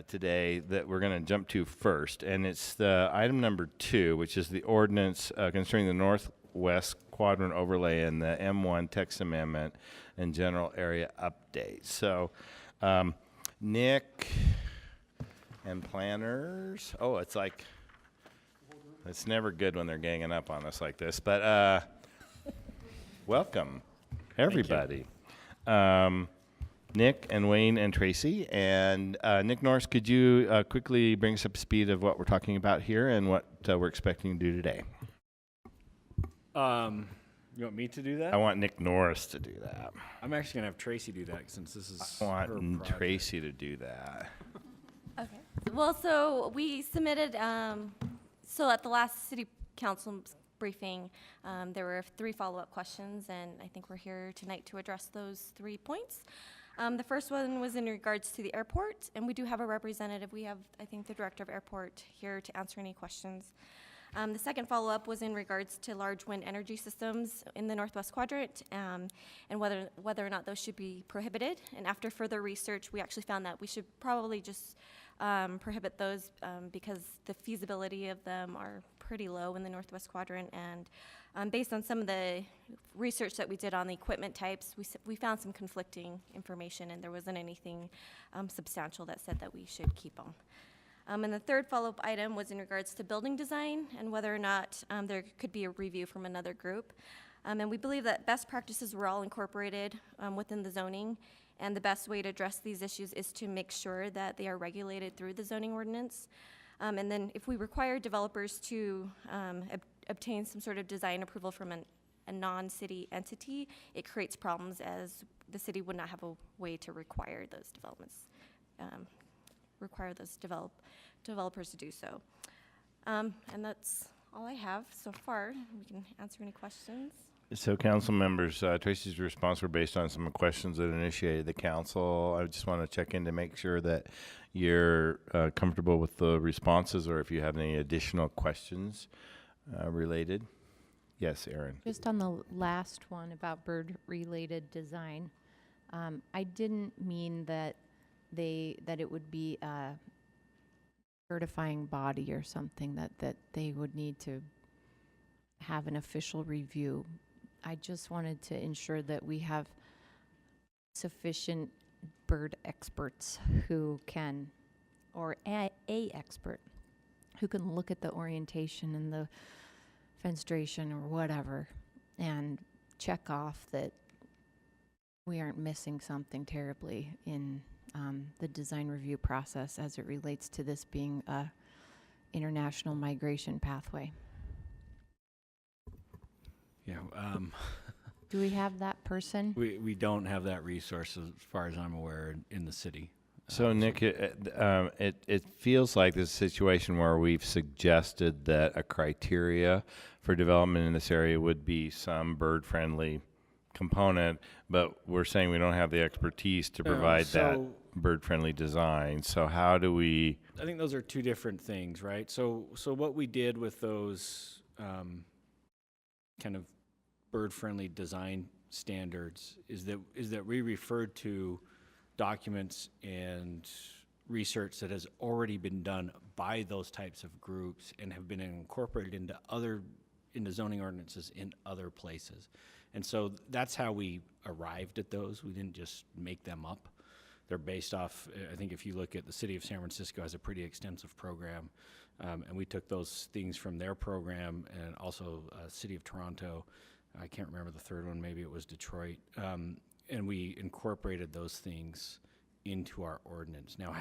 today that we're going to jump to first, and it's the item number 2, which is the ordinance concerning the Northwest Quadrant overlay and the M1 text amendment and general area update. So, Nick and planners. Oh, it's like, it's never good when they're ganging up on us like this, but welcome, everybody. Nick and Wayne and Tracy. And Nick Norris, could you quickly bring us up to speed of what we're talking about here and what we're expecting to do today? You want me to do that? I want Nick Norris to do that. I'm actually going to have Tracy do that since this is I want her project. Tracy to do that. Okay. Well, so we submitted, so at the last city council briefing, there were 3 follow-up questions, and I think we're here tonight to address those 3 points. The first one was in regards to the airport, and we do have a representative. We have, I think, the director of airport here to answer any questions. The second follow-up was in regards to large wind energy systems in the Northwest Quadrant, and whether or not those should be prohibited. And after further research, we actually found that we should probably just prohibit those because the feasibility of them are pretty low in the Northwest Quadrant. And based on some of the research that we did on the equipment types, we found some conflicting information, and there wasn't anything substantial that said that we should keep them. And the third follow-up item was in regards to building design and whether or not there could be a review from another group. And we believe that best practices were all incorporated within the zoning, and the best way to address these issues is to make sure that they are regulated through the zoning ordinance. And then if we require developers to obtain some sort of design approval from a non-city entity, it creates problems as the city would not have a way to require those developers to do so. And that's all I have so far. We can answer any questions. So, council members, Tracy's response were based on some questions that initiated the council. I just want to check in to make sure that you're comfortable with the responses, or if you have any additional questions related. Yes, Aaron. Just on the last one about bird-related design, I didn't mean that it would be a certifying body or something that they would need to have an official review. I just wanted to ensure that we have sufficient bird experts who can, or a expert who can look at the orientation and the fenestration or whatever and check off that we aren't missing something terribly in the design review process as it relates to this being a international migration pathway. Yeah. Do we have that person? We don't have that resource as far as I'm aware in the city. So, Nick, it feels like this is a situation where we've suggested that a criteria for development in this area would be some bird-friendly component, but we're saying we don't have the expertise to provide that bird-friendly design. So how do we... I think those are 2 different things, right? So what we did with those kind of bird-friendly design standards is that we referred to documents and research that has already been done by those types of groups and have been incorporated into zoning ordinances in other places. And so that's how we arrived at those. We didn't just make them up. They're based off, I think if you look at the city of San Francisco has a pretty extensive program, and we took those things from their program, and also city of Toronto. I can't remember the third one, maybe it was Detroit. And we incorporated those things into our ordinance. Now,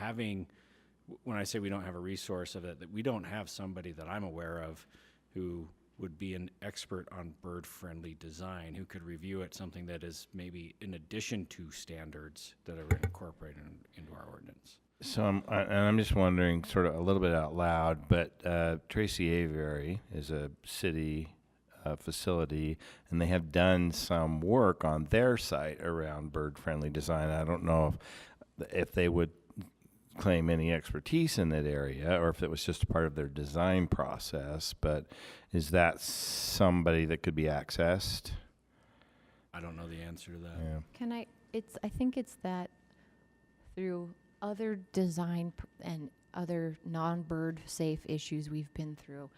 when I say we don't have a resource of it, that we don't have somebody that I'm aware of who would be an expert on bird-friendly design, who could review it, something that is maybe in addition to standards that are incorporated into our ordinance. So I'm just wondering, sort of a little bit out loud, but Tracy Aviary is a city facility, and they have done some work on their site around bird-friendly design. I don't know if they would claim any expertise in that area or if it was just a part of their design process, but is that somebody that could be accessed? I don't know the answer to that. Yeah. I think it's that through other and other non-bird safe issues we've been through,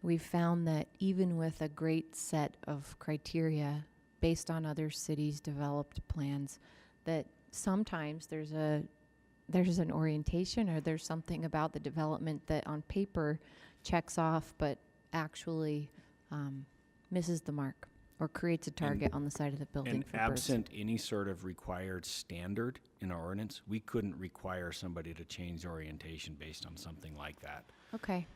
we've found that even with a great set of criteria based on other cities' developed plans, that sometimes there's an orientation or there's something about the development that on paper checks off but actually misses the mark or creates a target on the side of the building And for birds. absent any sort of required standard in our ordinance, we couldn't require somebody to change orientation based on something like that. Okay.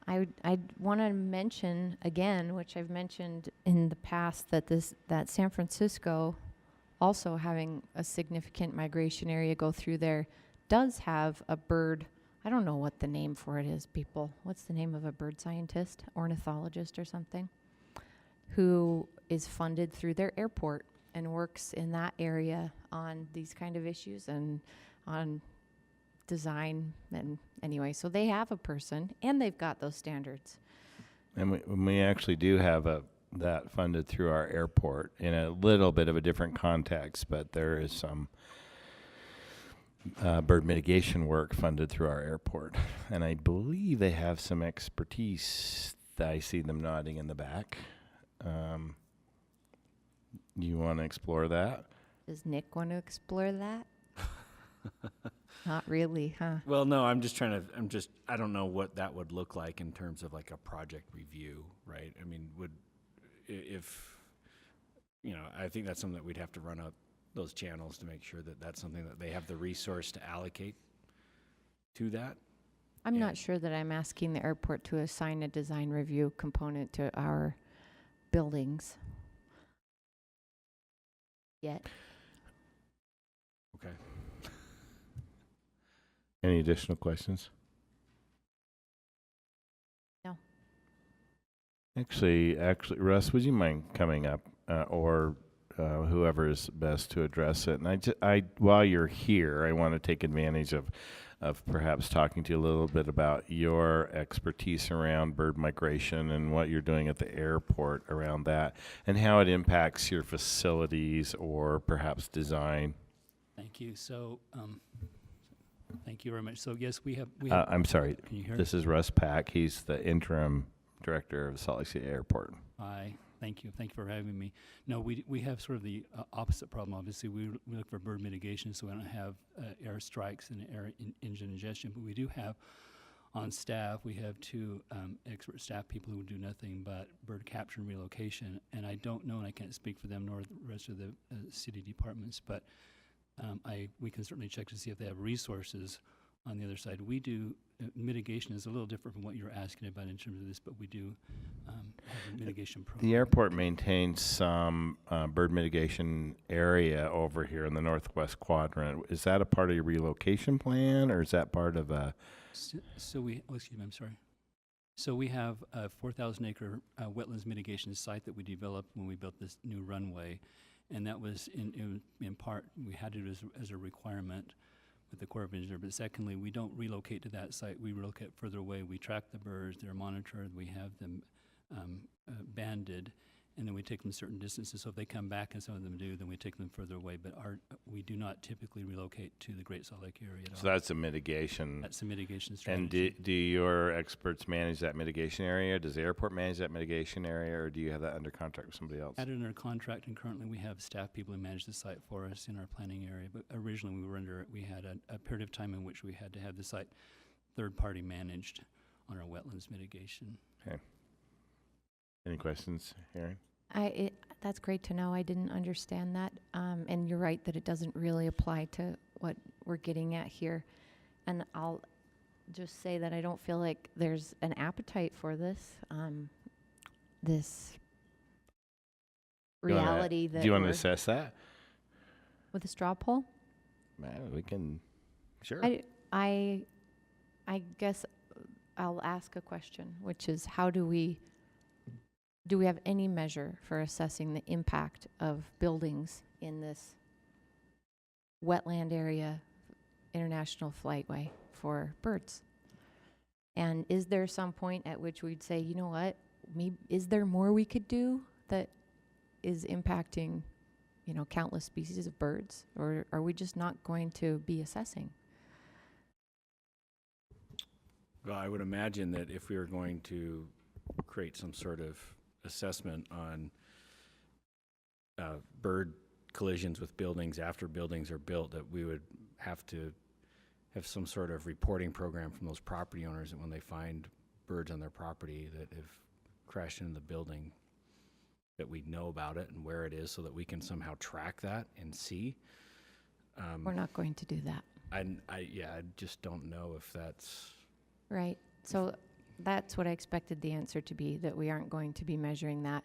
I'd want to mention again, which I've mentioned in the past, that San Francisco, also having a significant migration area go through there, does have a bird. I don't know what the name for it is, people. What's the name of a bird scientist, ornithologist or something, who is funded through their airport and works in that area on these kind of issues and on design. And anyway, so they have a person and they've got those standards. And we actually do have that funded through our airport in a little bit of a different context, but there is some bird mitigation work funded through our airport. And I believe they have some expertise. I see them nodding in the back. You want to explore that? Does Nick want to explore that? Not really, huh? Well, no, I don't know what that would look like in terms of like a project review, right? I mean, I think that's something that we'd have to run up those channels to make sure that that's something that they have the resource to allocate to that. I'm Yeah. not sure that I'm asking the airport to assign a design review component to our buildings yet. Okay. Any additional questions? No. Actually, Russ, would you mind coming up, or whoever is best to address it? And while you're here, I want to take advantage of perhaps talking to you a little bit about your expertise around bird migration and what you're doing at the airport around that, and how it impacts your facilities or perhaps design. Thank you. So, thank you very much. So, yes, we have. I'm sorry. Can you hear? This is Russ Pack. He's the interim director of Salt Lake City Airport. Hi. Thank you. Thank you for having me. No, we have sort of the opposite problem. Obviously, we look for bird mitigation, so we don't have air strikes and air engine ingestion. But we do have on staff. We have two expert staff people who do nothing but bird capture and relocation. And I don't know, and I can't speak for them nor the rest of the city departments, but we can certainly check to see if they have resources on the other side. We do, mitigation is a little different from what you're asking about in terms of this, but we do have a mitigation program. The airport maintains some bird mitigation area over here in the northwest quadrant. Is that a part of your relocation plan, or is that part of a? So excuse me, I'm sorry. So we have a 4,000-acre wetlands mitigation site that we developed when we built this new runway, and that was in part, we had it as a requirement with the Corps of Engineers. But secondly, we don't relocate to that site. We relocate further away. We track the birds. They're monitored. We have them banded, and then we take them certain distances. So if they come back, and some of them do, then we take them further away. But we do not typically relocate to the Great Salt Lake area at all. So that's a mitigation. That's a mitigation And strategy. do your experts manage that mitigation area? Does the airport manage that mitigation area, or do you have that under contract with somebody else? Had it under contract, and currently we have staff people who manage the site for us in our planning area. But originally we had a period of time in which we had to have the site third-party managed on our wetlands mitigation. Okay. Any questions, Erin? That's great to know. I didn't understand that. And you're right that it doesn't really apply to what we're getting at here. And I'll just say that I don't feel like there's an appetite for this, this Do you wanna- reality that Do you want to we're- assess that? with a straw poll. Man, we can. Sure. I guess I'll ask a question, which is how do we have any measure for assessing the impact of buildings in this wetland area, international flightway for birds? And is there some point at which we'd say, you know what, maybe, is there more we could do that is impacting countless species of birds? Or are we just not going to be assessing? Well, I would imagine that if we were going to create some sort of assessment on bird collisions with buildings after buildings are built, that we would have to have some sort of reporting program from those property owners, that when they find birds on their property that have crashed into the building, that we know about it and where it is, so that we can somehow track that and see. We're not going to do that. I just don't know if that's. Right. So that's what I expected the answer to be, that we aren't going to be measuring that.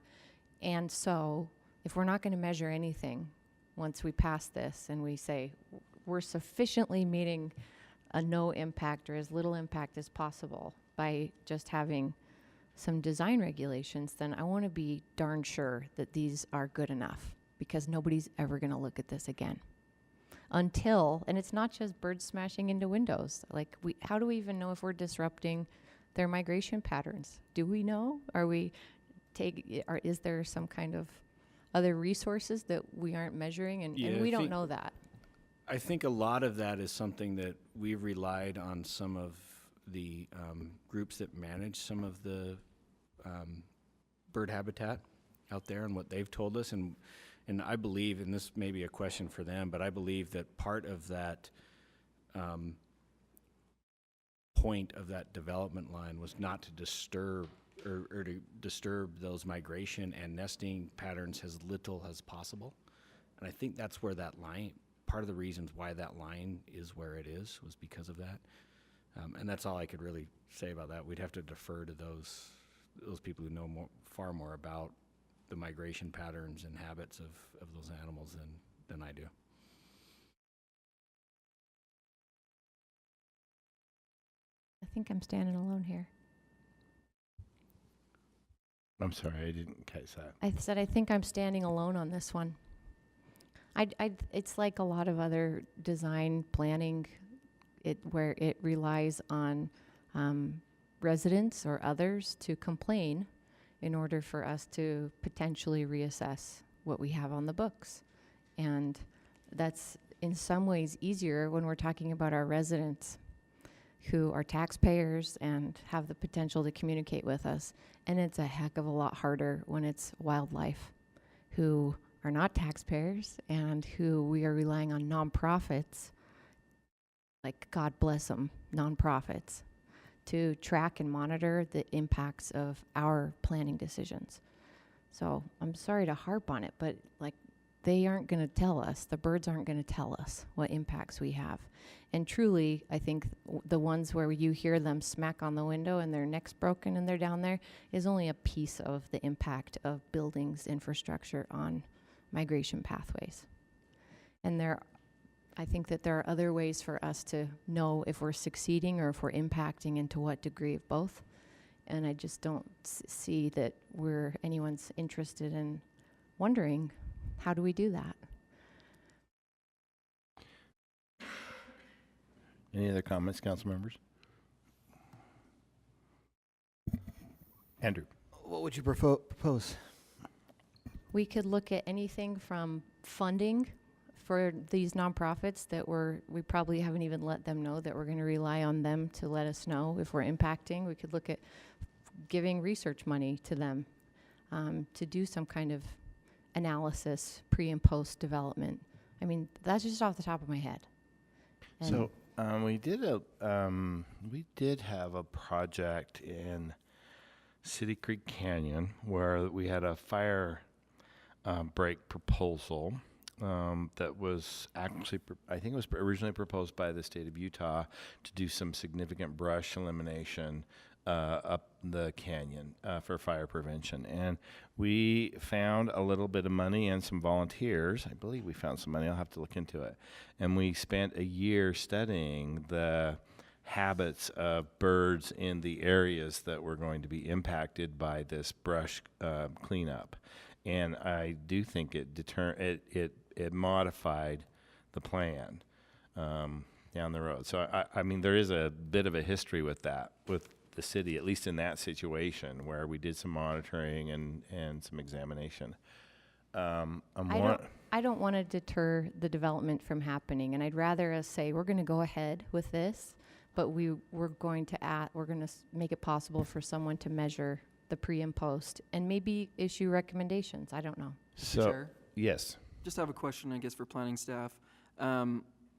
And so if we're not going to measure anything, once we pass this and we say we're sufficiently meeting a no impact or as little impact as possible by just having some design regulations, then I want to be darn sure that these are good enough, because nobody's ever going to look at this again. Until, and it's not just birds smashing into windows. Like, how do we even know if we're disrupting their migration patterns? Do we know? Is there some kind of other resources that we aren't measuring, and Yeah, we I don't think- know that? I think a lot of that is something that we've relied on some of the groups that manage some of the bird habitat out there, and what they've told us. And I believe, and this may be a question for them, but I believe that part of that point of that development line was not to disturb or to disturb those migration and nesting patterns as little as possible. And I think that's where that line, part of the reasons why that line is where it is, was because of that. And that's all I could really say about that. We'd have to defer to those people who know far more about the migration patterns and habits of those animals than I do. I think I'm standing alone here. I'm sorry, I didn't catch that. I said I think I'm standing alone on this one. It's like a lot of other design planning, where it relies on residents or others to complain in order for us to potentially reassess what we have on the books. And that's in some ways easier when we're talking about our residents who are taxpayers and have the potential to communicate with us. And it's a heck of a lot harder when it's wildlife who are not taxpayers and who we are relying on nonprofits, like God bless them, nonprofits, to track and monitor the impacts of our planning decisions. So I'm sorry to harp on it, but like, they aren't going to tell us, the birds aren't going to tell us what impacts we have. And truly, I think the ones where you hear them smack on the window and their neck's broken and they're down there is only a piece of the impact of buildings, infrastructure on migration pathways. And I think that there are other ways for us to know if we're succeeding or if we're impacting, and to what degree of both. And I just don't see that anyone's interested in wondering, how do we do that? Any other comments, council members? Andrew. What would you propose? We could look at anything from funding for these nonprofits that we probably haven't even let them know that we're going to rely on them to let us know if we're impacting. We could look at giving research money to them to do some kind of analysis, pre and post development. I mean, that's just off the top of my head. And So we did have a project in City Creek Canyon where we had a fire break proposal that was actually, I think it was originally proposed by the state of Utah to do some significant brush elimination up the canyon for fire prevention. And we found a little bit of money and some volunteers. I believe we found some money. I'll have to look into it. And we spent a year studying the habits of birds in the areas that were going to be impacted by this brush cleanup. And I do think it modified the plan down the road. So I mean, there is a bit of a history with that, with the city, at least in that situation where we did some monitoring and some examination. I don't want to deter the development from happening, and I'd rather us say, we're going to go ahead with this, but we're going to make it possible for someone to measure the pre and post, and maybe issue recommendations. I don't know. So, Chair? yes. Just have a question, I guess, for planning staff,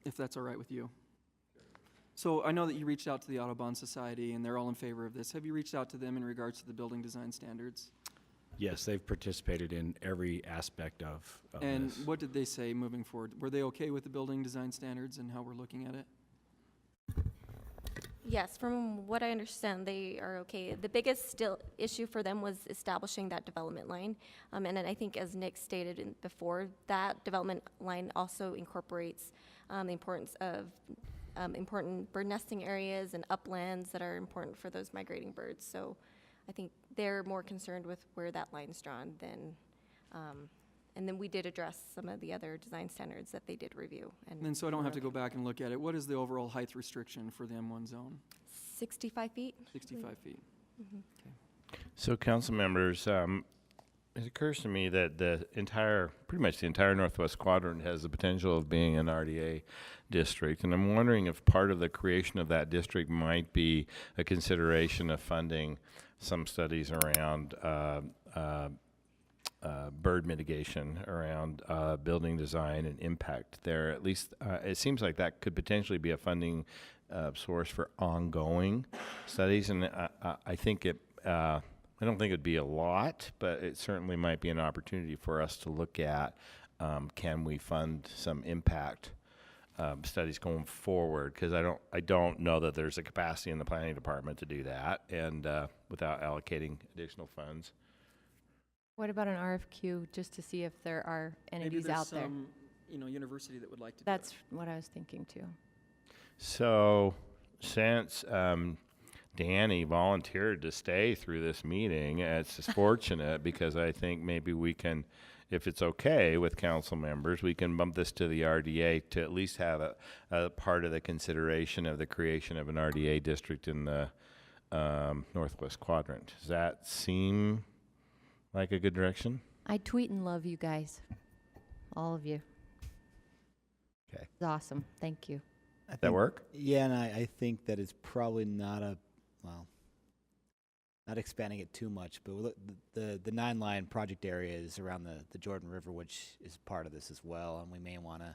if that's all right with you. So I know that you reached out to the Audubon Society, and they're all in favor of this. Have you reached out to them in regards to the building design standards? Yes, they've participated in every aspect of And this. what did they say moving forward? Were they okay with the building design standards and how we're looking at it? Yes, from what I understand, they are okay. The biggest still issue for them was establishing that development line. And then I think, as Nick stated before, that development line also incorporates the importance of important bird nesting areas and uplands that are important for those migrating birds. So I think they're more concerned with where that line's drawn than, and then we did address some of the other design standards that they did review. And then so I don't have to go back and look at it. What is the overall height restriction for the M1 zone? 65 feet? 65 feet. So, council members, it occurs to me that pretty much the entire Northwest Quadrant has the potential of being an RDA district, and I'm wondering if part of the creation of that district might be a consideration of funding some studies around bird mitigation, around building design and impact there. At least it seems like that could potentially be a funding source for ongoing studies, and I think it. I don't think it'd be a lot, but it certainly might be an opportunity for us to look at, can we fund some impact studies going forward? Because I don't know that there's a capacity in the planning department to do that, and without allocating additional funds. What about an RFQ, just to see if there are Maybe entities there's out there? some, university that would like to do That's it. what I was thinking too. So, since Danny volunteered to stay through this meeting, it's fortunate because I think maybe we can, if it's okay with council members, we can bump this to the RDA to at least have a part of the consideration of the creation of an RDA district in the Northwest Quadrant. Does that seem like a good direction? I tweet and love you guys, all of you. Okay. It's awesome. Thank you. That work? Yeah, and I think that it's probably not not expanding it too much, but the 9-line project area is around the Jordan River, which is part of this as well, and we may want to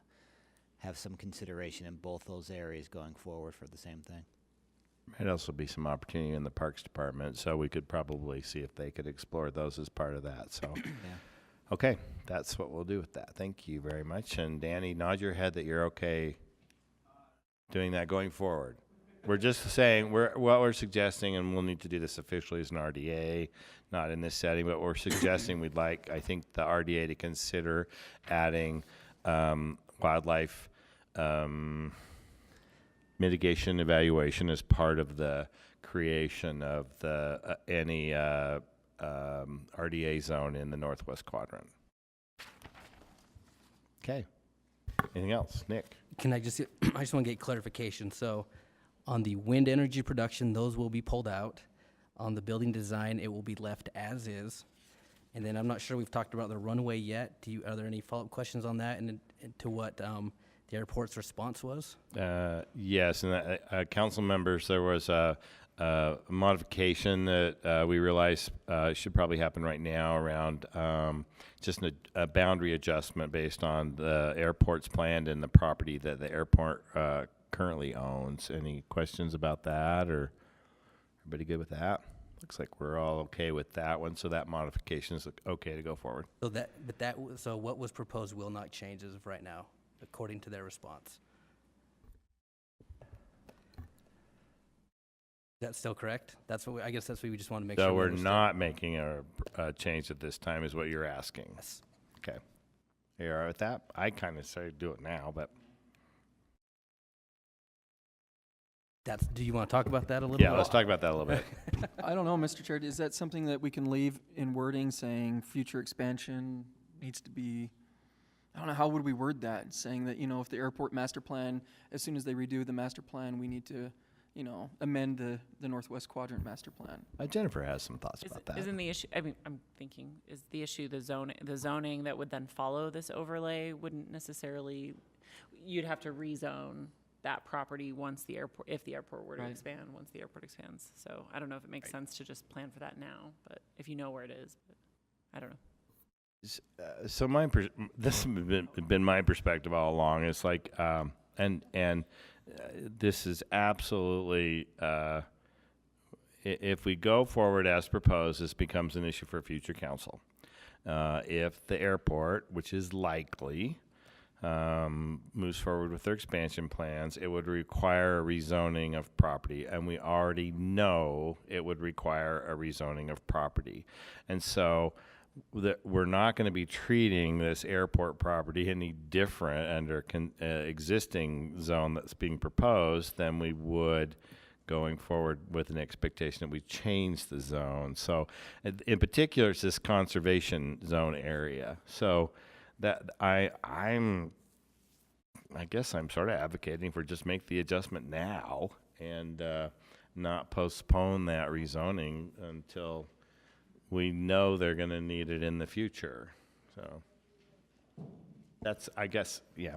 have some consideration in both those areas going forward for the same thing. Might also be some opportunity in the Parks Department, so we could probably see if they could explore those as part of that. So, Yeah. okay, that's what we'll do with that. Thank you very much. And Danny, nod your head that you're okay doing that going forward. We're just saying what we're suggesting, and we'll need to do this officially as an RDA, not in this setting, but we're suggesting we'd like, I think, the RDA to consider adding wildlife mitigation evaluation as part of the creation of the any RDA zone in the Northwest Quadrant. Okay. Anything else, Nick? Can I just want to get clarification. So on the wind energy production, those will be pulled out. On the building design, it will be left as is. And then I'm not sure we've talked about the runway yet. Are there any follow-up questions on that and to what the airport's response was? Yes, and council members, there was a modification that we realized should probably happen right now around just a boundary adjustment based on the airport's plan and the property that the airport currently owns. Any questions about that, or everybody good with that? Looks like we're all okay with that one, so that modification is okay to go forward. So what was proposed will not change as of right now, according to their response. Is that still correct? I guess that's what we just want to make sure. So we we're understand. not making a change at this time, is what you're asking. Yes. Okay. Are you all right with that? I kind of say do it now, but Do you want to talk about that a little yeah, bit? let's talk about that a little bit. I don't know, Mr. Chair, is that something that we can leave in wording saying future expansion needs to be, I don't know, how would we word that? Saying that, if the airport master plan, as soon as they redo the master plan, we need to, amend the Northwest Quadrant Master Plan. Jennifer has some thoughts about that. Isn't the issue, I mean, I'm thinking, is the issue the zoning that would then follow this overlay wouldn't necessarily, you'd have to rezone that property once the airport, if the airport were to Right. expand, once the airport expands. So I don't know if it makes sense to just plan for that now, but if you know where it is, but I don't know. So this has been my perspective all along. It's like, this is absolutely, if we go forward as proposed, this becomes an issue for future council. If the airport, which is likely, moves forward with their expansion plans, it would require a rezoning of property, and we already know it would require a rezoning of property. And so that we're not going to be treating this airport property any different under existing zone that's being proposed than we would going forward with an expectation that we change the zone. So in particular, it's this conservation zone area. So that I guess I'm sort of advocating for just make the adjustment now and not postpone that rezoning until we know they're going to need it in the future. So that's, I guess, yeah.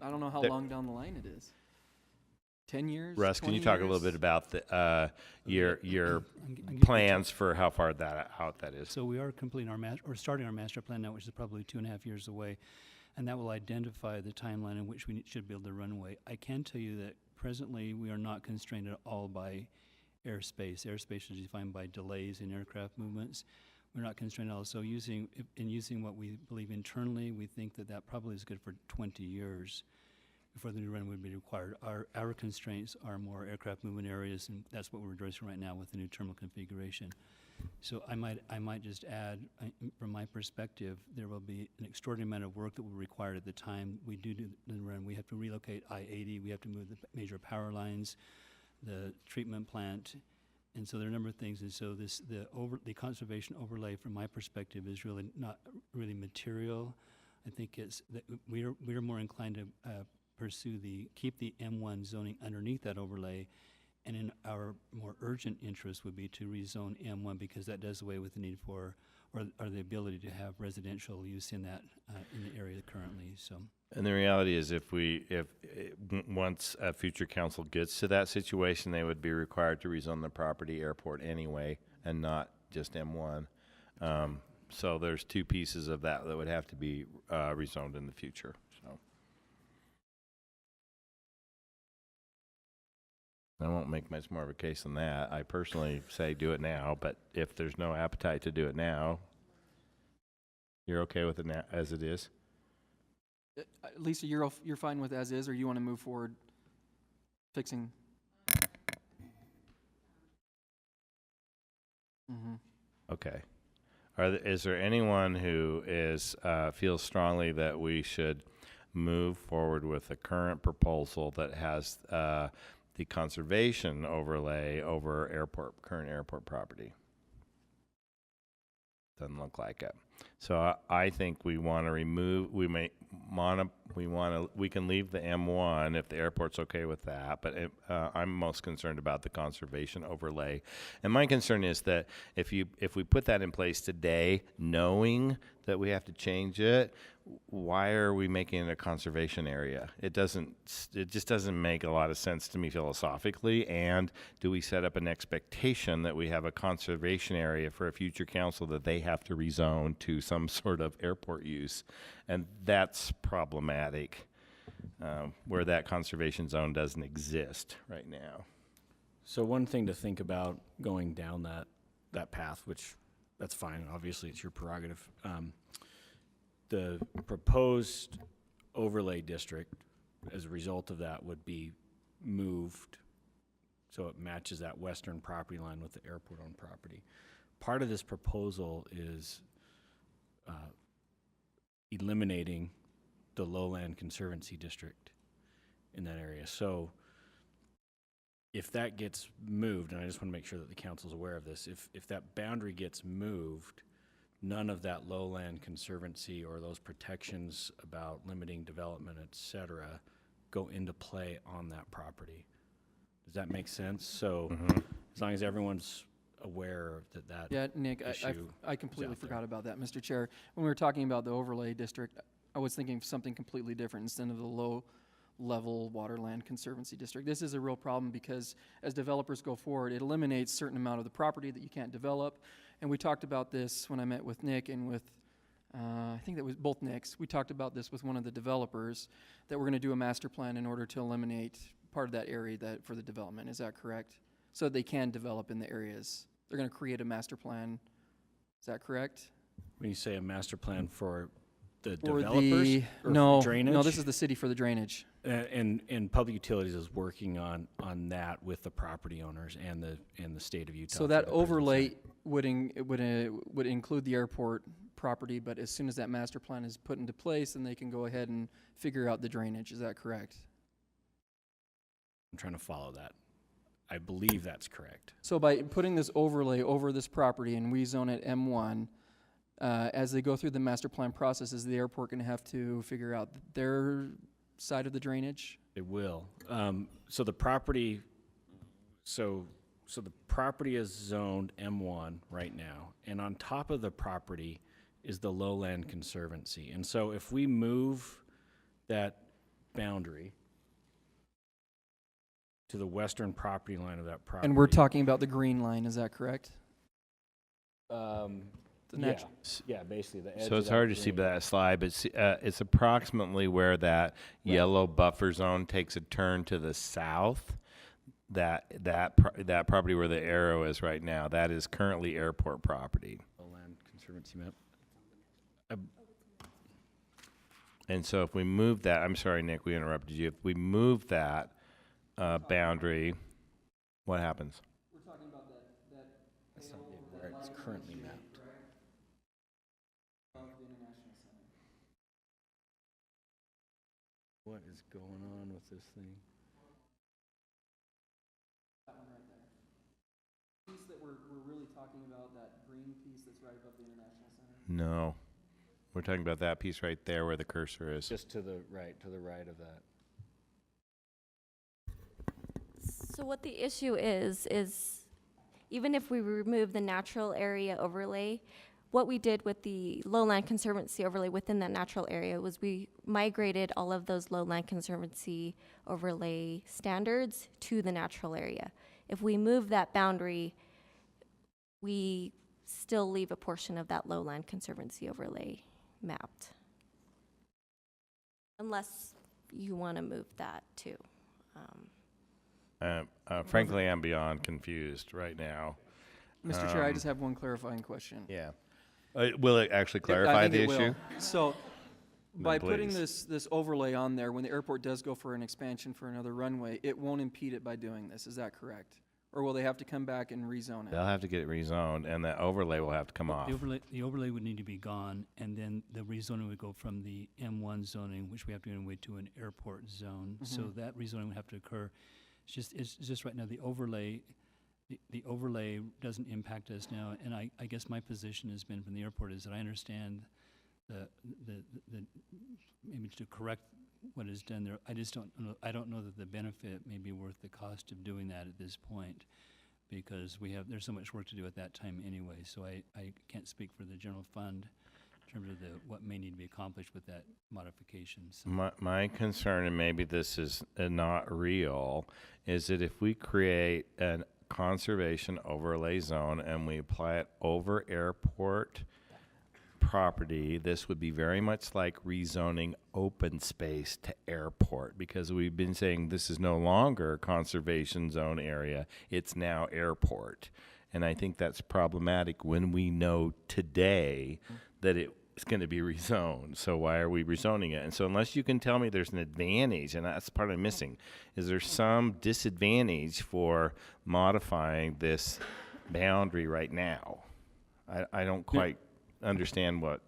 I don't know how There- long down the line it is. 10 years? Russ, can you 20 talk a little years? bit about the your I'm getting- plans for how far that out that is? So we are completing or starting our master plan now, which is probably 2.5 years away, and that will identify the timeline in which we should build the runway. I can tell you that presently we are not constrained at all by airspace. Airspace is defined by delays in aircraft movements. We're not constrained at all. So using what we believe internally, we think that probably is good for 20 years before the new runway would be required. Our constraints are more aircraft movement areas, and that's what we're addressing right now with the new terminal configuration. So I might just add, from my perspective, there will be an extraordinary amount of work that will be required at the time we do the run. We have to relocate I-80. We have to move the major power lines, the treatment plant, and so there are a number of things. And so the conservation overlay, from my perspective, is really not really material. I think it's that we're more inclined to keep the M1 zoning underneath that overlay, and in our more urgent interest would be to rezone M1 because that does away with the need for or the ability to have residential use in that in the area currently. So. And the reality is, once a future council gets to that situation, they would be required to rezone the property airport anyway, and not just M1. So there's two pieces of that would have to be rezoned in the future. So I won't make much more of a case than that. I personally say do it now, but if there's no appetite to do it now, you're okay with it now as it is? Lisa, you're fine with as is, or you want to move forward fixing? Mm-hmm. Okay. Is there anyone who feels strongly that we should move forward with the current proposal that has the conservation overlay over current airport property? Doesn't look like it. So I think we want to remove. We can leave the M1 if the airport's okay with that. But I'm most concerned about the conservation overlay, and my concern is that if we put that in place today, knowing that we have to change it, why are we making it a conservation area? It just doesn't make a lot of sense to me philosophically. And do we set up an expectation that we have a conservation area for a future council that they have to rezone to some sort of airport use? And that's problematic, where that conservation zone doesn't exist right now. So one thing to think about going down that path, which that's fine, obviously it's your prerogative. The proposed overlay district, as a result of that, would be moved so it matches that western property line with the airport-owned property. Part of this proposal is eliminating the lowland conservancy district in that area. So if that gets moved, and I just want to make sure that the council's aware of this, if that boundary gets moved, none of that lowland conservancy or those protections about limiting development, et cetera, go into play on that property. Does that make sense? So as long as everyone's aware that that Yeah, Nick, issue I completely out there. forgot about that, Mr. Chair. When we were talking about the overlay district, I was thinking of something completely different instead of the low-level waterland conservancy district. This is a real problem because as developers go forward, it eliminates a certain amount of the property that you can't develop. And we talked about this when I met with Nick and with, I think that was both Nicks. We talked about this with one of the developers, that we're going to do a master plan in order to eliminate part of that area that for the development. Is that correct? So they can develop in the areas. They're going to create a master plan. Is that correct? when you say a master plan for the Or developers the, or for no, drainage? no, this is the city for the drainage. And Public Utilities is working on that with the property owners and the state of Utah. So for that the present overlay site. would include the airport property, but as soon as that master plan is put into place, then they can go ahead and figure out the drainage. Is that correct? I'm trying to follow that. I believe that's correct. So by putting this overlay over this property and we zone it M1, as they go through the master plan process, is the airport going to have to figure out their side of the drainage? It will. So the property, so the property is zoned M1 right now, and on top of the property is the Lowland Conservancy. And so if we move that boundary to the western property line of that property. And we're talking about the green line, is that correct? The Yeah, natu- yeah, basically the edge So of it's that hard to see green. by that slide, but it's approximately where that yellow buffer zone takes a turn to the south. That property where the arrow is right now, that is currently airport property. Lowland Conservancy map. And so if we move that, I'm sorry, Nick, we interrupted you. If we move that boundary, what happens? That's not where it's currently mapped. What is going on with this thing? That one right there. Piece that we're really talking about, that green piece that's right above the International Center. No. We're talking about that piece right there where the cursor is. Just to the right of that. So what the issue is even if we remove the natural area overlay, what we did with the Lowland Conservancy overlay within that natural area was we migrated all of those Lowland Conservancy overlay standards to the natural area. If we move that boundary, we still leave a portion of that Lowland Conservancy overlay mapped. Unless you want to move that too. Frankly, I'm beyond confused right now. Mr. Chair, I just have one clarifying question. Yeah. Will it actually I clarify think the it will. issue? So, by putting please. this overlay on there, when the airport does go for an expansion for another runway, it won't impede it by doing this, is that correct? Or will they have to come back and rezone They'll it? have to get it rezoned, and that overlay will have to come off. The overlay would need to be gone, and then the rezoning would go from the M1 zoning, which we have to go away to an airport zone. So Mhm. that rezoning would have to occur. It's just right now, the overlay doesn't impact us now, and I guess my position has been from the airport is that I understand the maybe to correct what is done there. I just don't know that the benefit may be worth the cost of doing that at this point, because there's so much work to do at that time anyway. So I can't speak for the general fund in terms of what may need to be accomplished with that modification. So My concern, and maybe this is not real, is that if we create a conservation overlay zone and we apply it over airport property, this would be very much like rezoning open space to airport, because we've been saying this is no longer conservation zone area, it's now airport. And I think that's problematic when we know today that it's going to be rezoned. So why are we rezoning it? And so unless you can tell me there's an advantage, and that's part I'm missing, is there some disadvantage for modifying this boundary right now? I don't quite understand what.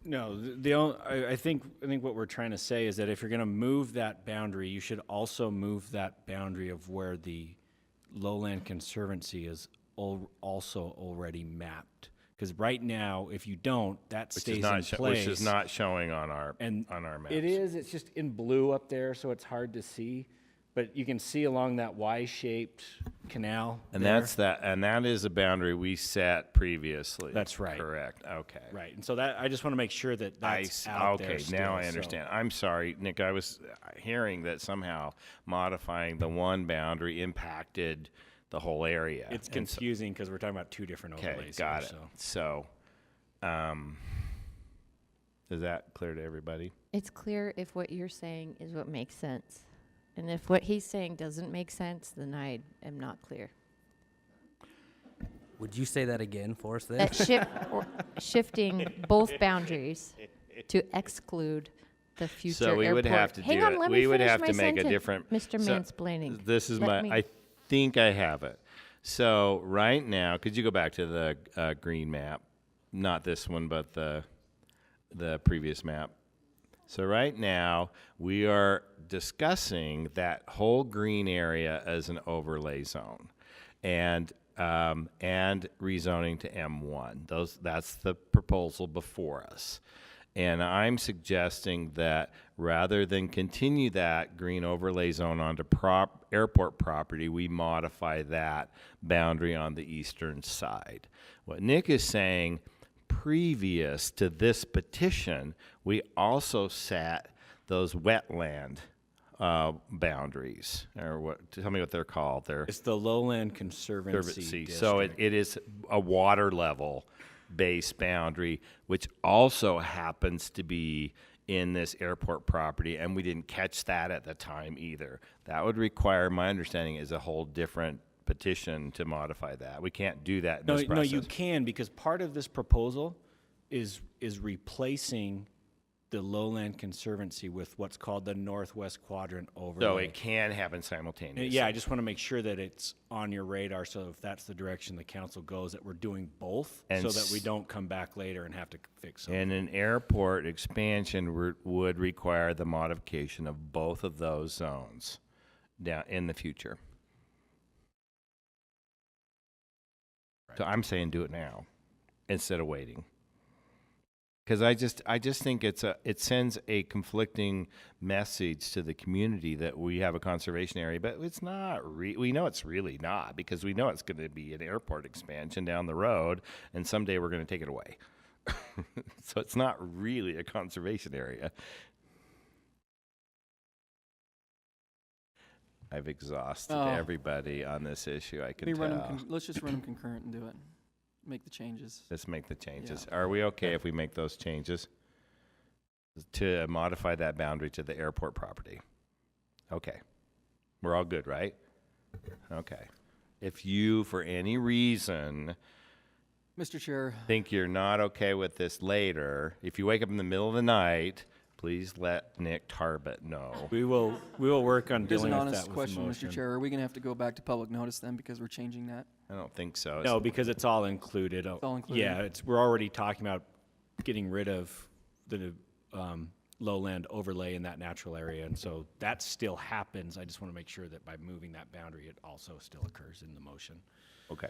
No, I think what we're trying to say is that if you're going to move that boundary, you should also move that boundary of where the Lowland Conservancy is also already mapped. Because right now, if you don't, that stays in place. Which is not showing on our And on our maps. It is. It's just in blue up there, so it's hard to see. But you can see along that Y-shaped canal. And there. that is a boundary we set previously. That's right. Correct. Okay. Right, and so that, I just want to make sure that that's out there Okay, still, now I so- understand. I'm sorry, Nick, I was hearing that somehow modifying the one boundary impacted the whole area. It's And so- confusing because we're talking about two different Okay, overlays got here, it. so. So, is that clear to everybody? It's clear if what you're saying is what makes sense. And if what he's saying doesn't make sense, then I am not clear. Would you say that again for us then? That shifting both boundaries to exclude the future So we would airport. have to Hang do on, it. let We me would finish have my to make a sentence, different. Mr. so Mansplaining. This is Let me- I think I have it. So right now, could you go back to the green map? Not this one, but the previous map. So right now, we are discussing that whole green area as an overlay zone, and rezoning to M1. That's the proposal before us. And I'm suggesting that rather than continue that green overlay zone onto airport property, we modify that boundary on the eastern side. What Nick is saying, previous to this petition, we also set those wetland boundaries, or what? Tell me what they're called. They're It's the Lowland Conservancy Conservancy. District. So it is a water level base boundary, which also happens to be in this airport property, and we didn't catch that at the time either. That would require, my understanding, is a whole different petition to modify that. We can't do that in No, this no, process. you can, because part of this proposal is replacing the Lowland Conservancy with what's called the Northwest Quadrant overlay. So it can happen simultaneously. Yeah, I just want to make sure that it's on your radar, so if that's the direction the council goes, that we're doing both, And so that we s- don't come back later and have to fix something. And an airport expansion would require the modification of both of those zones down in the future. So I'm saying do it now instead of waiting. Because I just think it sends a conflicting message to the community that we have a conservation area, but it's not. We know it's really not, because we know it's going to be an airport expansion down the road, and someday we're going to take it away. So it's not really a conservation area. I've exhausted Oh. everybody on this issue. I can tell. Let's just run them concurrent and do it. Make the changes. Let's make the changes. Are we okay if we make those changes? To modify that boundary to the airport property? Okay. We're all good, right? Okay. If you, for any reason, Mr. Chair, think you're not okay with this later, if you wake up in the middle of the night, please let Nick Tarbett know. We will work on here's dealing an with that honest with question, the Mr. motion. Chair. Are we going to have to go back to public notice then because we're changing that? I don't think so. No, because it's all included. It's all included? Yeah, we're already talking about getting rid of the lowland overlay in that natural area, and so that still happens. I just want to make sure that by moving that boundary, it also still occurs in the motion. Okay.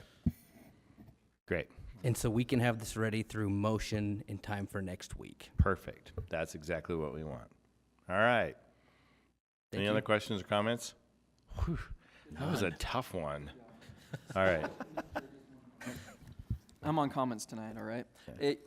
Great. And so we can have this ready through motion in time for next week. Perfect. That's exactly what we want. All right. Any other questions or comments? Whew, that was a tough one. All right. I'm on comments tonight, all right?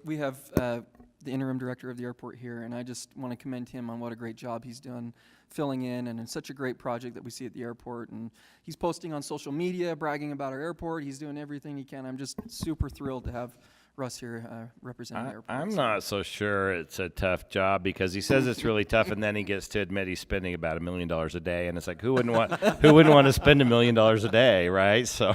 We have the interim director of the airport here, and I just want to commend him on what a great job he's done filling in, and it's such a great project that we see at the airport. And he's posting on social media, bragging about our airport. He's doing everything he can. I'm just super thrilled to have Russ here representing the airport. I'm So- not so sure it's a tough job, because he says it's really tough, and then he gets to admit he's spending about $1 million a day, and it's like, who wouldn't want to spend $1 million a day, right? So,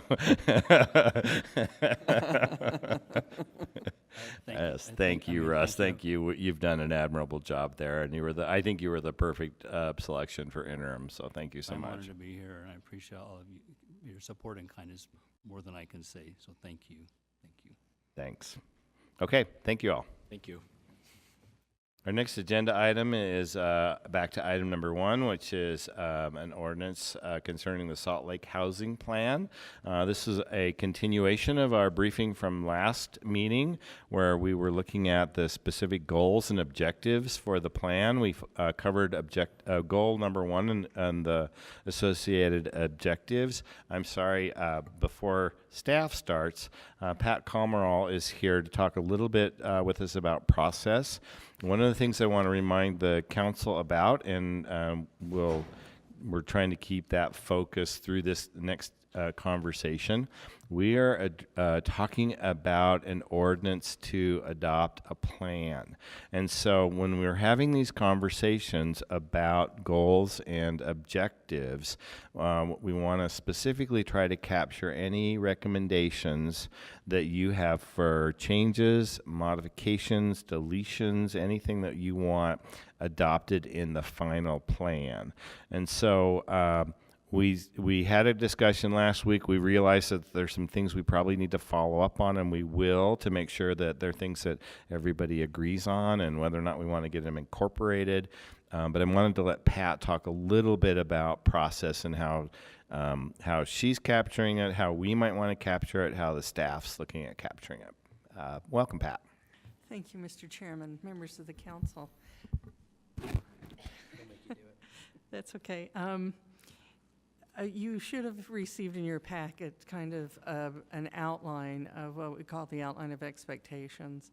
yes, thank you, Russ. Thank you. You've done an admirable job there, and I think you were the perfect selection for interim. So, thank you so I'm much. honored to be here, and I appreciate all of you, your support and kindness more than I can say. So thank you. Thank you. Thanks. Okay, thank you all. Thank you. Our next agenda item is back to item number 1, which is an ordinance concerning the Salt Lake Housing Plan. This is a continuation of our briefing from last meeting, where we were looking at the specific goals and objectives for the plan. We covered goal number 1 and the associated objectives. I'm sorry, before staff starts, Pat Calmerall is here to talk a little bit with us about process. One of the things I want to remind the council about, and we're trying to keep that focus through this next conversation. We are talking about an ordinance to adopt a plan. And so when we're having these conversations about goals and objectives, we want to specifically try to capture any recommendations that you have for changes, modifications, deletions, anything that you want adopted in the final plan. And so we had a discussion last week. We realized that there's some things we probably need to follow up on, and we will, to make sure that they're things that everybody agrees on and whether or not we want to get them incorporated. But I wanted to let Pat talk a little bit about process and how she's capturing it, how we might want to capture it, how the staff's looking at capturing it. Welcome, Pat. Thank you, Mr. Chairman, members of the council. That's okay. You should have received in your packet kind of an outline of what we call the outline of expectations.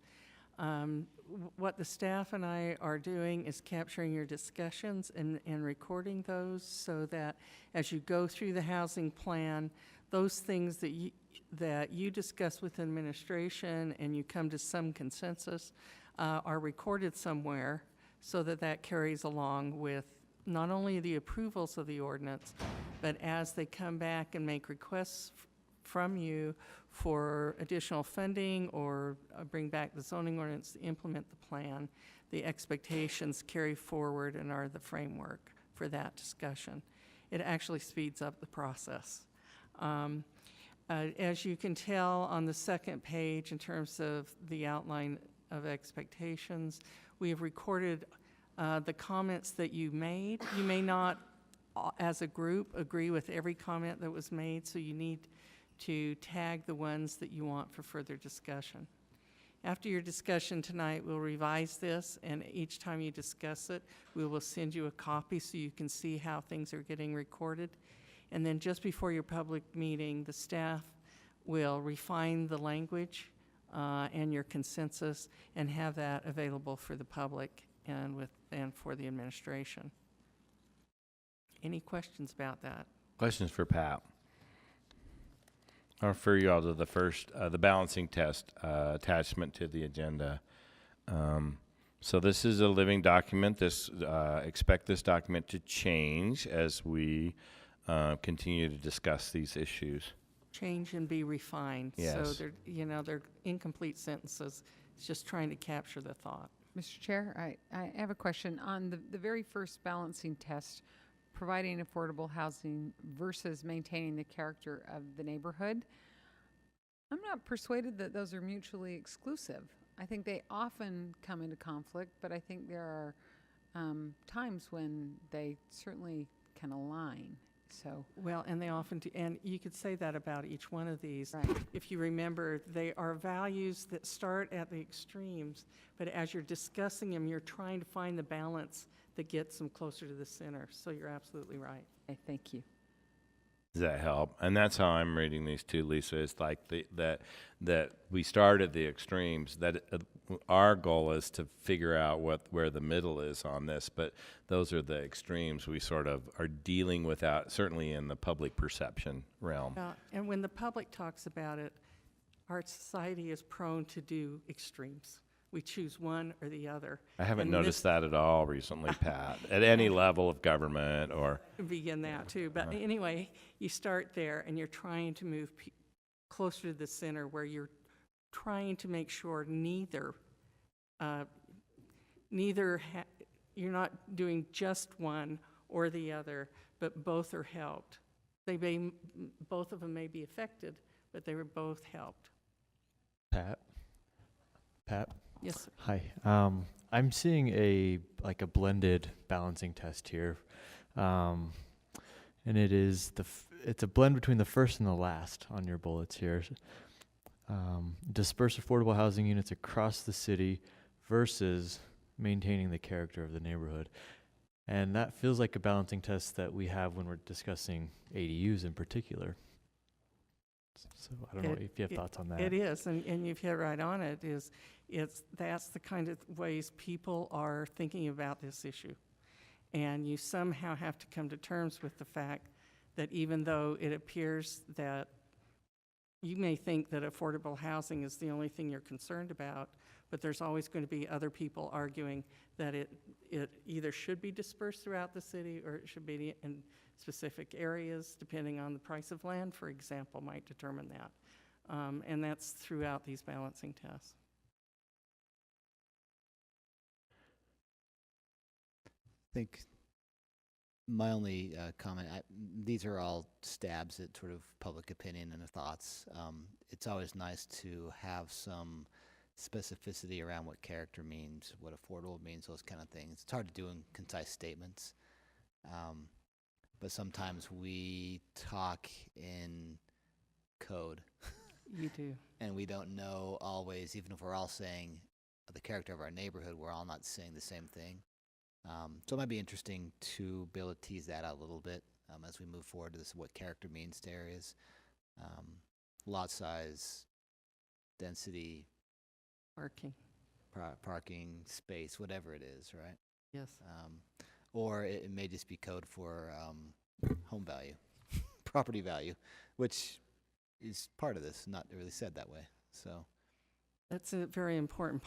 What the staff and I are doing is capturing your discussions and recording those so that as you go through the housing plan, those things that you discuss with administration and you come to some consensus are recorded somewhere so that carries along with not only the approvals of the ordinance, but as they come back and make requests from you for additional funding or bring back the zoning ordinance to implement the plan, the expectations carry forward and are the framework for that discussion. It actually speeds up the process. As you can tell on the second page in terms of the outline of expectations, we have recorded the comments that you made. You may not, as a group, agree with every comment that was made, so you need to tag the ones that you want for further discussion. After your discussion tonight, we'll revise this, and each time you discuss it, we will send you a copy so you can see how things are getting recorded. And then just before your public meeting, the staff will refine the language and your consensus and have that available for the public and for the administration. Any questions about that? Questions for Pat? I'll refer you all to the first, the balancing test attachment to the agenda. So this is a living document. Expect this document to change as we continue to discuss these issues. Change and be refined. Yes. So they're incomplete sentences. It's just trying to capture the thought. Mr. Chair, I have a question. On the very first balancing test, providing affordable housing versus maintaining the character of the neighborhood, I'm not persuaded that those are mutually exclusive. I think they often come into conflict, but I think there are times when they certainly can align. So, well, and they often do, and you could say that about each one of these. right. If you remember, they are values that start at the extremes, but as you're discussing them, you're trying to find the balance that gets them closer to the center. So you're absolutely right. Okay, thank you. Does that help? And that's how I'm reading these two, Lisa. It's like that we start at the extremes. That our goal is to figure out where the middle is on this. But those are the extremes we sort of are dealing with out, certainly in the public perception realm. And when the public talks about it, our society is prone to do extremes. We choose one or the other. I haven't And noticed that at all recently, Pat, at any level of government or. Begin that too. But anyway, you start there and you're trying to move closer to the center where you're trying to make sure you're not doing just one or the other, but both are helped. Both of them may be affected, but they were both helped. Pat? Yes, sir. Hi. I'm seeing a blended balancing test here, and it is it's a blend between the first and the last on your bullets here. Disperse affordable housing units across the city versus maintaining the character of the neighborhood. And that feels like a balancing test that we have when we're discussing ADUs in particular. So I don't know if you have thoughts on that. It is, and you've hit right on it, that's the kind of ways people are thinking about this issue. And you somehow have to come to terms with the fact that even though it appears that you may think that affordable housing is the only thing you're concerned about, but there's always going to be other people arguing that it either should be dispersed throughout the city or it should be in specific areas, depending on the price of land, for example, might determine that. And that's throughout these balancing tests. I think my only comment, these are all stabs at sort of public opinion and thoughts. It's always nice to have some specificity around what character means, what affordable means, those kind of things. It's hard to do in concise statements. But sometimes we talk in code. You do. And we don't know always, even if we're all saying the character of our neighborhood, we're all not saying the same thing. So it might be interesting to be able to tease that out a little bit as we move forward to this, what character means to areas. Lot size, density, parking, space, whatever it is, right? Yes. Or it may just be code for home value, property value, which is part of this, not really said that way. So that's a very important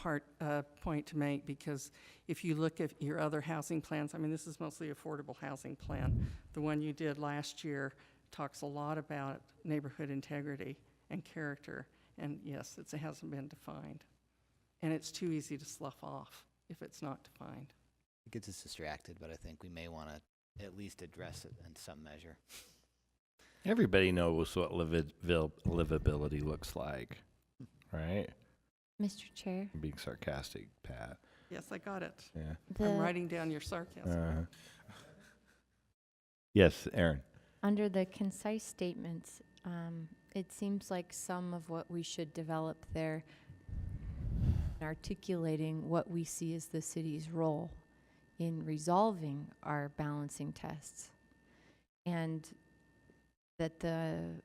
point to make, because if you look at your other housing plans, I mean, this is mostly affordable housing plan. The one you did last year talks a lot about neighborhood integrity and character, and yes, it hasn't been defined. And it's too easy to slough off if it's not defined. it gets us distracted, but I think we may want to at least address it in some measure. Everybody knows what livability looks like, right? Mr. Chair, I'm being sarcastic, Pat. Yes, I got it. Yeah. I'm writing down your sarcasm. Yes, Aaron. under the concise statements, it seems like some of what we should develop there, articulating what we see as the city's role in resolving our balancing tests, and that the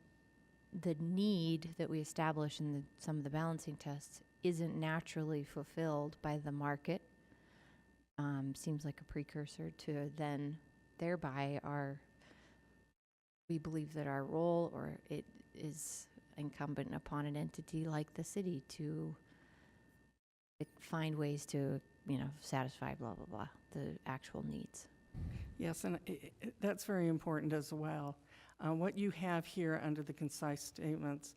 need that we establish in some of the balancing tests isn't naturally fulfilled by the market. Seems like a precursor to then thereby we believe that our role, or it is incumbent upon an entity like the city to find ways to, satisfy blah, blah, blah, the actual needs. Yes, and that's very important as well. What you have here under the concise statements,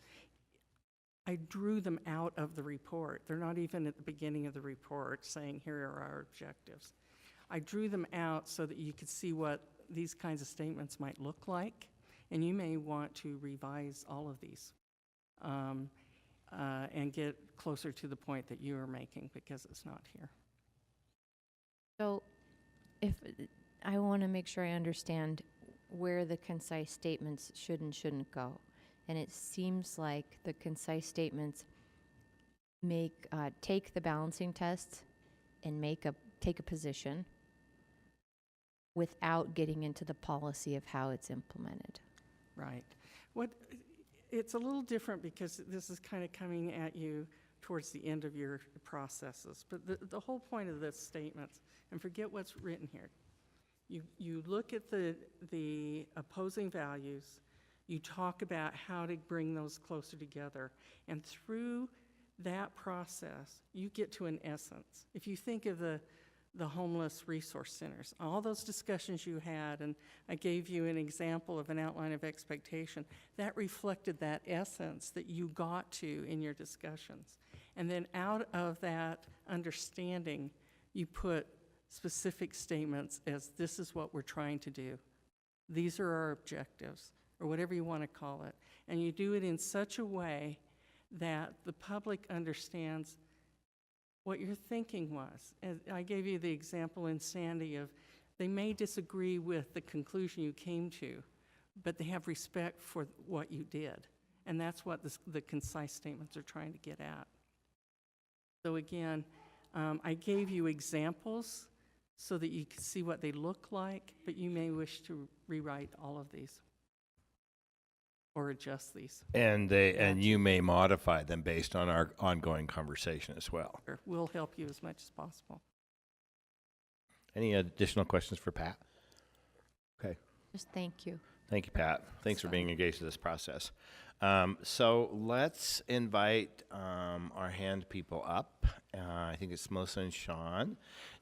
I drew them out of the report. They're not even at the beginning of the report saying, here are our objectives. I drew them out so that you could see what these kinds of statements might look like, and you may want to revise all of these and get closer to the point that you are making, because it's not here. So if I want to make sure I understand where the concise statements should and shouldn't go. And it seems like the concise statements take the balancing tests and take a position without getting into the policy of how it's implemented. Right. It's a little different because this is kind of coming at you towards the end of your processes. But the whole point of this statement, and forget what's written here, you look at the opposing values, you talk about how to bring those closer together, and through that process, you get to an essence. If you think of the homeless resource centers, all those discussions you had, and I gave you an example of an outline of expectation, that reflected that essence that you got to in your discussions. And then out of that understanding, you put specific statements as this is what we're trying to do. These are our objectives, or whatever you want to call it. And you do it in such a way that the public understands what your thinking was. As I gave you the example in Sandy of they may disagree with the conclusion you came to, but they have respect for what you did. And that's what the concise statements are trying to get at. So again, I gave you examples so that you can see what they look like, but you may wish to rewrite all of these or adjust these. And you may modify them based on our ongoing conversation as well. We'll help you as much as possible. Any additional questions for Pat? Okay. Just thank you. Thank you, Pat. Thanks for being engaged in this process. So let's invite our hand people up. I think it's Melissa and Sean.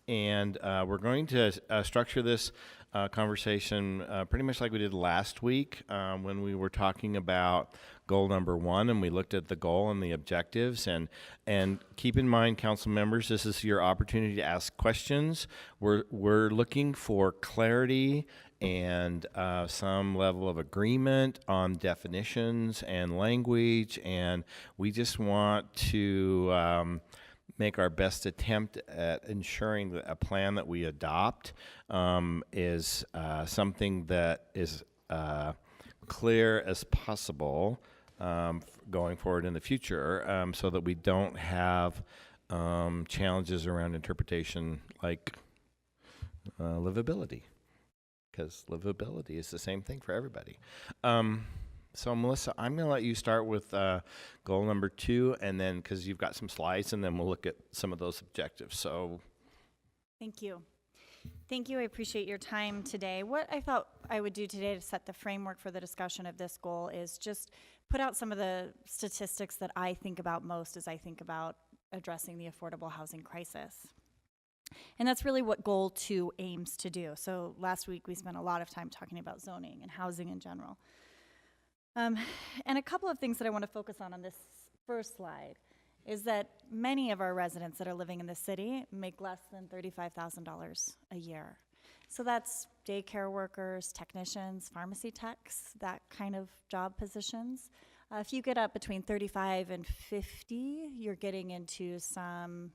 And we're going to structure this conversation pretty much like we did last week when we were talking about goal number 1 and we looked at the goal and the objectives. And keep in mind, council members, this is your opportunity to ask questions. We're looking for clarity and some level of agreement on definitions and language, and we just want to make our best attempt at ensuring that a plan that we adopt is something that is clear as possible going forward in the future, so that we don't have challenges around interpretation like livability. Because livability is the same thing for everybody. So Melissa, I'm going to let you start with goal number 2, and then because you've got some slides, and then we'll look at some of those objectives. So, thank you. Thank you. I appreciate your time today. What I thought I would do today to set the framework for the discussion of this goal is just put out some of the statistics that I think about most as I think about addressing the affordable housing crisis. And that's really what goal 2 aims to do. So last week we spent a lot of time talking about zoning and housing in general. And a couple of things that I want to focus on this first slide is that many of our residents that are living in the city make less than $35,000 a year. So that's daycare workers, technicians, pharmacy techs, that kind of job positions. If you get up between 35 and 50, you're getting into some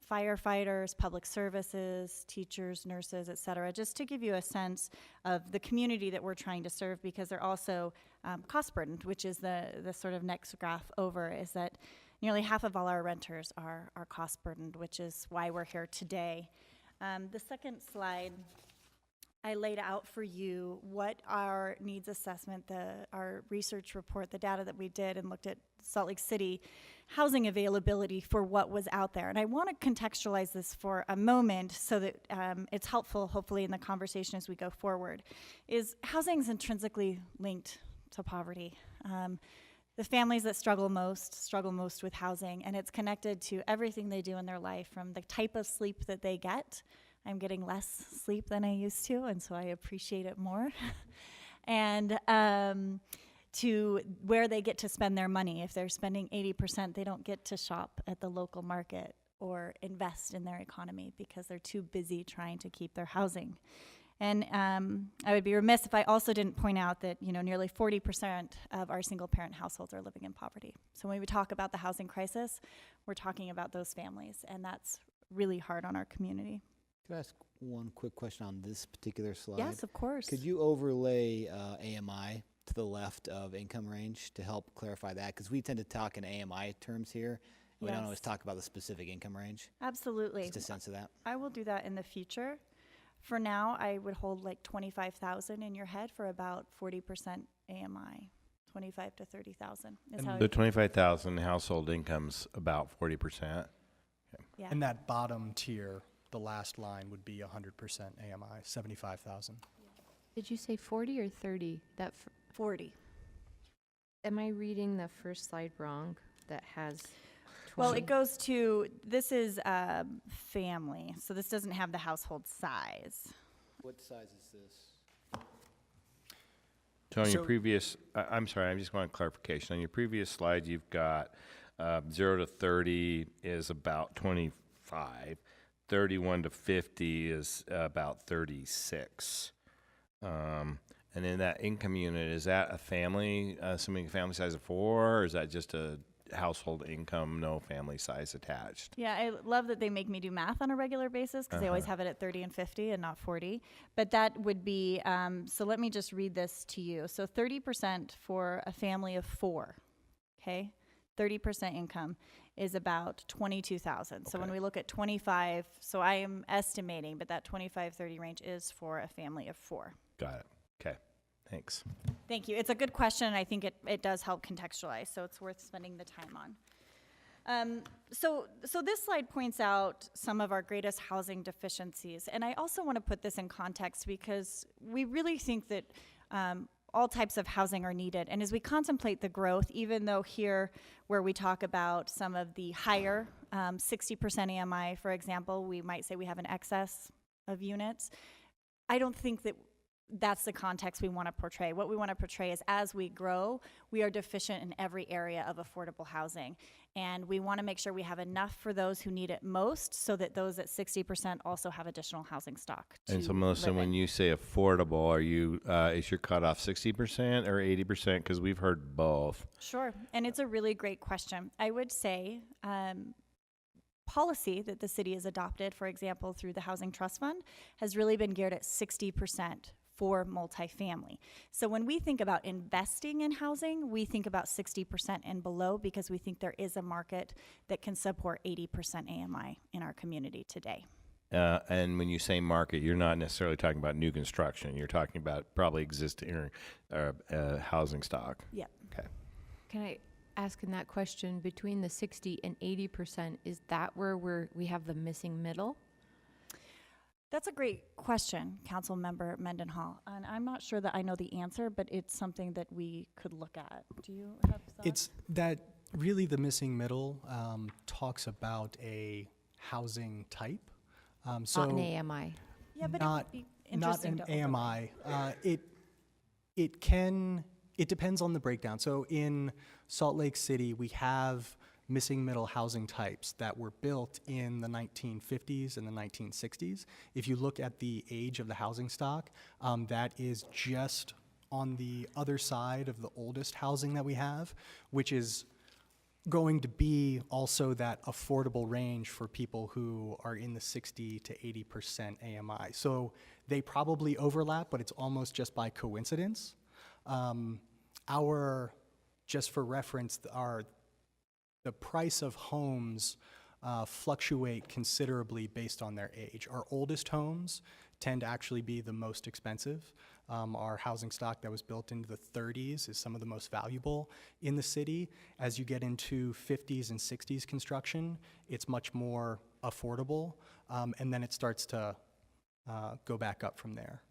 firefighters, public services, teachers, nurses, et cetera, just to give you a sense of the community that we're trying to serve, because they're also cost burdened, which is the sort of next graph over, is that nearly half of all our renters are cost burdened, which is why we're here today. The second slide, I laid out for you what our needs assessment, our research report, the data that we did and looked at Salt Lake City housing availability for what was out there. And I want to contextualize this for a moment so that it's helpful, hopefully, in the conversation as we go forward, is housing is intrinsically linked to poverty. The families that struggle most with housing, and it's connected to everything they do in their life, from the type of sleep that they get. I'm getting less sleep than I used to, and so I appreciate it more. And to where they get to spend their money. If they're spending 80%, they don't get to shop at the local market or invest in their economy because they're too busy trying to keep their housing. And I would be remiss if I also didn't point out that nearly 40% of our single-parent households are living in poverty. So when we talk about the housing crisis, we're talking about those families, and that's really hard on our community. Could I ask one quick question on this particular slide? Yes, of course. Could you overlay AMI to the left of income range to help clarify that? Because we tend to talk in AMI terms here. We don't always talk about the specific income range. Absolutely. Just a sense of that. I will do that in the future. For now, I would hold like 25,000 in your head for about 40% AMI, 25 to 30,000. The 25,000 household income's about 40%. Okay. Yeah. And that bottom tier, the last line, would be 100% AMI, 75,000. Did you say 40 or 30? 40. Am I reading the first slide wrong? That has 20? Well, it goes to, this is family, so this doesn't have the household size. What size is this? So on your previous, I'm sorry, I just want clarification. On your previous slide, you've got 0 to 30 is about 25. 31 to 50 is about 36. And in that income unit, is that a family, assuming a family size of 4, or is that just household income, no family size attached. Yeah, I love that they make me do math on a regular basis because they always have it at 30 and 50 and not 40. But that would be, so let me just read this to you. So 30% for a family of 4, okay? 30% income is about 22,000. So when Okay. we look at 25, so I am estimating, but that 25-30 range is for a family of 4. Got it. Okay. Thanks. Thank you. It's a good question, and I think it does help contextualize, so it's worth spending the time on. So this slide points out some of our greatest housing deficiencies, and I also want to put this in context because we really think that all types of housing are needed. And as we contemplate the growth, even though here where we talk about some of the higher 60% AMI, for example, we might say we have an excess of units, I don't think that that's the context we want to portray. What we want to portray is as we grow, we are deficient in every area of affordable housing. And we want to make sure we have enough for those who need it most so that those at 60% also have additional housing stock. And so, to Melissa, live when in. you say affordable, are you is your cutoff 60% or 80%? Because we've heard both. Sure, and it's a really great question. I would say policy that the city has adopted, for example, through the Housing Trust Fund, has really been geared at 60% for multifamily. So when we think about investing in housing, we think about 60% and below because we think there is a market that can support 80% AMI in our community today. And when you say market, you're not necessarily talking about new construction. You're talking about probably existing housing stock. Yep. Okay. Can I ask in that question, between the 60 and 80%, is that where we have the missing middle? That's a great question, Council Member Mendenhall. And I'm not sure that I know the answer, but it's something that we could look at. Do you have thoughts? It's that really the missing middle talks about a housing type. So Not an AMI. Yeah, but not, it would be not interesting an to overlay. AMI. It depends on the breakdown. So in Salt Lake City, we have missing middle housing types that were built in the 1950s and the 1960s. If you look at the age of the housing stock, that is just on the other side of the oldest housing that we have, which is going to be also that affordable range for people who are in the 60 to 80% AMI. So they probably overlap, but it's almost just by coincidence. Just for reference, the price of homes fluctuate considerably based on their age. Our oldest homes tend to actually be the most expensive. Our housing stock that was built into the 30s is some of the most valuable in the city. As you get into 50s and 60s construction, it's much more affordable, and then it starts to go back up from there.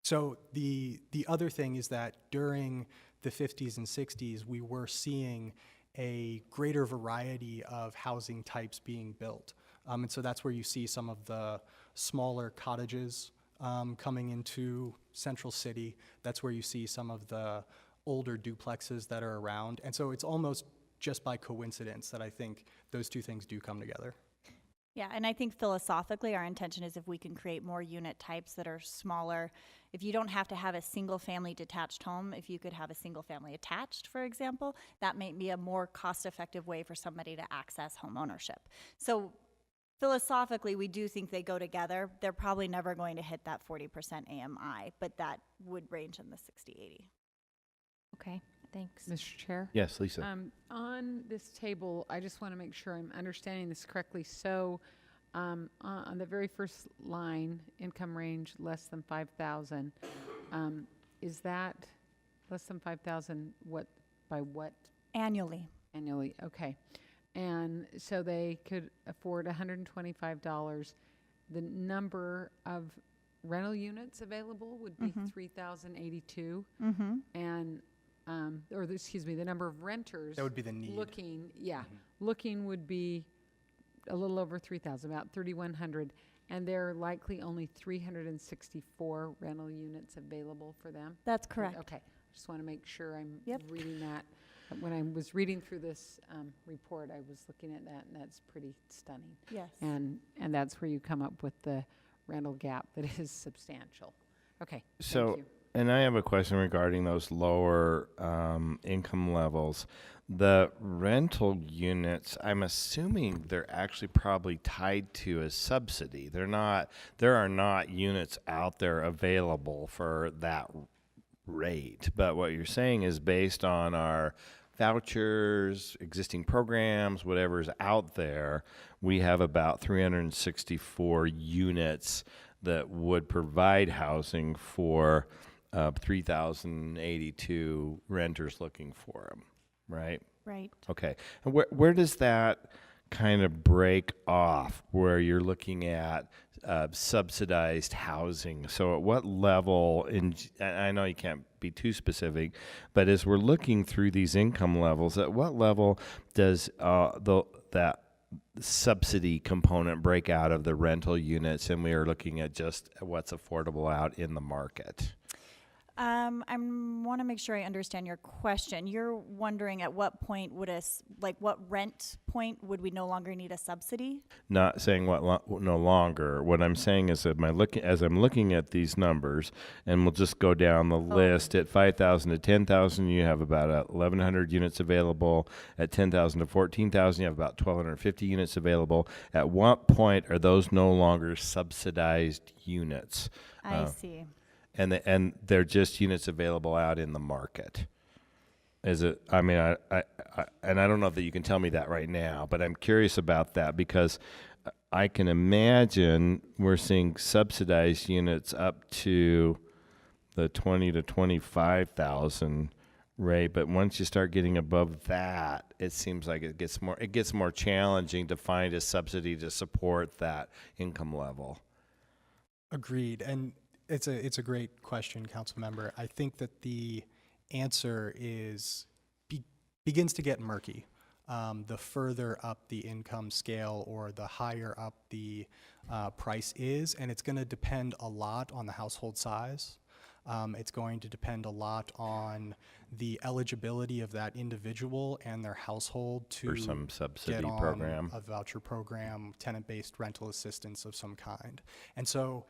So the other thing is that during the 50s and 60s, we were seeing a greater variety of housing types being built. And so that's where you see some of the smaller cottages coming into Central City. That's where you see some of the older duplexes that are around. And so it's almost just by coincidence that I think those two things do come together. Yeah, and I think philosophically, our intention is if we can create more unit types that are smaller, if you don't have to have a single family detached home, if you could have a single family attached, for example, that might be a more cost-effective way for somebody to access home ownership. So philosophically, we do think they go together. They're probably never going to hit that 40% AMI, but that would range in the 60-80. Okay, thanks. Mr. Chair? Yes, Lisa. On this table, I just want to make sure I'm understanding this correctly. So on the very first line, income range less than 5,000, is that less than 5,000 by what? Annually. Annually, okay. And so they could afford $125. The number of rental units available would be 3,082. And the number of renters. That would be the need. Looking would be a little over 3,000, about 3,100. And there are likely only 364 rental units available for them. That's correct. Okay, just want to make sure I'm Yep. reading that. When I was reading through this report, I was looking at that, and that's pretty stunning. Yes. And that's where you come up with the rental gap that is substantial. Okay, So, thank you. And I have a question regarding those lower income levels. The rental units, I'm assuming they're actually probably tied to a subsidy. There are not units out there available for that rate. But what you're saying is based on our vouchers, existing programs, whatever's out there, we have about 364 units that would provide housing for 3,082 renters looking for them, right? Right. Okay. And where does that kind of break off where you're looking at subsidized housing? So at what level, I know you can't be too specific, but as we're looking through these income levels, at what level does that subsidy component break out of the rental units, and we are looking at just what's affordable out in the market? I want to make sure I understand your question. You're wondering at what point would what rent point would we no longer need a subsidy? Not saying no longer. What I'm saying is that as I'm looking at these numbers, and we'll just go down the list, at 5,000 to 10,000, you have about 1,100 units available. At 10,000 to 14,000, you have about 1,250 units available. At what point are those no longer subsidized units? I see. And they're just units available out in the market. Is it? I mean, I don't know that you can tell me that right now, but I'm curious about that because I can imagine we're seeing subsidized units up to the 20 to 25,000 rate, but once you start getting above that, it seems like it gets more challenging to find a subsidy to support that income level. Agreed. And it's a great question, council member. I think that the answer begins to get murky. The further up the income scale or the higher up the price is, and it's going to depend a lot on the household size. It's going to depend a lot on the eligibility of that individual and their household to For some subsidy get on program. a voucher program, tenant-based rental assistance of some kind. And so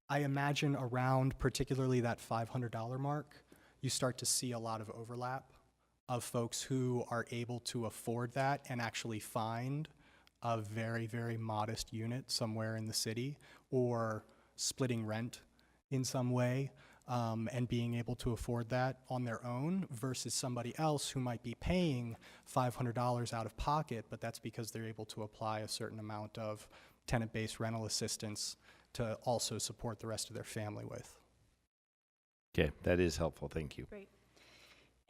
I imagine around particularly that $500 mark, you start to see a lot of overlap of folks who are able to afford that and actually find a very, very modest unit somewhere in the city, or splitting rent in some way, and being able to afford that on their own versus somebody else who might be paying $500 out of pocket, but that's because they're able to apply a certain amount of tenant-based rental assistance to also support the rest of their family with. Okay, that is helpful. Thank you. Great.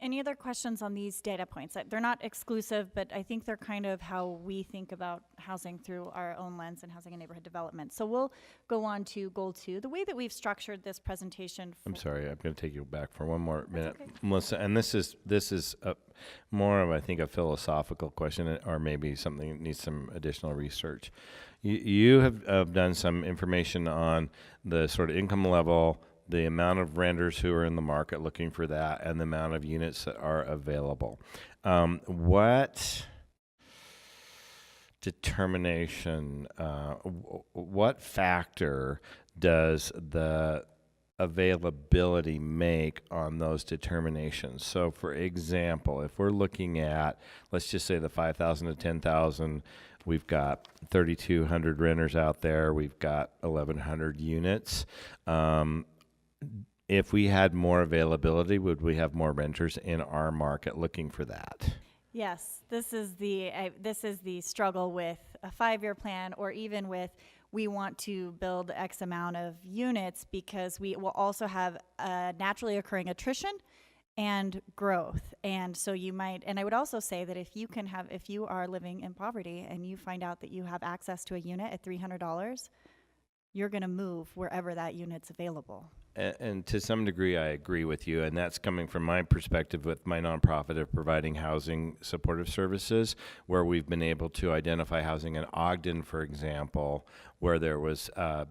Any other questions on these data points? They're not exclusive, but I think they're kind of how we think about housing through our own lens and housing and neighborhood development. So we'll go on to goal 2. The way that we've structured this presentation. I'm sorry, I'm going to take you back for one more minute, okay. Melissa. And this is more of, I think, a philosophical question, or maybe something that needs some additional research. You have done some information on the sort of income level, the amount of renters who are in the market looking for that, and the amount of units that are available. What determination, what factor does the availability make on those determinations? So, for example, if we're looking at, let's just say the 5,000 to 10,000, we've got 3,200 renters out there. We've got 1,100 units. If we had more availability, would we have more renters in our market looking for that? Yes, this is the struggle with a 5-year plan, or even with we want to build X amount of units, because we will also have naturally occurring attrition and growth. And so you might, and I would also say that if you are living in poverty and you find out that you have access to a unit at $300, you're going to move wherever that unit's available. And to some degree, I agree with you, and that's coming from my perspective with my nonprofit of providing housing supportive services, where we've been able to identify housing in Ogden, for example, where there was a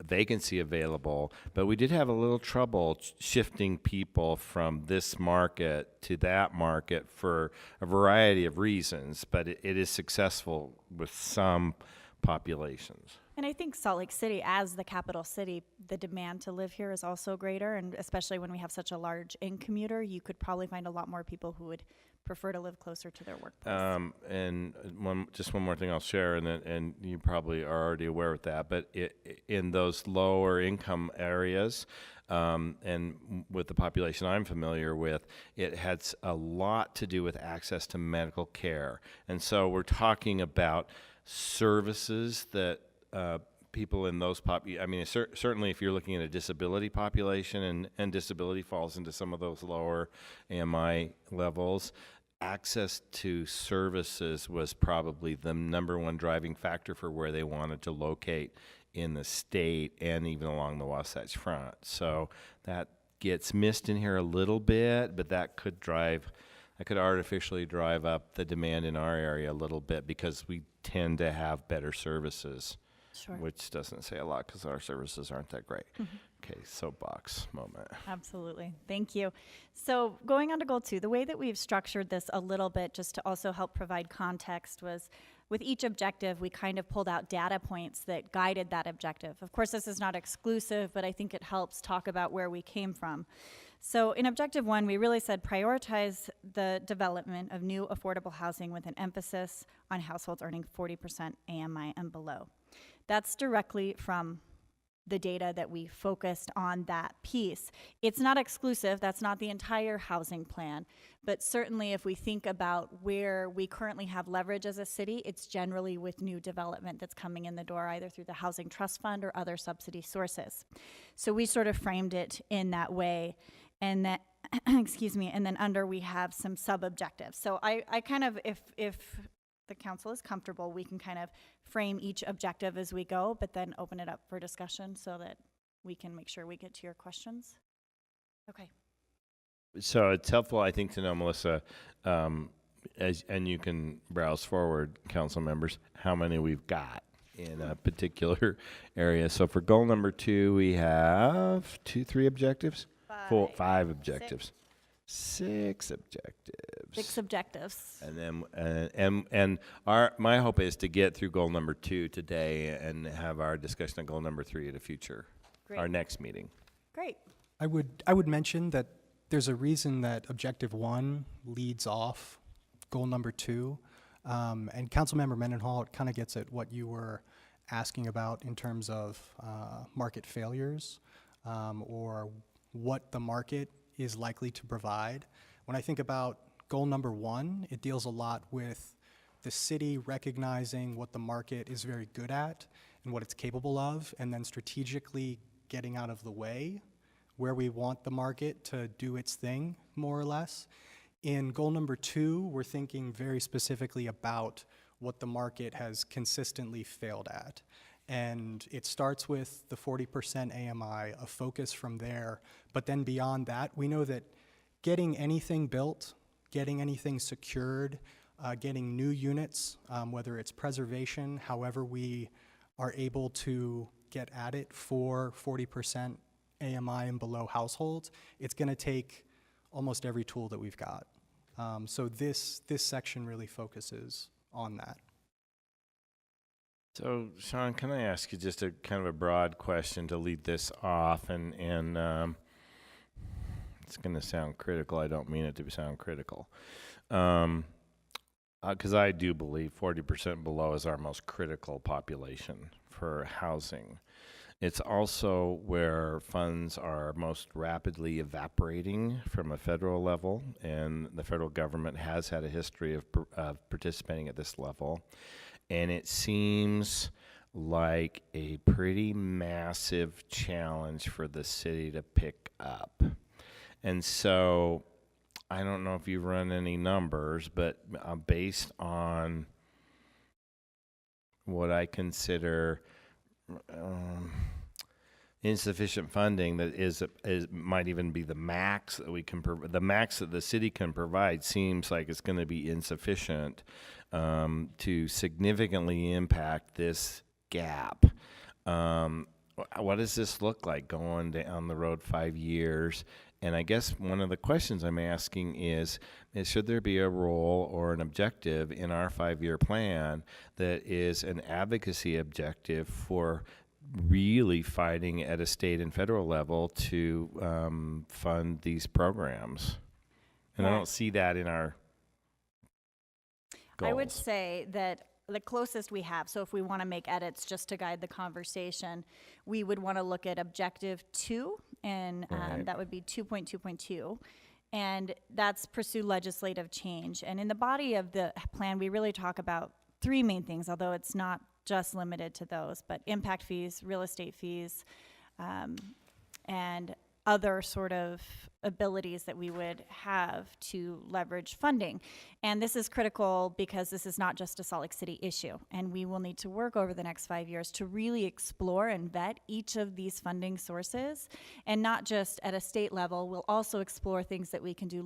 vacancy available, but we did have a little trouble shifting people from this market to that market for a variety of reasons, but it is successful with some populations. And I think Salt Lake City, as the capital city, the demand to live here is also greater, and especially when we have such a large in-commuter, you could probably find a lot more people who would prefer to live closer to their workplace. And just one more thing I'll share, and you probably are already aware of that, but in those lower income areas, and with the population I'm familiar with, it has a lot to do with access to medical care. And so we're talking about services that people in those certainly if you're looking at a disability population, and disability falls into some of those lower AMI levels, access to services was probably the number one driving factor for where they wanted to locate in the state and even along the Wasatch Front. So that gets missed in here a little bit, but that could artificially drive up the demand in our area a little bit because we tend to have better services. Sure. Which doesn't say a lot because our services aren't that great. Mm-hmm. Okay, soapbox moment. Absolutely. Thank you. So going on to goal 2, the way that we've structured this a little bit, just to also help provide context, was with each objective, we kind of pulled out data points that guided that objective. Of course, this is not exclusive, but I think it helps talk about where we came from. So in objective 1, we really said prioritize the development of new affordable housing with an emphasis on households earning 40% AMI and below. That's directly from the data that we focused on that piece. It's not exclusive, that's not the entire housing plan, but certainly if we think about where we currently have leverage as a city, it's generally with new development that's coming in the door, either through the Housing Trust Fund or other subsidy sources. So we sort of framed it in that way, and that, excuse me, and then under we have some sub-objectives. So I kind of, if the council is comfortable, we can kind of frame each objective as we go, but then open it up for discussion so that we can make sure we get to your questions. Okay. So it's helpful, I think, to know, Melissa, and you can browse forward, council members, how many we've got in a particular area. So for goal number 2, we have 3 objectives? 5 objectives. 6 objectives. 6 objectives. And then, my hope is to get through goal number 2 today and have our discussion on goal number 3 at a future, Great. our next meeting. Great. I would mention that there's a reason that objective 1 leads off goal number 2, and Councilmember Mendenhall kind of gets at what you were asking about in terms of market failures, or what the market is likely to provide. When I think about goal number 1, it deals a lot with the city recognizing what the market is very good at and what it's capable of, and then strategically getting out of the way where we want the market to do its thing, more or less. In goal number 2, we're thinking very specifically about what the market has consistently failed at. And it starts with the 40% AMI, a focus from there. But then beyond that, we know that getting anything built, getting anything secured, getting new units, whether it's preservation, however we are able to get at it for 40% AMI and below households, it's going to take almost every tool that we've got. So this section really focuses on that. So, Sean, can I ask you just a kind of a broad question to lead this off? And it's going to sound critical. I don't mean it to sound critical. Because I do believe 40% below is our most critical population for housing. It's also where funds are most rapidly evaporating from a federal level, and the federal government has had a history of participating at this level. And it seems like a pretty massive challenge for the city to pick up. And so I don't know if you've run any numbers, but based on what I consider insufficient funding, that is might even be the max that we can the max that the city can provide, seems like it's going to be insufficient to significantly impact this gap. What does this look like going down the road 5 years? And I guess one of the questions I'm asking is should there be a role or an objective in our 5-year plan that is an advocacy objective for really fighting at a state and federal level to fund these programs? And I Yeah. don't see that in our goals. I would say that the closest we have, so if we want to make edits just to guide the conversation, we would want to look at objective 2, and Right. that would be 2.2.2. And that's pursue legislative change. And in the body of the plan, we really talk about 3 main things, although it's not just limited to those, but impact fees, real estate fees, and other sort of abilities that we would have to leverage funding. And this is critical because this is not just a Salt Lake City issue. And we will need to work over the next 5 years to really explore and vet each of these funding sources. And not just at a state level, we'll also explore things that we can do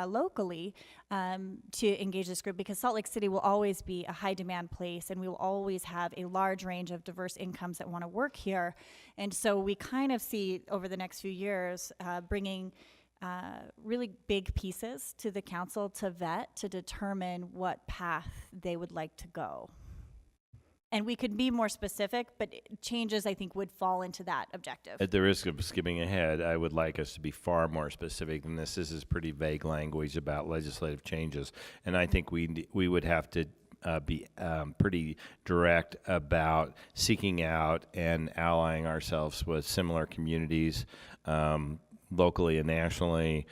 locally to engage this group, because Salt Lake City will always be a high demand place, and we will always have a large range of diverse incomes that want to work here. And so we kind of see over the next few years bringing really big pieces to the council to vet, to determine what path they would like to go. And we could be more specific, but changes, I think, would fall into that objective. At the risk of skipping ahead, I would like us to be far more specific than this. This is pretty vague language about legislative changes, and I think we would have to be pretty direct about seeking out and allying ourselves with similar communities, locally and nationally,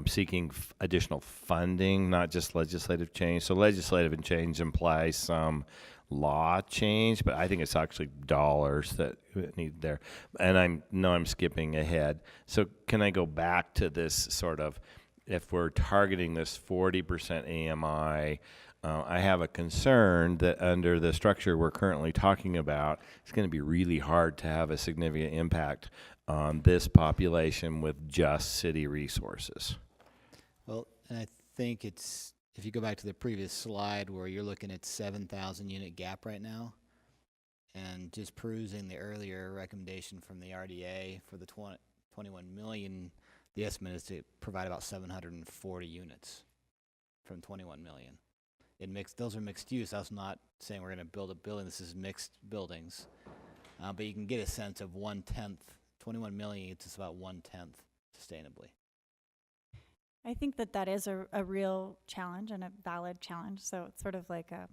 seeking additional funding, not just legislative change. So legislative change implies some law change, but I think it's actually dollars that need there. And I'm skipping ahead. So can I go back to this sort of, if we're targeting this 40% AMI, I have a concern that under the structure we're currently talking about, it's going to be really hard to have a significant impact on this population with just city resources. Well, and I think it's, if you go back to the previous slide where you're looking at 7,000 unit gap right now, and just perusing the earlier recommendation from the RDA for the 21 million, the estimate is to provide about 740 units from 21 million. Those are mixed use. I was not saying we're going to build a building. This is mixed buildings. But you can get a sense of 1/10, 21 million, it's just about 1/10 sustainably. I think that that is a real challenge and a valid challenge. So it's sort of like a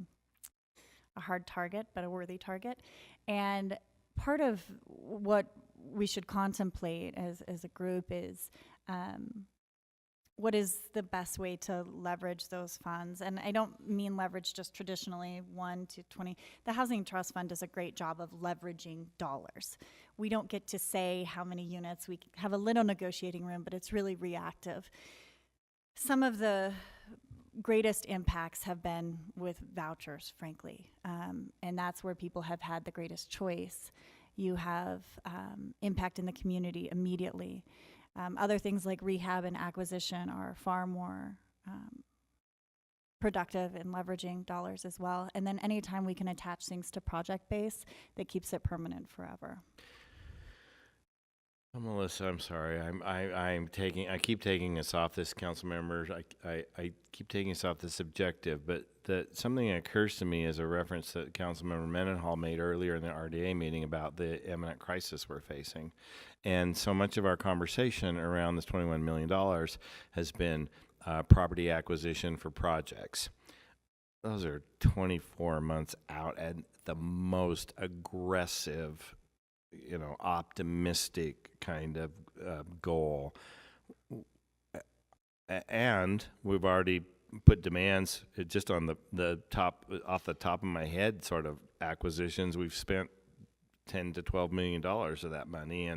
hard target, but a worthy target. And part of what we should contemplate as a group is what is the best way to leverage those funds? And I don't mean leverage just traditionally 1 to 20. The Housing Trust Fund does a great job of leveraging dollars. We don't get to say how many units. We have a little negotiating room, but it's really reactive. Some of the greatest impacts have been with vouchers, frankly, and that's where people have had the greatest choice. You have impact in the community immediately. Other things like rehab and acquisition are far more productive in leveraging dollars as well. And then anytime we can attach things to project base, that keeps it permanent forever. Melissa, I'm sorry. I keep taking us off this, council members. I keep taking us off this objective, but something that occurs to me is a reference that Councilmember Mendenhall made earlier in the RDA meeting about the imminent crisis we're facing. And so much of our conversation around this $21 million has been property acquisition for projects. Those are 24 months out and the most aggressive, optimistic kind of goal. And we've already put demands just on the top, off the top of my head, sort of acquisitions. We've spent $10 to $12 million of that money,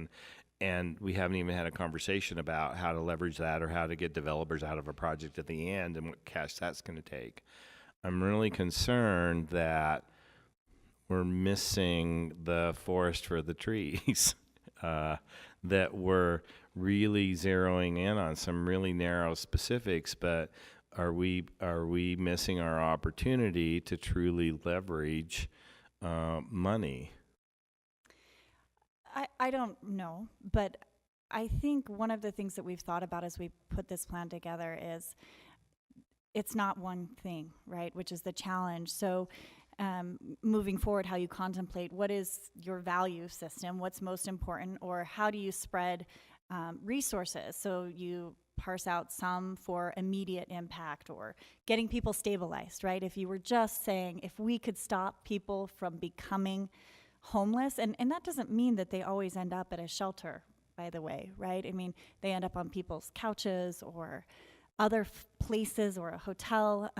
and we haven't even had a conversation about how to leverage that or how to get developers out of a project at the end and what cash that's going to take. I'm really concerned that we're missing the forest for the trees, that we're really zeroing in on some really narrow specifics, but are we missing our opportunity to truly leverage money? I don't know, but I think one of the things that we've thought about as we put this plan together is it's not one thing, right, which is the challenge. So moving forward, how you contemplate what is your value system, what's most important, or how do you spread resources so you parse out some for immediate impact or getting people stabilized, right? If you were just saying, if we could stop people from becoming homeless, and that doesn't mean that they always end up at a shelter, by the way, right? I mean, they end up on people's couches or other places or a hotel.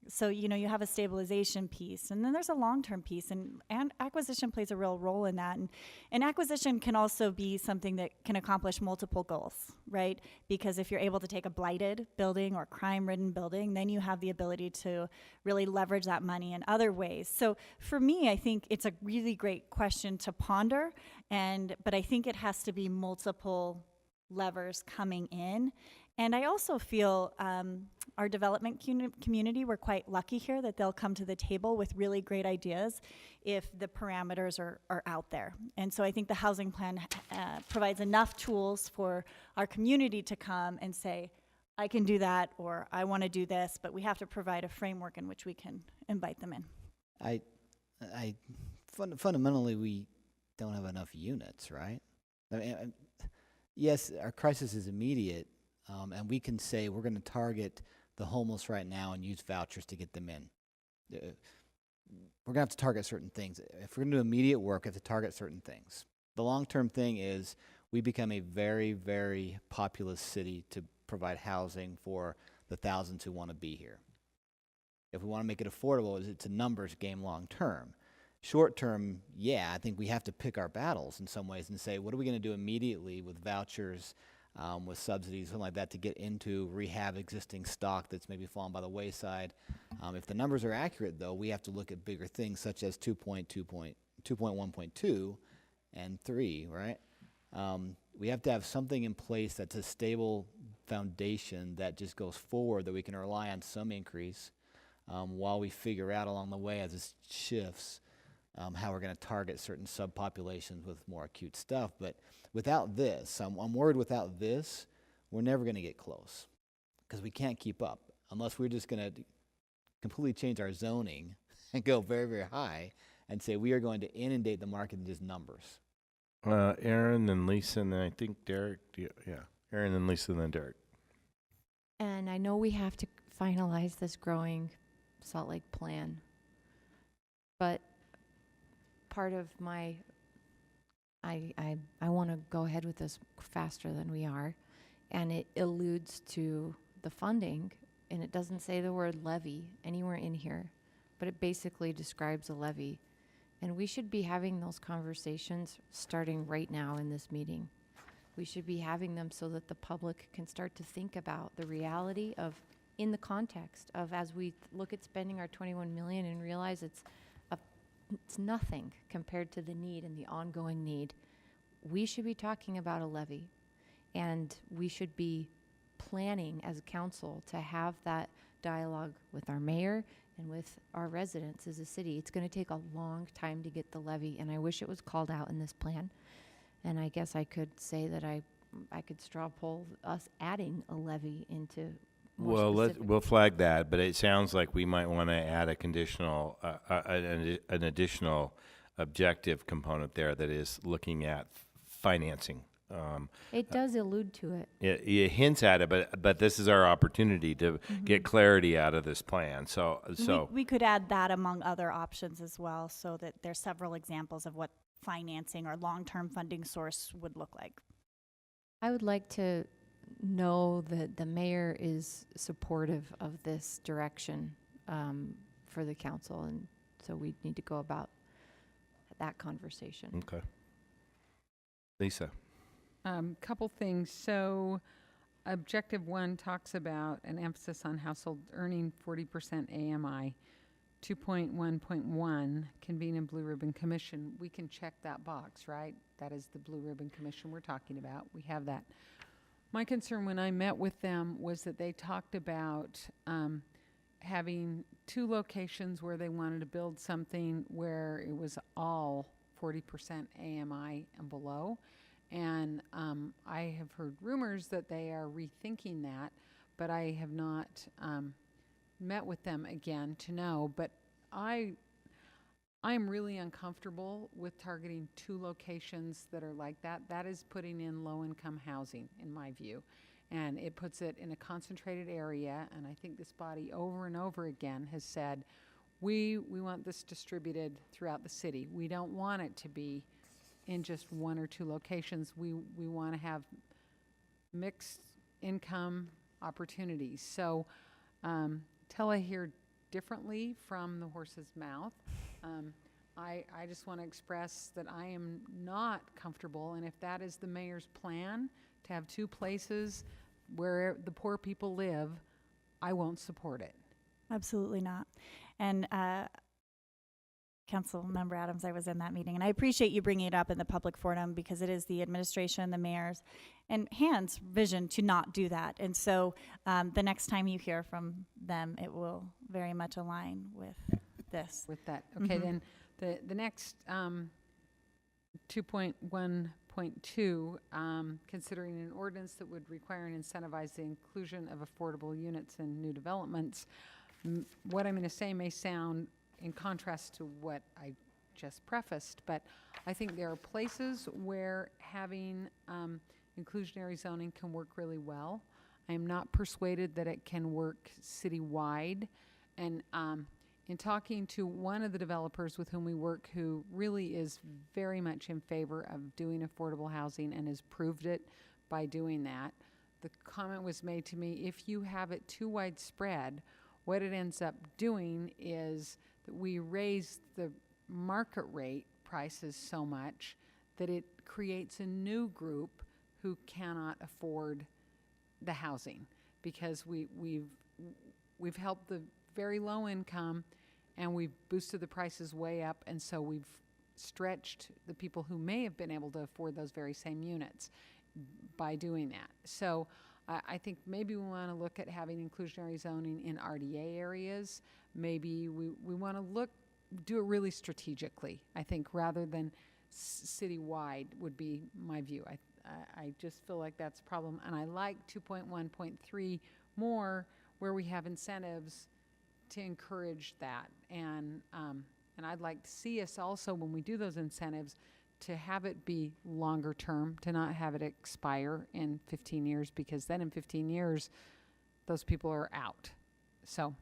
So, you know, you have a stabilization piece, and then there's a long-term piece, and acquisition plays a real role in that. And acquisition can also be something that can accomplish multiple goals, right? Because if you're able to take a blighted building or crime-ridden building, then you have the ability to really leverage that money in other ways. So for me, I think it's a really great question to ponder, but I think it has to be multiple levers coming in. And I also feel our development community, we're quite lucky here that they'll come to the table with really great ideas if the parameters are out there. And so I think the housing plan provides enough tools for our community to come and say, I can do that, or I want to do this, but we have to provide a framework in which we can invite them in. Fundamentally, we don't have enough units, right? I mean, yes, our crisis is immediate, and we can say we're going to target the homeless right now and use vouchers to get them in. We're going to have to target certain things. If we're going to do immediate work, we have to target certain things. The long-term thing is we become a very, very populous city to provide housing for the thousands who want to be here. If we want to make it affordable, it's a numbers game long-term. Short-term, yeah, I think we have to pick our battles in some ways and say, what are we going to do immediately with vouchers, with subsidies, something like that, to get into rehab existing stock that's maybe fallen by the wayside. If the numbers are accurate, though, we have to look at bigger things such as 2.1.2 and 3, right? We have to have something in place that's a stable foundation that just goes forward, that we can rely on some increase while we figure out along the way as this shifts how we're going to target certain subpopulations with more acute stuff. But without this, I'm worried without this, we're never going to get close because we can't keep up unless we're just going to completely change our zoning and go very, very high and say we are going to inundate the market in just numbers. Aaron, then Lisa, and then I think Derek. Yeah, Aaron, then Lisa, and then Derek. And I know we have to finalize this growing Salt Lake plan, but part of my, I want to go ahead with this faster than we are, and it alludes to the funding, and it doesn't say the word levy anywhere in here, but it basically describes a levy, and we should be having those conversations starting right now in this meeting. We should be having them so that the public can start to think about the reality of, in the context of, as we look at spending our 21 million and realize it's nothing compared to the need and the ongoing need. We should be talking about a levy, and we should be planning as a council to have that dialogue with our mayor and with our residents as a city. It's going to take a long time to get the levy, and I wish it was called out in this plan. And I guess I could say that I could straw poll us adding a levy into more specific. We'll flag that, but it sounds like we might want to add a conditional, an additional objective component there that is looking at financing. It does allude to it. It hints at it, but this is our opportunity to get clarity out of this plan. So we could add that among other options as well, so that there's several examples of what financing or long-term funding source would look like. I would like to know that the mayor is supportive of this direction for the council, and so we need to go about that conversation. Okay. Lisa. Couple things. So objective 1 talks about an emphasis on household earning 40% AMI. 2.1.1, convene a Blue Ribbon Commission. We can check that box, right? That is the Blue Ribbon Commission we're talking about. We have that. My concern when I met with them was that they talked about having 2 locations where they wanted to build something where it was all 40% AMI and below, And I have heard rumors that they are rethinking that, but I have not met with them again to know. But I'm really uncomfortable with targeting 2 locations that are like that. That is putting in low-income housing, in my view. And it puts it in a concentrated area, and I think this body over and over again has said, we want this distributed throughout the city. We don't want it to be in just 1 or 2 locations. We want to have mixed income opportunities. So till I hear differently from the horse's mouth, I just want to express that I am not comfortable, and if that is the mayor's plan, to have 2 places where the poor people live, I won't support it. Absolutely not. And Council Member Adams, I was in that meeting, and I appreciate you bringing it up in the public forum because it is the administration, the mayor's, and Han's vision to not do that. And so the next time you hear from them, it will very much align with this. With that. Okay, Mhm. then the next 2.1.2, considering an ordinance that would require and incentivize the inclusion of affordable units in new developments. What I'm going to say may sound in contrast to what I just prefaced, but I think there are places where having inclusionary zoning can work really well. I am not persuaded that it can work citywide. And in talking to one of the developers with whom we work who really is very much in favor of doing affordable housing and has proved it by doing that, the comment was made to me, if you have it too widespread, what it ends up doing is that we raise the market rate prices so much that it creates a new group who cannot afford the housing, because we've helped the very low income and we've boosted the prices way up, and so we've stretched the people who may have been able to afford those very same units by doing that. So I think maybe we want to look at having inclusionary zoning in RDA areas. Maybe we want to do it really strategically, I think, rather than citywide would be my view. I just feel like that's a problem. And I like 2.1.3 more, where we have incentives to encourage that. And I'd like to see us also, when we do those incentives, to have it be longer term, to not have it expire in 15 years, because then in 15 years, those people are out. So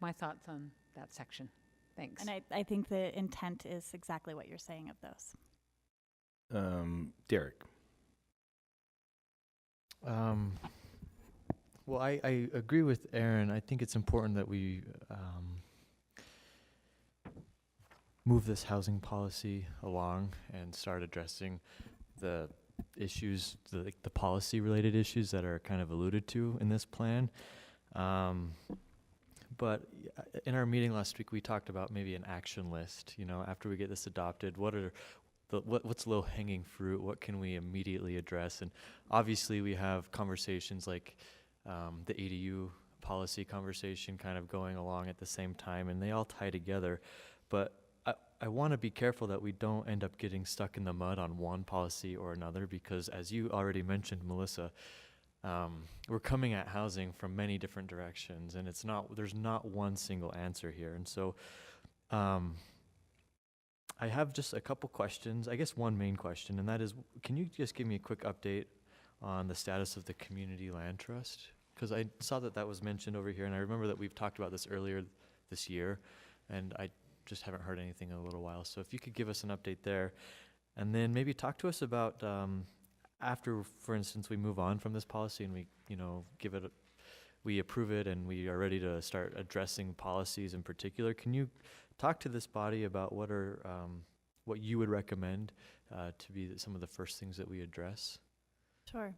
my thoughts on that section. Thanks. And I think the intent is exactly what you're saying of those. Derek. Well, I agree with Aaron. I think it's important that we move this housing policy along and start addressing the issues, the policy related issues that are kind of alluded to in this plan. But in our meeting last week, we talked about maybe an action list. You know, after we get this adopted, what's low hanging fruit? What can we immediately address? And obviously, we have conversations like the ADU policy conversation kind of going along at the same time, and they all tie together. But I want to be careful that we don't end up getting stuck in the mud on one policy or another, because as you already mentioned, Melissa, we're coming at housing from many different directions, and there's not one single answer here. And so I have just a couple questions, I guess one main question, and that is, can you just give me a quick update on the status of the Community Land Trust? Because I saw that was mentioned over here, and I remember that we've talked about this earlier this year, and I just haven't heard anything in a little while. So if you could give us an update there, and then maybe talk to us about after, for instance, we move on from this policy and we, we approve it and we are ready to start addressing policies in particular. Can you talk to this body about what you would recommend to be some of the first things that we address? Sure.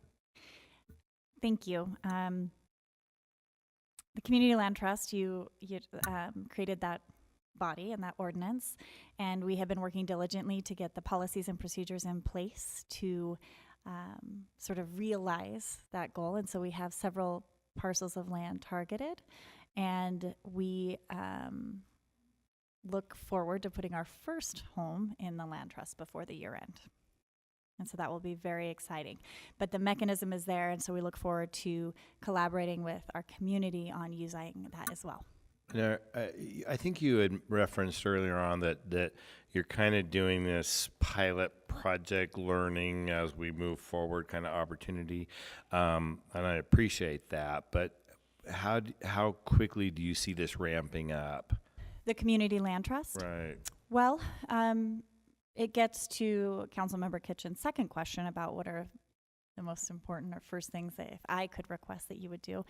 Thank you. The Community Land Trust, you created that body and that ordinance, and we have been working diligently to get the policies and procedures in place to sort of realize that goal. And so we have several parcels of land targeted, and we look forward to putting our first home in the land trust before the year end. And so that will be very exciting. But the mechanism is there, and so we look forward to collaborating with our community on using that as well. Now, I think you had referenced earlier on that you're kind of doing this pilot project learning as we move forward kind of opportunity, and I appreciate that. But how quickly do you see this ramping up? The Community Land Trust? Right. Well, it gets to Councilmember Kitchen's second question about what are the most important or first things that if I could request that you would do.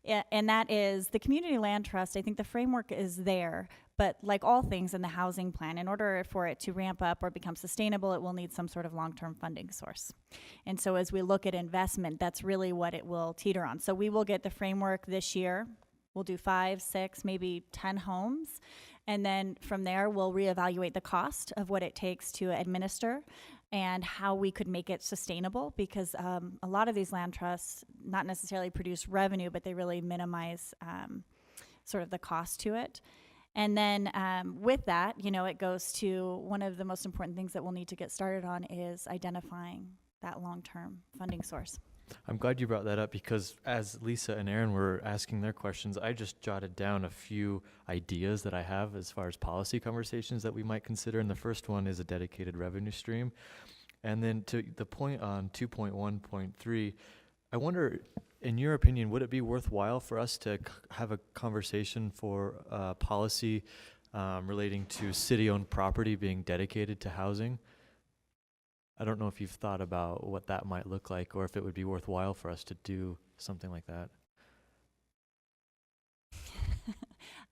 And that is the Community Land Trust. I think the framework is there, but like all things in the housing plan, in order for it to ramp up or become sustainable, it will need some sort of long-term funding source. And so as we look at investment, that's really what it will teeter on. So we will get the framework this year. We'll do 5, 6, maybe 10 homes. And then from there, we'll reevaluate the cost of what it takes to administer and how we could make it sustainable, because a lot of these land trusts not necessarily produce revenue, but they really minimize sort of the cost to it. And then with that, it goes to one of the most important things that we'll need to get started on is identifying that long-term funding source. I'm glad you brought that up, because as Lisa and Aaron were asking their questions, I just jotted down a few ideas that I have as far as policy conversations that we might consider. And the first one is a dedicated revenue stream. And then to the point on 2.1.3, I wonder, in your opinion, would it be worthwhile for us to have a conversation for policy relating to city-owned property being dedicated to housing? I don't know if you've thought about what that might look like, or if it would be worthwhile for us to do something like that.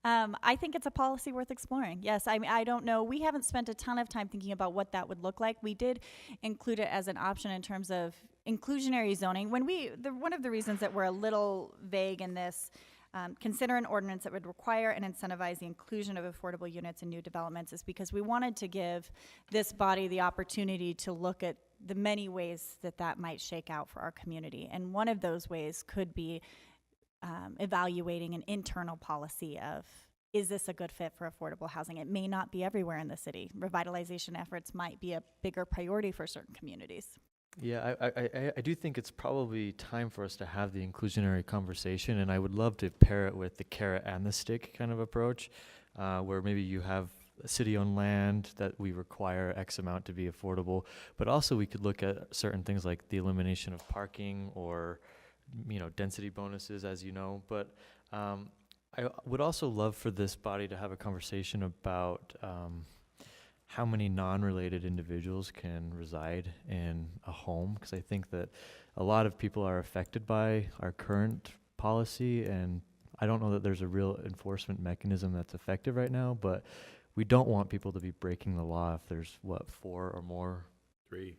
I think it's a policy worth exploring. Yes, I don't know. We haven't spent a ton of time thinking about what that would look like. We did include it as an option in terms of inclusionary zoning. When one of the reasons that we're a little vague in this, consider an ordinance that would require and incentivize the inclusion of affordable units in new developments, is because we wanted to give this body the opportunity to look at the many ways that might shake out for our community. And one of those ways could be evaluating an internal policy of, is this a good fit for affordable housing? It may not be everywhere in the city. Revitalization efforts might be a bigger priority for certain communities. Yeah, I do think it's probably time for us to have the inclusionary conversation, and I would love to pair it with the carrot and the stick kind of approach, where maybe you have city-owned land that we require X amount to be affordable, but also we could look at certain things like the elimination of parking or, density bonuses, as you know. But I would also love for this body to have a conversation about how many non-related individuals can reside in a home, because I think that a lot of people are affected by our current policy, and I don't know that there's a real enforcement mechanism that's effective right now, but we don't want people to be breaking the law if there's, 4 or more? Three.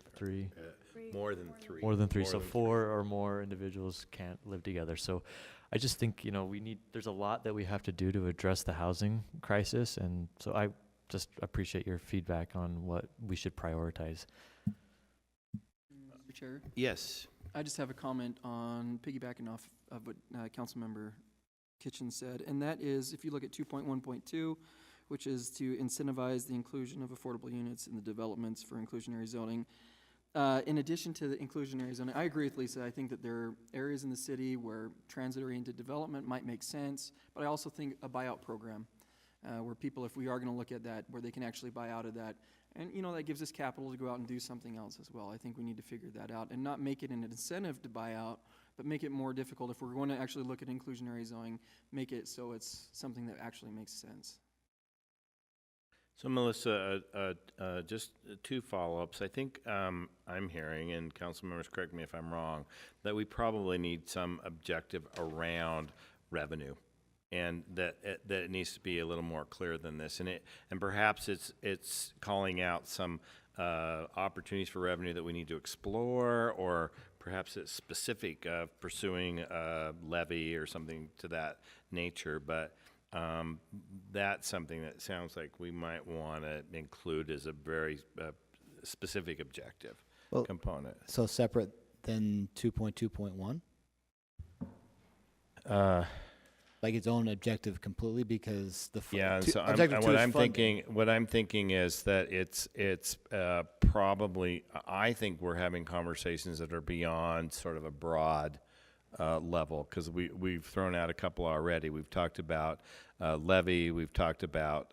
More than 3. More than 3. So 4 or more individuals can't live together. So I just think, there's a lot that we have to do to address the housing crisis, and so I just appreciate your feedback on what we should prioritize. Mr. Chair? Yes. I just have a comment on piggybacking off of what Councilmember Kitchen said, and that is, if you look at 2.1.2, which is to incentivize the inclusion of affordable units in the developments for inclusionary zoning. In addition to the inclusionary zoning, I agree with Lisa. I think that there are areas in the city where transit-oriented development might make sense, but I also think a buyout program where people, if we are going to look at that, where they can actually buy out of that. And, that gives us capital to go out and do something else as well. I think we need to figure that out and not make it an incentive to buy out, but make it more difficult. If we're going to actually look at inclusionary zoning, make it so it's something that actually makes sense. So Melissa, just 2 follow-ups. I think I'm hearing, and council members correct me if I'm wrong, that we probably need some objective around revenue, and that it needs to be a little more clear than this. And perhaps it's calling out some opportunities for revenue that we need to explore, or perhaps it's specific of pursuing a levy or something to that nature. But that's something that sounds like we might want to include as a very specific objective component. So separate than 2.2.1? like its own objective completely because the Yeah, and two- so objective two is funding. what I'm thinking is that it's probably, I think we're having conversations that are beyond sort of a broad level, because we've thrown out a couple already. We've talked about levy, we've talked about,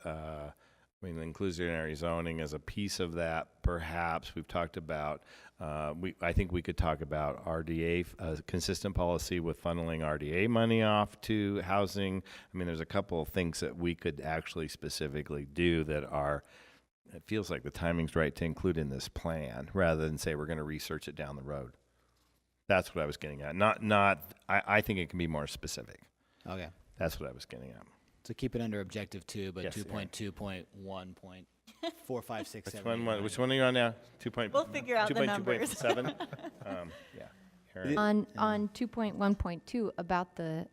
inclusionary zoning as a piece of that, perhaps. We've talked about, I think we could talk about RDA, consistent policy with funneling RDA money off to housing. I mean, there's a couple of things that we could actually specifically do that are, it feels like the timing's right to include in this plan, rather than say we're going to research it down the road. That's what I was getting at. I think it can be more specific. Okay. That's what I was getting at. So keep it under objective 2, but Yes, 2.2.1.45678. Which one are you on now? We'll figure out the numbers. 2.2.7? Yeah. Aaron? On 2.1.2 about the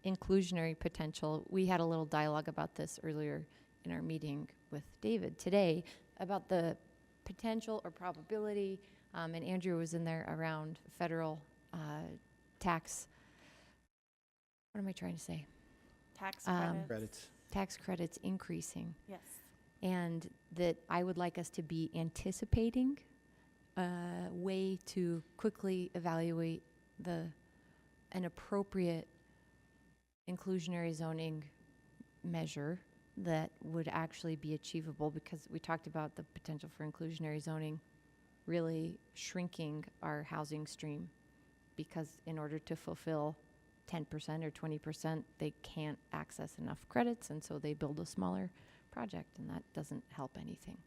inclusionary potential, we had a little dialogue about this earlier in our meeting with David today about the potential or probability, and Andrew was in there around federal tax. What am I trying to say? Tax Credits. Tax credits increasing, Yes. and that I would like us to be anticipating a way to quickly evaluate an appropriate inclusionary zoning measure that would actually be achievable, because we talked about the potential for inclusionary zoning really shrinking our housing stream, because in order to fulfill 10% or 20%, they can't access enough credits, and so they build a smaller project, and that doesn't help anything.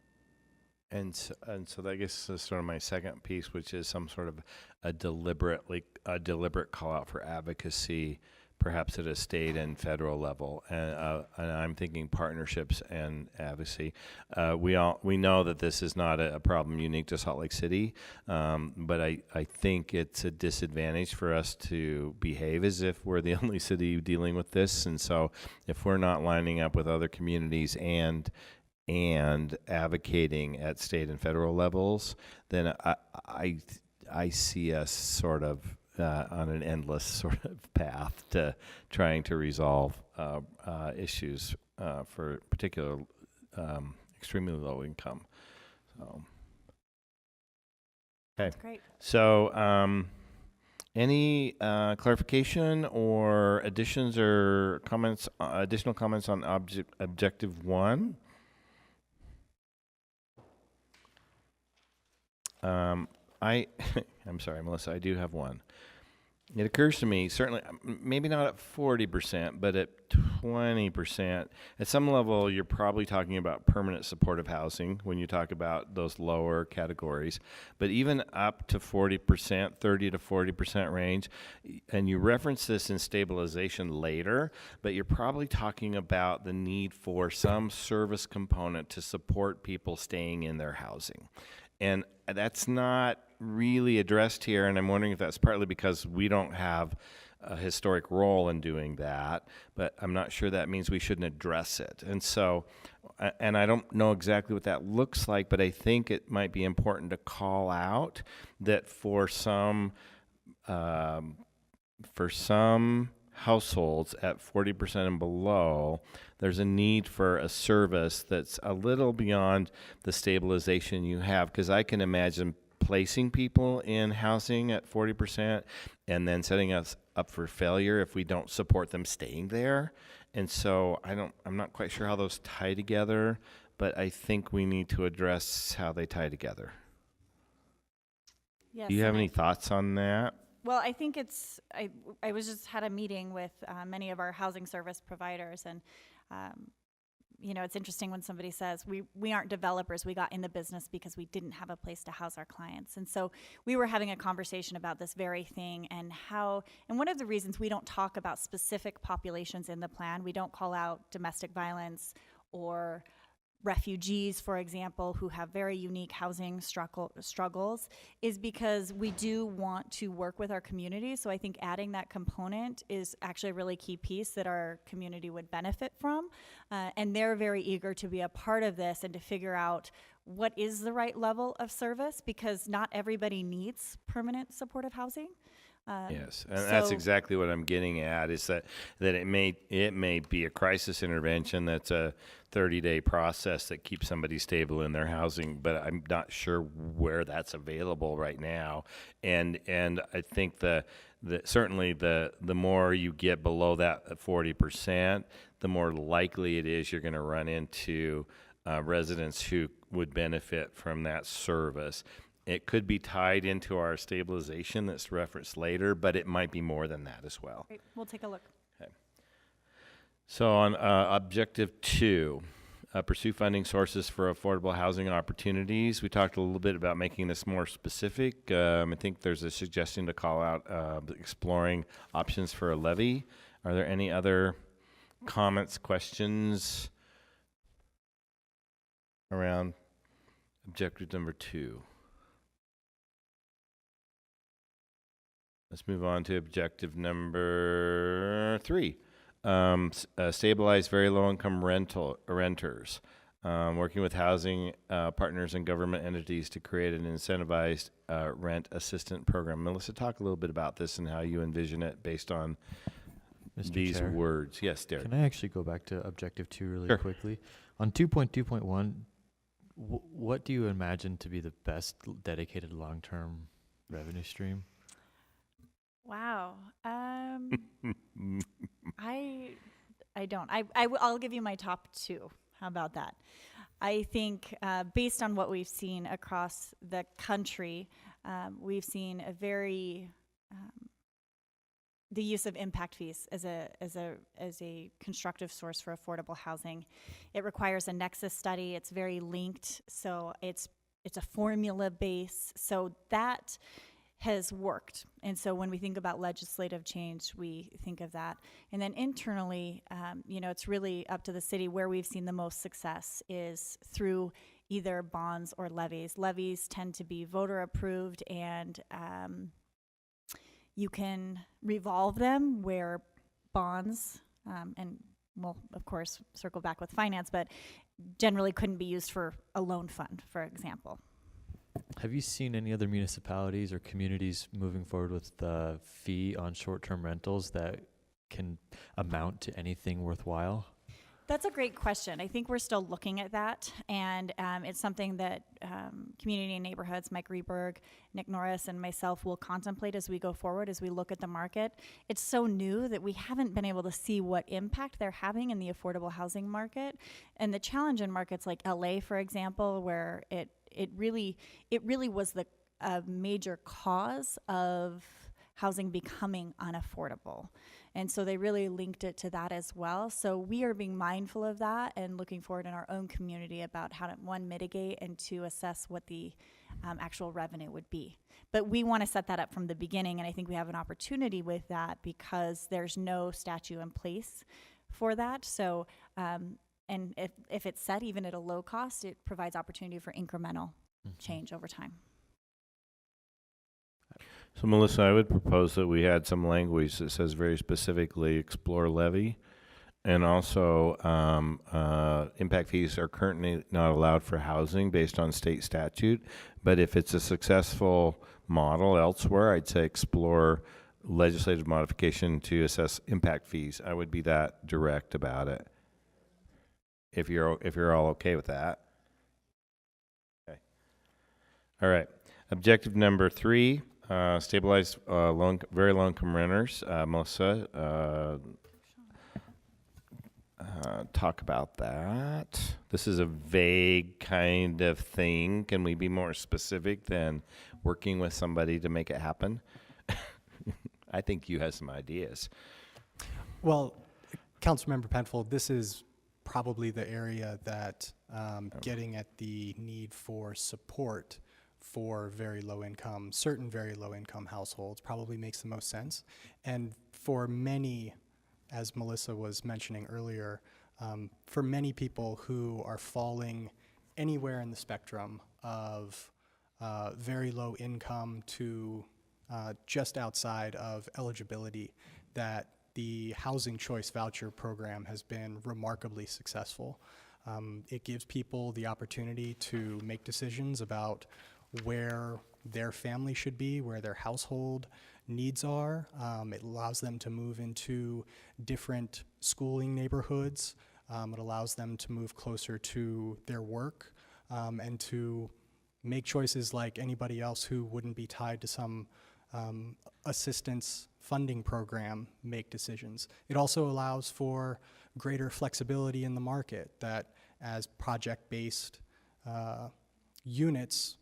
And so that gets to sort of my second piece, which is some sort of a deliberate call out for advocacy, perhaps at a state and federal level. And I'm thinking partnerships and advocacy. We know that this is not a problem unique to Salt Lake City, but I think it's a disadvantage for us to behave as if we're the only city dealing with this. And so if we're not lining up with other communities and advocating at state and federal levels, then I see us sort of on an endless sort of path to trying to resolve issues for particular extremely low income. So, okay. Great. So, any clarification or additions or comments? Additional comments on objective 1? I'm sorry, Melissa, I do have one. It occurs to me, certainly, maybe not at 40%, but at 20%, at some level, you're probably talking about permanent supportive housing when you talk about those lower categories. But even up to 40%, 30 to 40% range, and you reference this in stabilization later, but you're probably talking about the need for some service component to support people staying in their housing. And that's not really addressed here, and I'm wondering if that's partly because we don't have a historic role in doing that, but I'm not sure that means we shouldn't address it. And so, and I don't know exactly what that looks like, but I think it might be important to call out that for some households at 40% and below, there's a need for a service that's a little beyond the stabilization you have, because I can imagine placing people in housing at 40% and then setting us up for failure if we don't support them staying there. And so I'm not quite sure how those tie together, but I think we need to address how they tie together. Yes. Do you have and any thoughts on that? Well, I think I was just had a meeting with many of our housing service providers, and it's interesting when somebody says we aren't developers, we got in the business because we didn't have a place to house our clients. And so we were having a conversation about this very thing, and one of the reasons we don't talk about specific populations in the plan, we don't call out domestic violence or refugees, for example, who have very unique housing struggles, is because we do want to work with our community. So I think adding that component is actually a really key piece that our community would benefit from. And they're very eager to be a part of this and to figure out what is the right level of service, because not everybody needs permanent supportive housing. Yes, and that's so- exactly what I'm getting at, is that it may be a crisis intervention that's a 30-day process that keeps somebody stable in their housing, but I'm not sure where that's available right now. And I think certainly the more you get below that 40%, the more likely it is you're going to run into residents who would benefit from that service. It could be tied into our stabilization that's referenced later, but it might be more than that as well. Great, we'll take a look. So on objective 2, pursue funding sources for affordable housing opportunities. We talked a little bit about making this more specific. I think there's a suggestion to call out exploring options for a levy. Are there any other comments, questions around objective number 2? Let's move on to objective number 3. Stabilize very low-income renters. Working with housing partners and government entities to create an incentivized rent assistance program. Melissa, talk a little bit about this and how you envision it based on Mr. these Chair, words. Yes, Derek. Can I actually go back to objective 2 really Sure. quickly? On 2.2.1, what do you imagine to be the best dedicated long-term revenue stream? Wow. I don't. I'll give you my top 2. How about that? I think based on what we've seen across the country, we've seen a very the use of impact fees as a constructive source for affordable housing. It requires a nexus study. It's very linked, so it's a formula base. So that has worked. And so when we think about legislative change, we think of that. And then internally, it's really up to the city. Where we've seen the most success is through either bonds or levies. Levies tend to be voter approved, and you can revolve them, where bonds, and we'll of course circle back with finance, but generally couldn't be used for a loan fund, for example. Have you seen any other municipalities or communities moving forward with the fee on short-term rentals that can amount to anything worthwhile? That's a great question. I think we're still looking at that, and it's something that Community and Neighborhoods, Mike Reberg, Nick Norris, and myself will contemplate as we go forward, as we look at the market. It's so new that we haven't been able to see what impact they're having in the affordable housing market. And the challenge in markets like LA, for example, where it really was a major cause of housing becoming unaffordable. And so they really linked it to that as well. So we are being mindful of that and looking forward in our own community about how to, one, mitigate, and two, assess what the actual revenue would be. But we want to set that up from the beginning, and I think we have an opportunity with that because there's no statute in place for that. So, and if it's set even at a low cost, it provides opportunity for incremental change over time. So, Melissa, I would propose that we add some language that says very specifically explore levy, and also impact fees are currently not allowed for housing based on state statute. But if it's a successful model elsewhere, I'd say explore legislative modification to assess impact fees. I would be that direct about it. If you're all okay with that. Okay. All right. Objective number 3. Stabilize very low-income renters. Melissa, talk about that. This is a vague kind of thing. Can we be more specific than working with somebody to make it happen? I think you have some ideas. Well, Councilmember Penfold, this is probably the area that getting at the need for support for certain very low income households probably makes the most sense. And for many, as Melissa was mentioning earlier, for many people who are falling anywhere in the spectrum of very low income to just outside of eligibility, that the Housing Choice Voucher Program has been remarkably successful. It gives people the opportunity to make decisions about where their family should be, where their household needs are. It allows them to move into different schooling neighborhoods. It allows them to move closer to their work and to make choices like anybody else who wouldn't be tied to some assistance funding program make decisions. It also allows for greater flexibility in the market, that as project-based units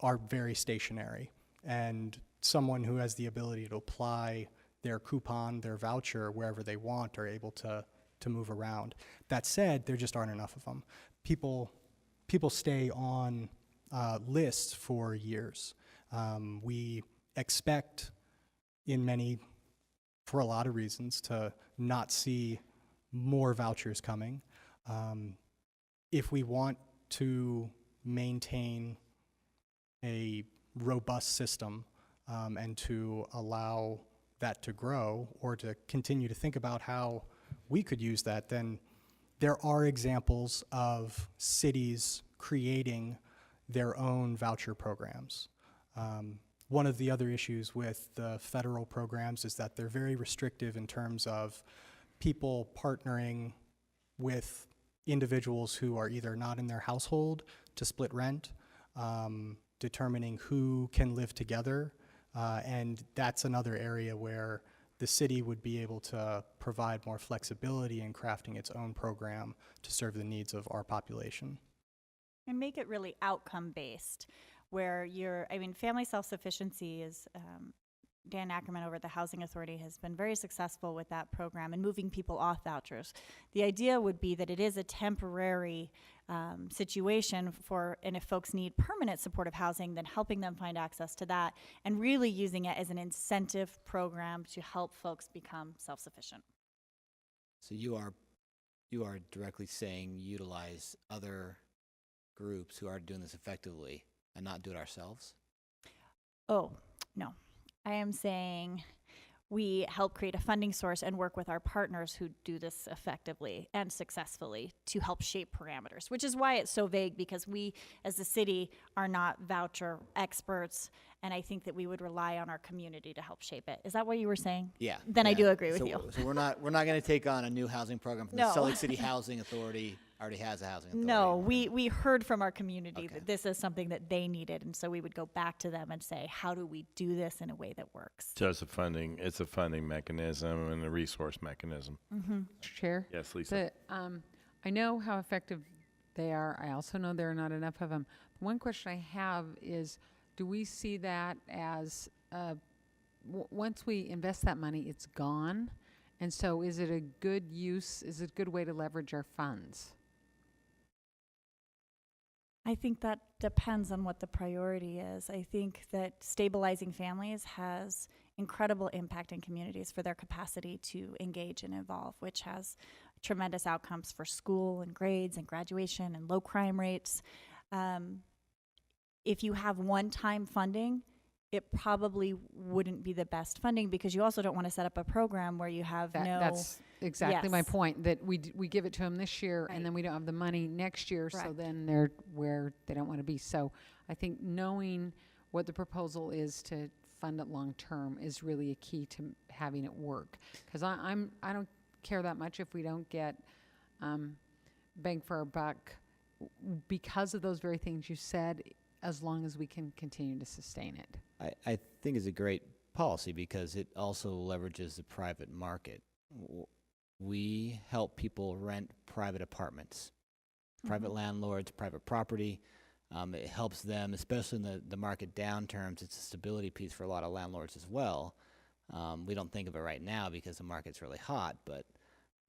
are very stationary, and someone who has the ability to apply their coupon, their voucher, wherever they want are able to move around. That said, there just aren't enough of them. People stay on lists for years. We expect for a lot of reasons, to not see more vouchers coming. If we want to maintain a robust system and to allow that to grow, or to continue to think about how we could use that, then there are examples of cities creating their own voucher programs. One of the other issues with the federal programs is that they're very restrictive in terms of people partnering with individuals who are either not in their household to split rent, determining who can live together, and that's another area where the city would be able to provide more flexibility in crafting its own program to serve the needs of our population. And make it really outcome-based, where family self-sufficiency is, Dan Ackerman over at the Housing Authority has been very successful with that program and moving people off vouchers. The idea would be that it is a temporary situation and if folks need permanent supportive housing, then helping them find access to that and really using it as an incentive program to help folks become self-sufficient. So you are directly saying utilize other groups who are doing this effectively and not do it ourselves? Oh, no. I am saying we help create a funding source and work with our partners who do this effectively and successfully to help shape parameters, which is why it's so vague, because we as a city are not voucher experts, and I think that we would rely on our community to help shape it. Is that what you were saying? Yeah. Then I do agree with you. So we're not going to take on a new housing program from the No. Salt Lake City Housing Authority. Already has a housing authority. No, we heard from our community Okay. that this is something that they needed, and so we would go back to them and say, how do we do this in a way that works? So it's a funding mechanism and a resource mechanism. Chair? Yes, Lisa. I know how effective they are. I also know there are not enough of them. One question I have is, do we see that as, once we invest that money, it's gone? And so is it a good use, is it a good way to leverage our funds? I think that depends on what the priority is. I think that stabilizing families has incredible impact in communities for their capacity to engage and evolve, which has tremendous outcomes for school and grades and graduation and low crime rates. If you have one-time funding, it probably wouldn't be the best funding, because you also don't want to set up a program where you have That's exactly my Yes. point, that we give it to them this year, Right. and then we don't have the money next year, so Correct. then they're where they don't want to be. So I think knowing what the proposal is to fund it long-term is really a key to having it work. Because I don't care that much if we don't get bang for our buck because of those very things you said, as long as we can continue to sustain it. I think it's a great policy because it also leverages the private market. We help people rent private apartments, private landlords, private property. It helps them, especially in the market downturns. It's a stability piece for a lot of landlords as well. We don't think of it right now because the market's really hot, but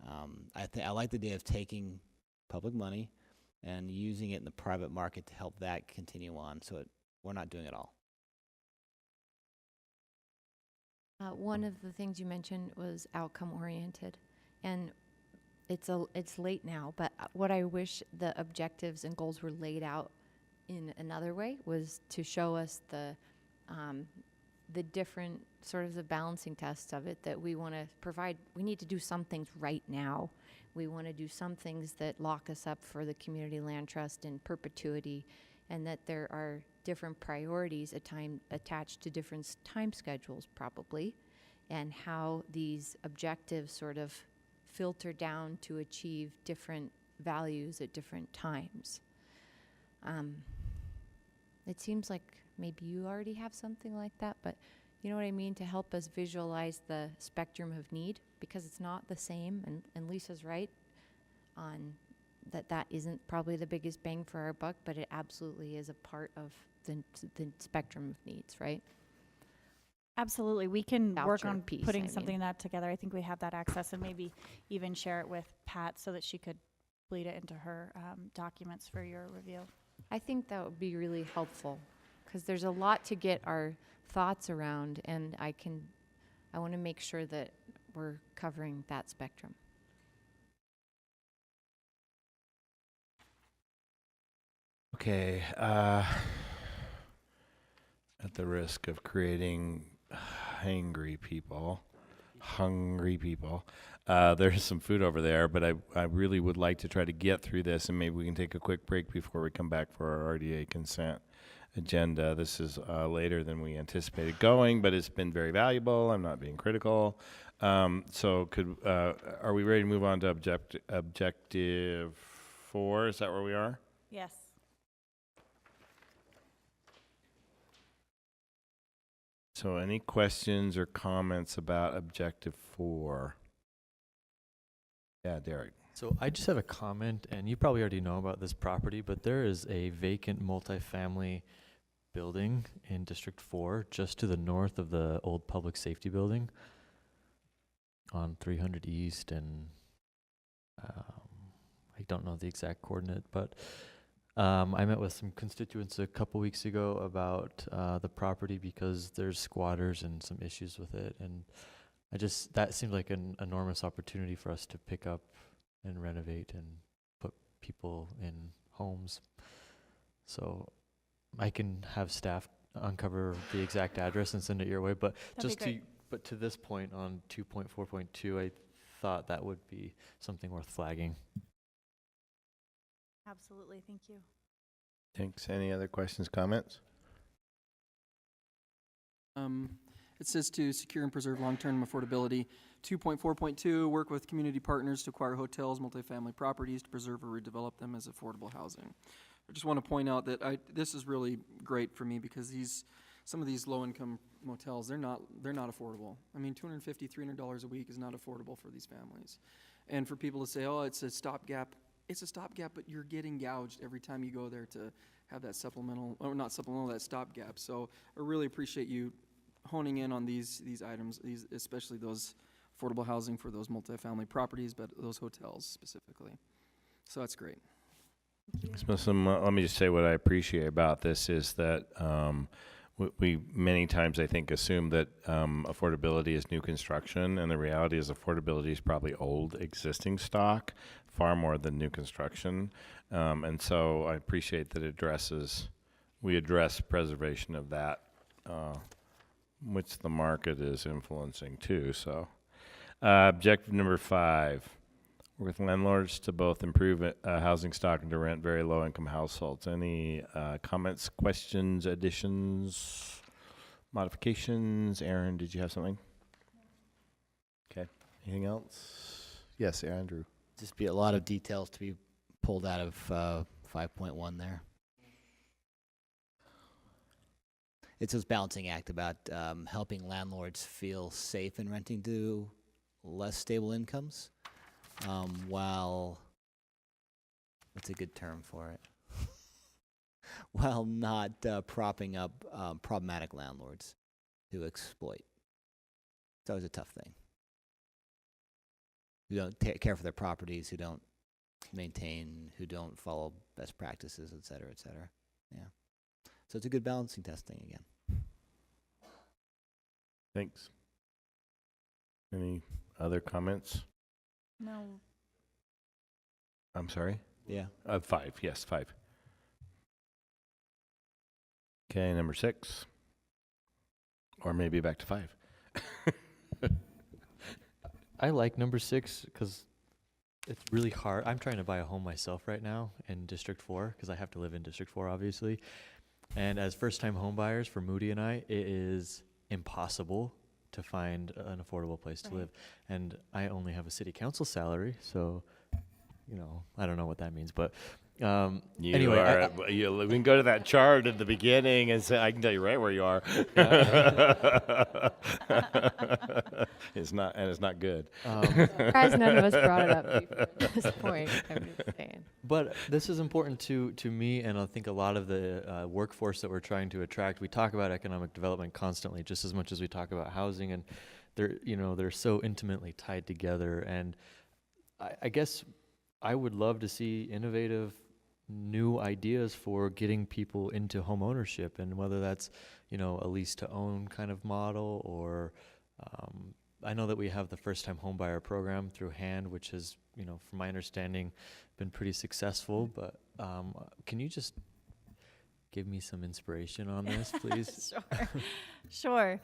I like the idea of taking public money and using it in the private market to help that continue on, so we're not doing it all. One of the things you mentioned was outcome-oriented, and it's late now, but what I wish the objectives and goals were laid out in another way was to show us the different sort of the balancing tests of it that we want to provide. We need to do some things right now. We want to do some things that lock us up for the Community Land Trust in perpetuity, and that there are different priorities attached to different time schedules probably, and how these objectives sort of filter down to achieve different values at different times. It seems like maybe you already have something like that, but you know what I mean, to help us visualize the spectrum of need, because it's not the same, and Lisa's right on that isn't probably the biggest bang for our buck, but it absolutely is a part of the spectrum of needs, right? Absolutely. We can work Voucher on piece, putting I something mean. that together. I think we have that access, and maybe even share it with Pat so that she could bleed it into her documents for your review. I think that would be really helpful, because there's a lot to get our thoughts around, and I want to make sure that we're covering that spectrum. Okay, at the risk of creating hungry people, there's some food over there, but I really would like to try to get through this, and maybe we can take a quick break before we come back for our RDA consent agenda. This is later than we anticipated going, but it's been very valuable. I'm not being critical. So are we ready to move on to objective 4? Is that where we are? Yes. So any questions or comments about objective 4? Yeah, Derek. So I just have a comment, and you probably already know about this property, but there is a vacant multifamily building in District 4 just to the north of the old public safety building on 300 East, and I don't know the exact coordinate, but I met with some constituents a couple weeks ago about the property because there's squatters and some issues with it, and that seemed like an enormous opportunity for us to pick up and renovate and put people in homes. So I can have staff uncover the exact address and send it your way, but to this point on 2.4.2, I thought that would be something worth flagging. Absolutely. Thank you. Thanks. Any other questions, comments? It says to secure and preserve long-term affordability. 2.4.2, work with community partners to acquire hotels, multifamily properties to preserve or redevelop them as affordable housing. I just want to point out that this is really great for me because some of these low-income motels, they're not affordable. I mean, $250, $300 a week is not affordable for these families. And for people to say, oh, it's a stopgap, but you're getting gouged every time you go there to have that that stopgap. So I really appreciate you honing in on these items, especially those affordable housing for those multifamily properties, but those hotels specifically. So that's great. Let me just say what I appreciate about this is that we many times I think assume that affordability is new construction, and the reality is affordability is probably old existing stock far more than new construction, and so I appreciate that we address preservation of that, which the market is influencing too. So objective number 5. With landlords to both improve housing stock and to rent very low-income households. Any comments, questions, additions, modifications? Aaron, did you have something? Okay. Anything else? Yes, Andrew. Just be a lot of details to be pulled out of 5.1 there. It's this balancing act about helping landlords feel safe in renting to less stable incomes. While, what's a good term for it? While not propping up problematic landlords who exploit. It's always a tough thing. Who don't care for their properties, who don't maintain, who don't follow best practices, et cetera, et cetera. Yeah. So it's a good balancing testing again. Thanks. Any other comments? No. I'm sorry? Yeah. 5. Yes, 5. Okay, number 6. Or maybe back to 5. I like number 6 because it's really hard. I'm trying to buy a home myself right now in District 4 because I have to live in District 4, obviously. And as first-time home buyers for Moody and I, it is impossible to find an affordable place to live. And I only have a city council salary, so, you know, I don't know what that means. But anyway, we can go to that chart at the beginning and say, I can tell you right where you are. It's not good. Surprised none of us brought it up before at this point. I'm just saying. But this is important to me, and I think a lot of the workforce that we're trying to attract. We talk about economic development constantly, just as much as we talk about housing, and they're so intimately tied together. And I guess I would love to see innovative new ideas for getting people into home ownership, and whether that's a lease to own kind of model, or I know that we have the first time home buyer program through HAND, which has from my understanding been pretty successful. But can you just give me some inspiration on this, please? Sure.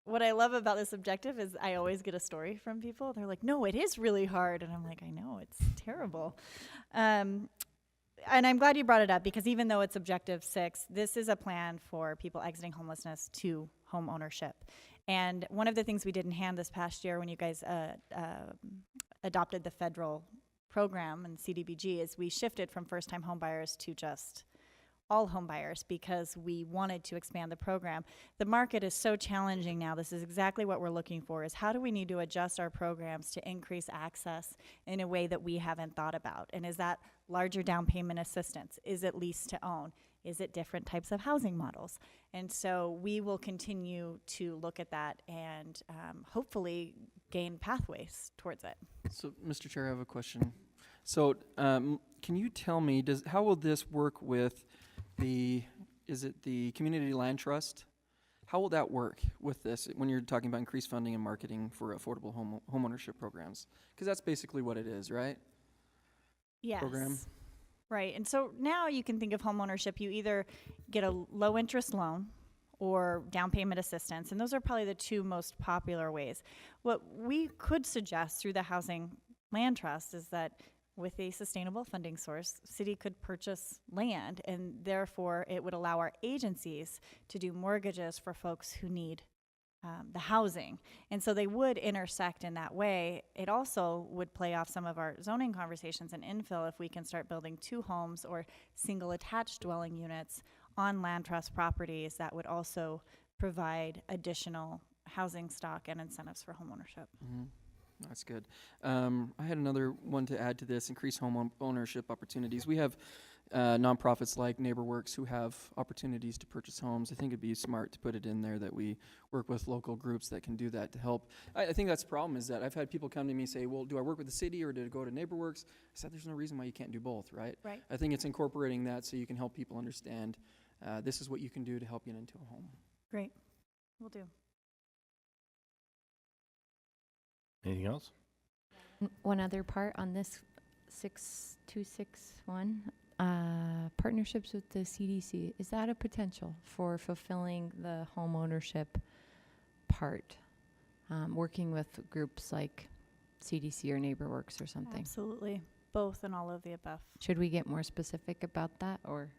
What I love about this objective is I always get a story from people. They're like, no, it is really hard. And I'm like, I know, it's terrible. And I'm glad you brought it up, because even though it's objective 6, this is a plan for people exiting homelessness to home ownership. And one of the things we did in HAND this past year when you guys adopted the federal program and CDBG is we shifted from first-time home buyers to just all home buyers, because we wanted to expand the program. The market is so challenging now. This is exactly what we're looking for, is how do we need to adjust our programs to increase access in a way that we haven't thought about? And is that larger down payment assistance? Is it lease to own? Is it different types of housing models? And so we will continue to look at that and hopefully gain pathways towards it. So, Mr. Chair, I have a question. So, can you tell me, how will this work with the Community Land Trust? How will that work with this when you're talking about increased funding and marketing for affordable home ownership programs? Because that's basically what it is, right? Yes. Program. Right. And so now you can think of home ownership. You either get a low interest loan or down payment assistance, and those are probably the two most popular ways. What we could suggest through the Housing Land Trust is that with a sustainable funding source, city could purchase land, and therefore it would allow our agencies to do mortgages for folks who need the housing. And so they would intersect in that way. It also would play off some of our zoning conversations and infill if we can start building 2 homes or single attached dwelling units on land trust properties that would also provide additional housing stock and incentives for homeownership. Mm-hmm. That's good. I had another one to add to this: increase home ownership opportunities. We have nonprofits like NeighborWorks who have opportunities to purchase homes. I think it'd be smart to put it in there that we work with local groups that can do that to help. I think that's the problem, is that I've had people come to me and say, well, do I work with the city or do I go to NeighborWorks? I said, there's no reason why you can't do both, right? Right. I think it's incorporating that so you can help people understand this is what you can do to help get into a home. Great. Will do. Anything else? One other part on this 6261, partnerships with the CDC. Is that a potential for fulfilling the home ownership part? Working with groups like CDC or NeighborWorks or something? Absolutely. Both and all of the above. Should we get more specific about that, or?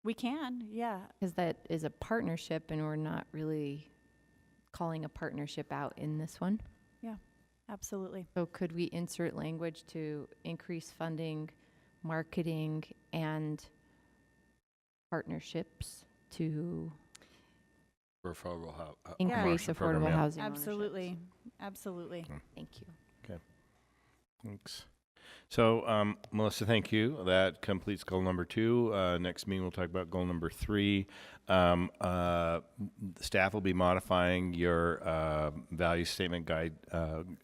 We can, yeah. Because that is a partnership and we're not really calling a partnership out in this one. Yeah, absolutely. So could we insert language to increase funding, marketing, and partnerships to increase affordable housing Absolutely. ownerships? Absolutely. Thank you. Okay. Thanks. So, Melissa, thank you. That completes goal number 2. Next meeting, we'll talk about goal number 3. Staff will be modifying your value statement guide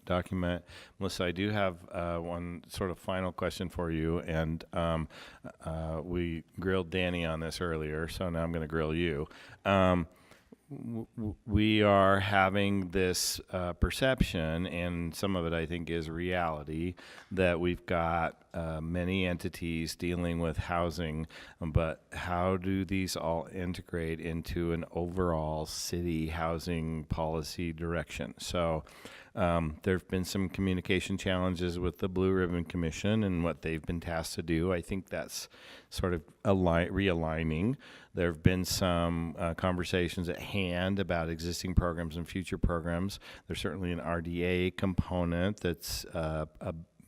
document. Melissa, I do have one sort of final question for you, and we grilled Danny on this earlier, so now I'm going to grill you. We are having this perception, and some of it I think is reality, that we've got many entities dealing with housing, but how do these all integrate into an overall city housing policy direction? So There have been some communication challenges with the Blue Ribbon Commission and what they've been tasked to do. I think that's sort of realigning. There have been some conversations at hand about existing programs and future programs. There's certainly an RDA component that's a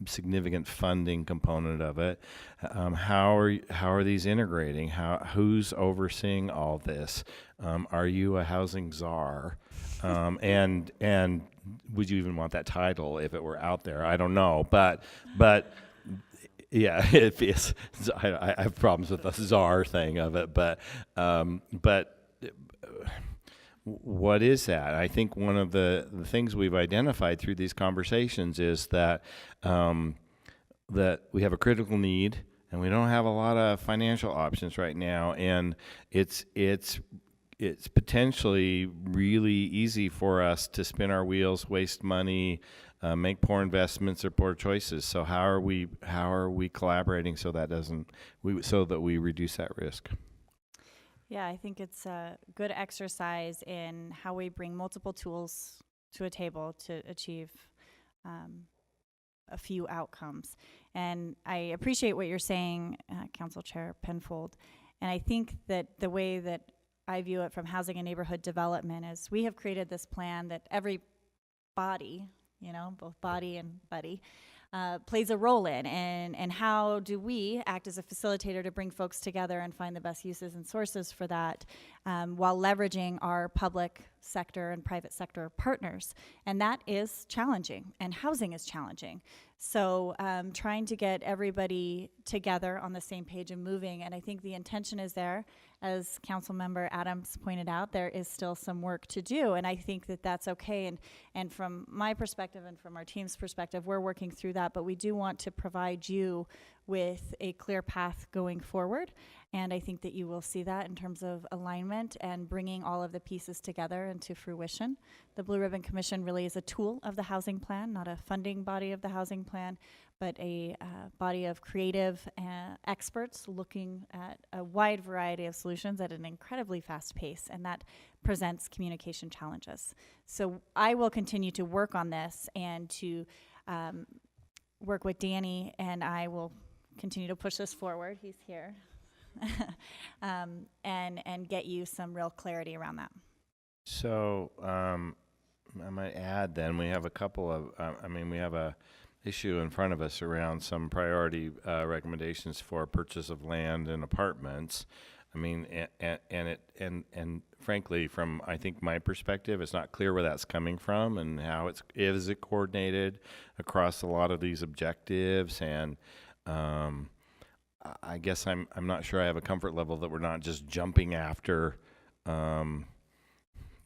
significant funding component of it. How are these integrating? Who's overseeing all this? Are you a housing czar? And would you even want that title if it were out there? I don't know, but yeah, it is. I have problems with the czar thing of it, but what is that? I think one of the things we've identified through these conversations is that that we have a critical need and we don't have a lot of financial options right now, and it's potentially really easy for us to spin our wheels, waste money, make poor investments or poor choices. So how are we collaborating so that we reduce that risk? Yeah, I think it's a good exercise in how we bring multiple tools to a table to achieve a few outcomes. And I appreciate what you're saying, Council Chair Penfold. And I think that the way that I view it from housing and neighborhood development is we have created this plan that every body, both body and buddy, plays a role in, and how do we act as a facilitator to bring folks together and find the best uses and sources for that, while leveraging our public sector and private sector partners. And that is challenging, and housing is challenging. So trying to get everybody together on the same page and moving, and I think the intention is there. As Councilmember Adams pointed out, there is still some work to do, and I think that that's okay. And from my perspective and from our team's perspective, we're working through that, but we do want to provide you with a clear path going forward, and I think that you will see that in terms of alignment and bringing all of the pieces together into fruition. The Blue Ribbon Commission really is a tool of the housing plan, not a funding body of the housing plan, but a body of creative experts looking at a wide variety of solutions at an incredibly fast pace, and that presents communication challenges. So I will continue to work on this and to work with Danny, and I will continue to push this forward. He's here. And get you some real clarity around that. So I might add then, we have a couple of, we have a issue in front of us around some priority recommendations for purchase of land and apartments. And frankly, from I think my perspective, it's not clear where that's coming from and how is it coordinated across a lot of these objectives. And I guess I'm not sure I have a comfort level that we're not just jumping after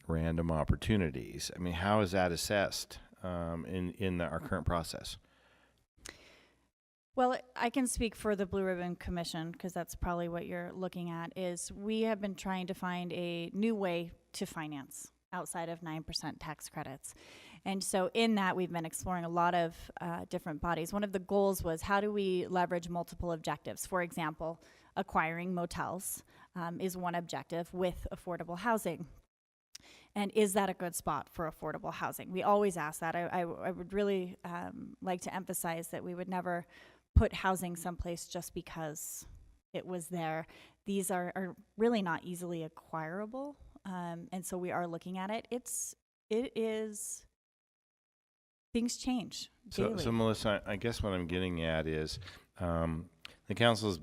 random opportunities. How is that assessed in our current process? Well, I can speak for the Blue Ribbon Commission, because that's probably what you're looking at, is we have been trying to find a new way to finance outside of 9% tax credits. And so in that, we've been exploring a lot of different bodies. One of the goals was, how do we leverage multiple objectives? For example, acquiring motels is one objective with affordable housing. And is that a good spot for affordable housing? We always ask that. I would really like to emphasize that we would never put housing someplace just because it was there. These are really not easily acquirable, and so we are looking at it. It is, things change daily. So Melissa, I guess what I'm getting at is the council's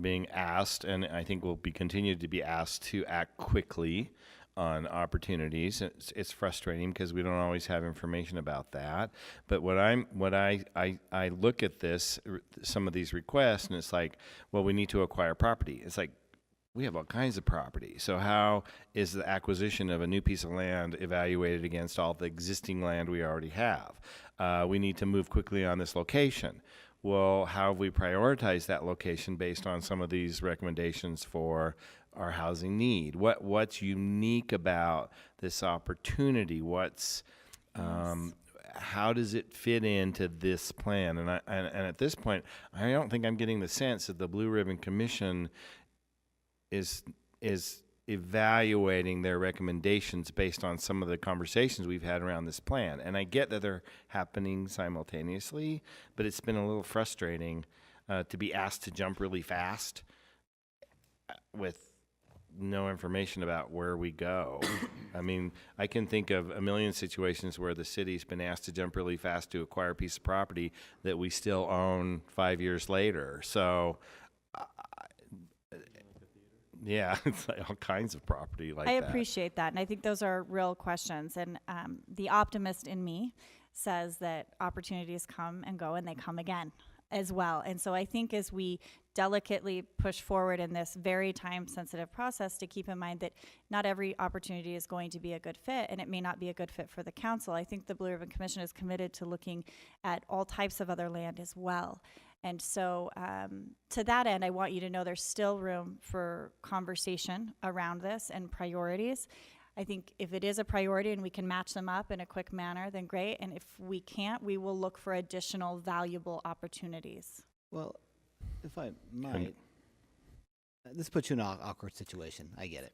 being asked, and I think will be continued to be asked, to act quickly on opportunities. It's frustrating because we don't always have information about that. But I look at this, some of these requests, and it's like, well, we need to acquire property. It's like, we have all kinds of property. So how is the acquisition of a new piece of land evaluated against all the existing land we already have? We need to move quickly on this location. Well, how have we prioritized that location based on some of these recommendations for our housing need? What's unique about this opportunity? How does it fit into this plan? And at this point, I don't think I'm getting the sense that the Blue Ribbon Commission is evaluating their recommendations based on some of the conversations we've had around this plan. And I get that they're happening simultaneously, but it's been a little frustrating to be asked to jump really fast with no information about where we go. I mean, I can think of a million situations where the city's been asked to jump really fast to acquire a piece of property that we still own 5 years later. So, yeah, it's like all kinds of property like I that. appreciate that, and I think those are real questions. And the optimist in me says that opportunities come and go, and they come again as well. And so I think as we delicately push forward in this very time-sensitive process, to keep in mind that not every opportunity is going to be a good fit, and it may not be a good fit for the council. I think the Blue Ribbon Commission is committed to looking at all types of other land as well. And so to that end, I want you to know there's still room for conversation around this and priorities. I think if it is a priority and we can match them up in a quick manner, then great. And if we can't, we will look for additional valuable opportunities. Well, if I might, this puts you in an awkward situation. I get it.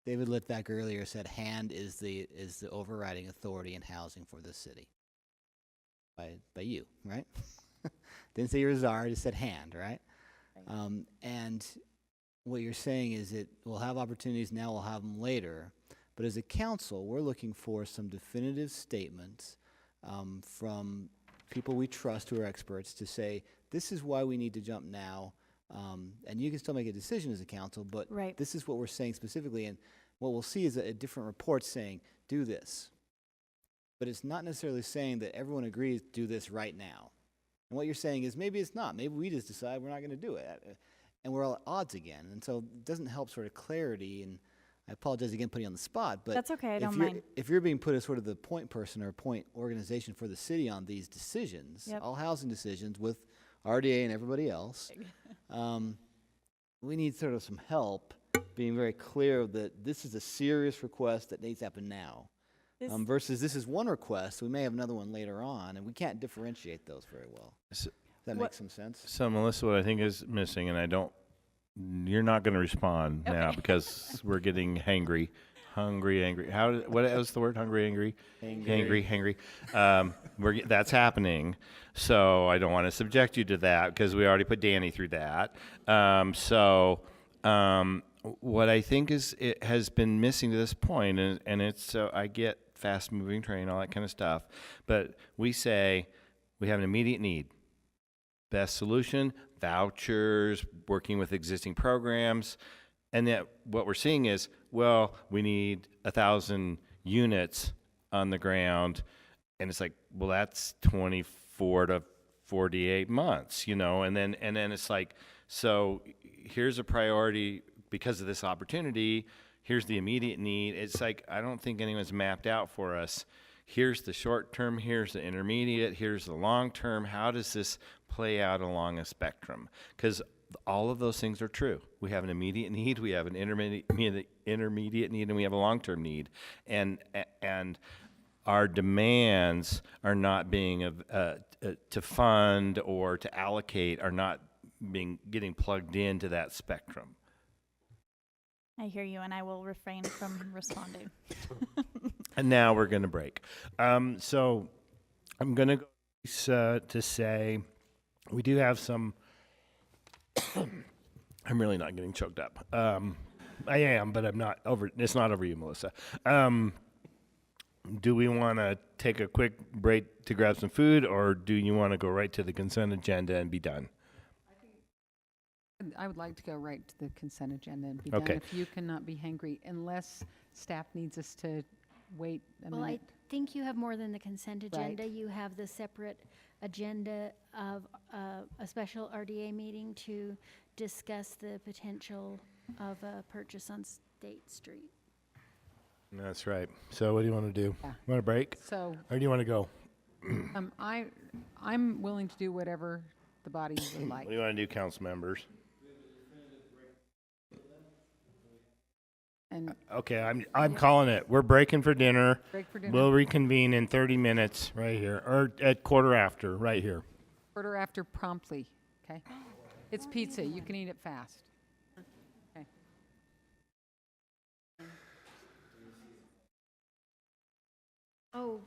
David Litvak earlier said HAND is the overriding authority in housing for the city. By you, right? Didn't say you're czar, just said HAND, right? And what you're saying is that we'll have opportunities now, we'll have them later. But as a council, we're looking for some definitive statements from people we trust who are experts to say, this is why we need to jump now. And you can still make a decision as a council, but this is what we're saying specifically. And what we'll see is a different report saying, do this. But it's not necessarily saying that everyone agrees, do this right now. And what you're saying is maybe it's not. Maybe we just decide we're not going to do it. And we're all at odds again. And so it doesn't help sort of clarity. And I apologize again putting you on the spot. But that's okay, I don't mind. If you're being put as sort of the point person or point organization for the city on these decisions, all housing decisions with RDA and everybody else, we need sort of some help being very clear that this is a serious request that needs to happen now. Versus this is one request, we may have another one later on, and we can't differentiate those very well. Does that make some sense? So, Melissa, what I think is missing, and you're not going to respond now because we're getting hangry. Angry. What was the word? Hungry, angry? Hangry. That's happening. So I don't want to subject you to that because we already put Danny through that. What I think it has been missing to this point, and it's, I get fast-moving train, all that kind of stuff, but we say we have an immediate need. Best solution, vouchers, working with existing programs, and yet what we're seeing is, well, we need 1,000 units on the ground, and it's like, well, that's 24 to 48 months, and then it's like, so here's a priority because of this opportunity, here's the immediate need. It's like, I don't think anyone's mapped out for us. Here's the short term, here's the intermediate, here's the long term. How does this play out along a spectrum? Because all of those things are true. We have an immediate need, we have an intermediate need, and we have a long-term need. And our demands are not being to fund or to allocate, are not getting plugged into that spectrum. I hear you, and I will refrain from responding. And now we're going to break. So I'm going to go to say we do have some. I'm really not getting choked up. I am, but I'm not over. It's not over you, Melissa. Do we want to take a quick break to grab some food, or do you want to go right to the consent agenda and be done? I would like to go right to the consent agenda and be done. If you cannot be hangry, unless staff needs us to wait a minute. Well, I think you have more than the consent agenda. Right. You have the separate agenda of a special RDA meeting to discuss the potential of a purchase on State Street. That's right. So what do you want to do? Yeah. Want to break? So, Or do you want to go? I'm willing to do whatever the body would like. What do you want to do, council members? And Okay, I'm calling it. We're breaking for dinner. break for dinner. We'll reconvene in 30 minutes right here, or at quarter after, right here. Order after promptly, okay? It's pizza, you can eat it fast. Okay. Oh,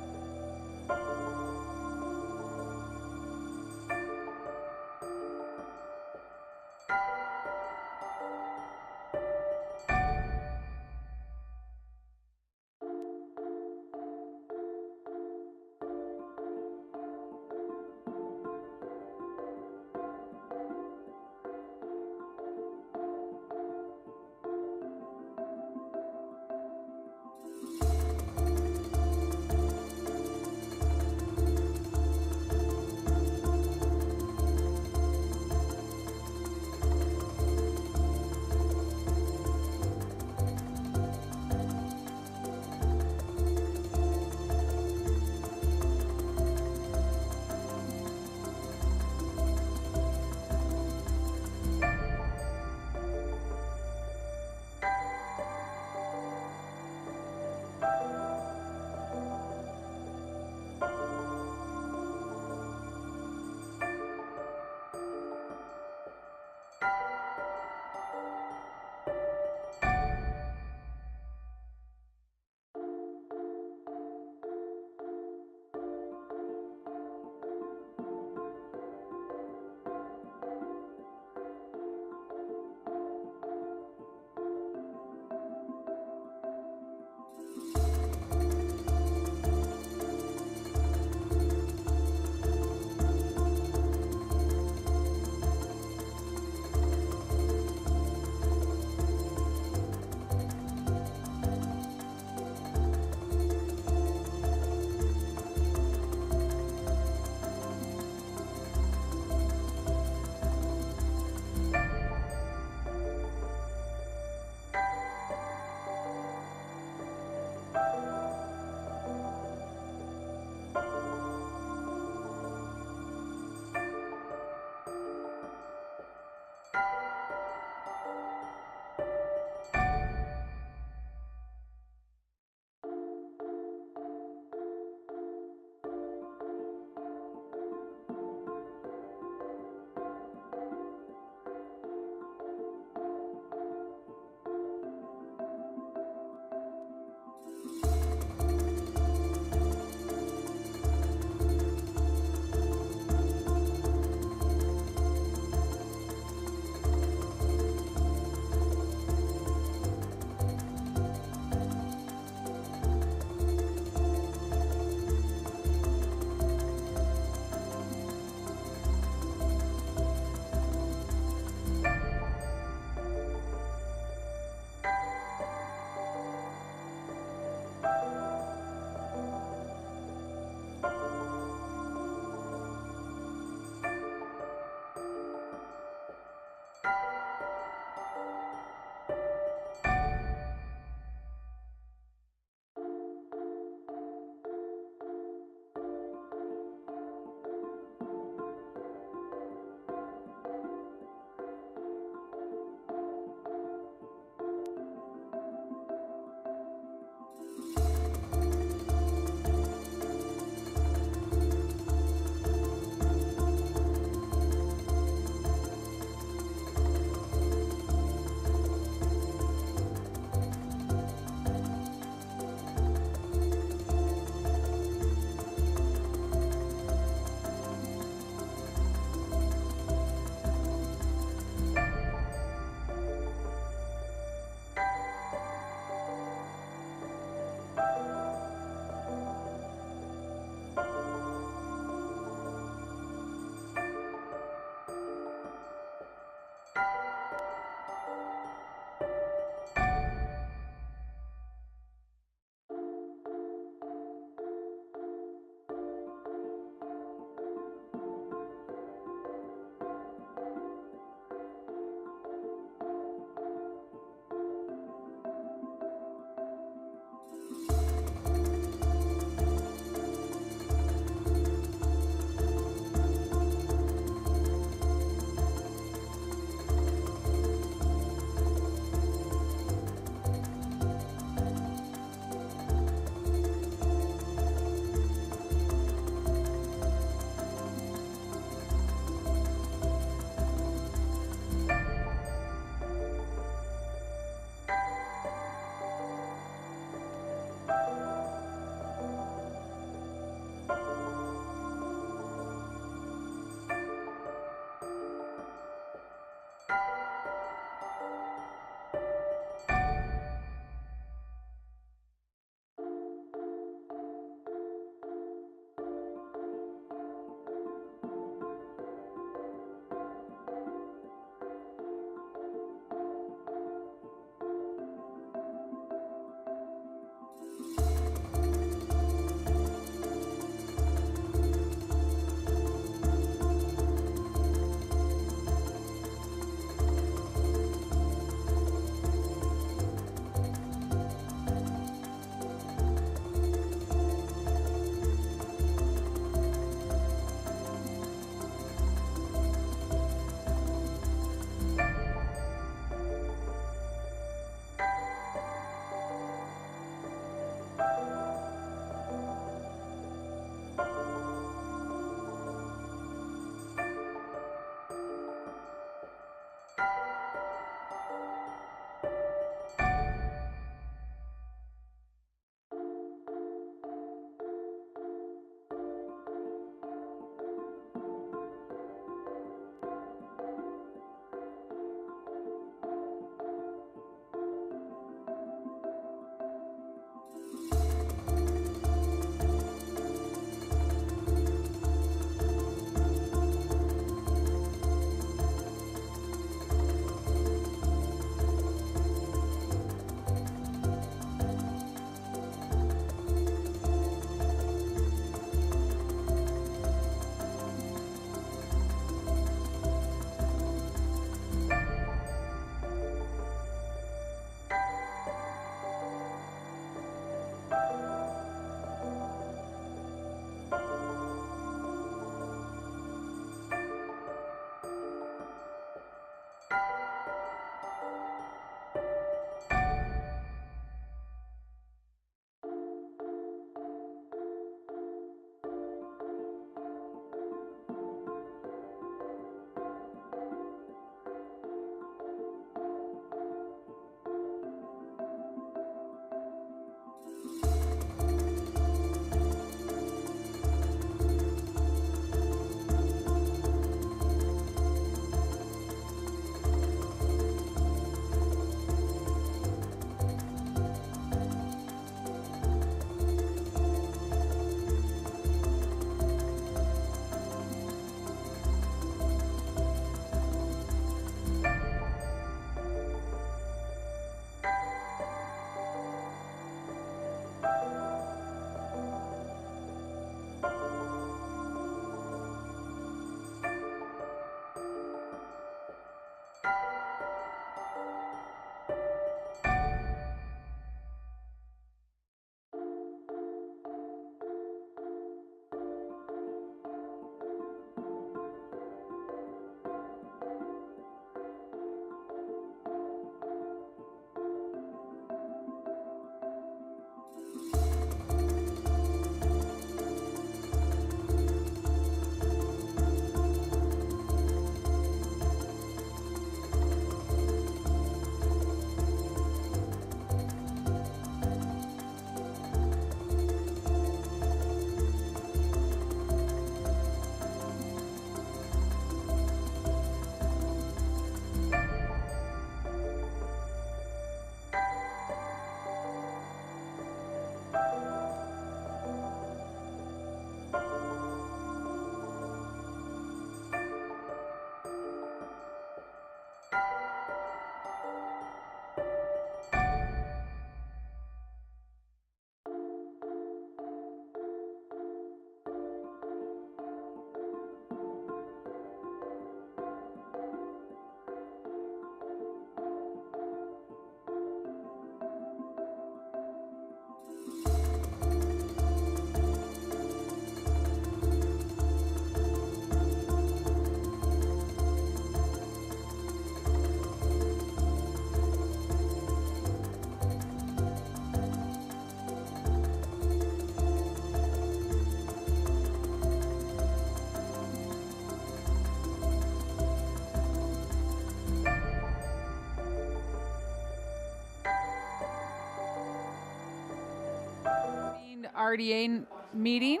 RDA meeting.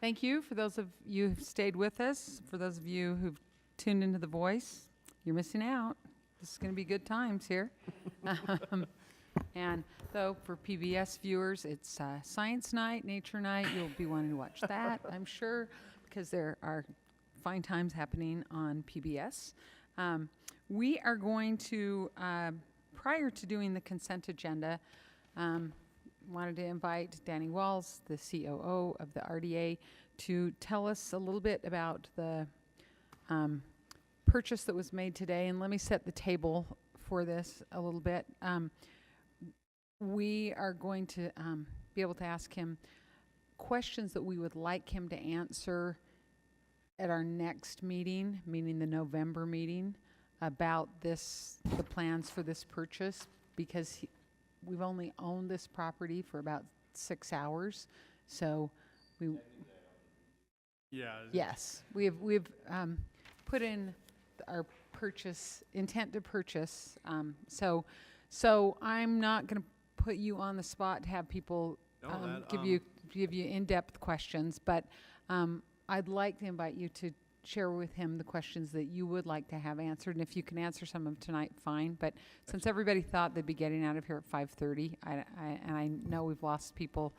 Thank you for those of you who've stayed with us. For those of you who've tuned into The Voice, you're missing out. This is going to be good times here. And though for PBS viewers, it's Science Night, Nature Night. You'll be wanting to watch that, I'm sure, because there are fine times happening on PBS. We are going to, prior to doing the consent agenda, wanted to invite Danny Walls, the COO of the RDA, to tell us a little bit about the purchase that was made today. And let me set the table for this a little bit. We are going to be able to ask him questions that we would like him to answer at our next meeting, meaning the November meeting, about this, the plans for this purchase, because we've only owned this property for about 6 hours. So we, yes, we've put in our purchase, intent to purchase. So I'm not going to put you on the spot to have people give you in-depth questions, but I'd like to invite you to share with him the questions that you would like to have answered, and if you can answer some of them tonight, fine. But since everybody thought they'd be getting out of here at 5:30, and I know we've lost people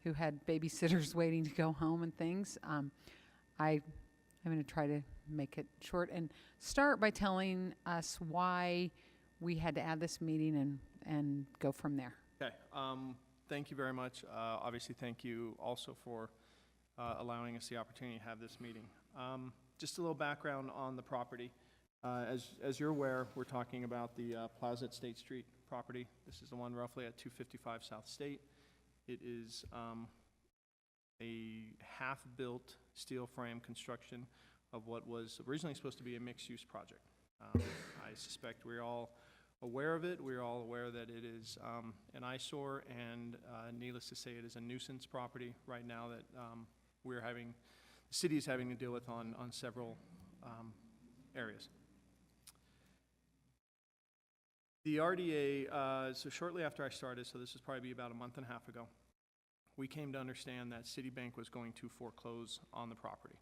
who had babysitters waiting to go home and things, I'm going to try to make it short and start by telling us why we had to add this meeting and go from there. Okay. Thank you very much. Obviously, thank you also for allowing us the opportunity to have this meeting. Just a little background on the property. As you're aware, we're talking about the Plaza at State Street property. This is the one roughly at 255 South State. It is a half-built steel frame construction of what was originally supposed to be a mixed-use project. I suspect we're all aware of it. We're all aware that it is an eyesore, and needless to say, it is a nuisance property right now that the city is having to deal with on several areas. The RDA, so shortly after I started, so this was probably about a month and a half ago, we came to understand that Citibank was going to foreclose on the property.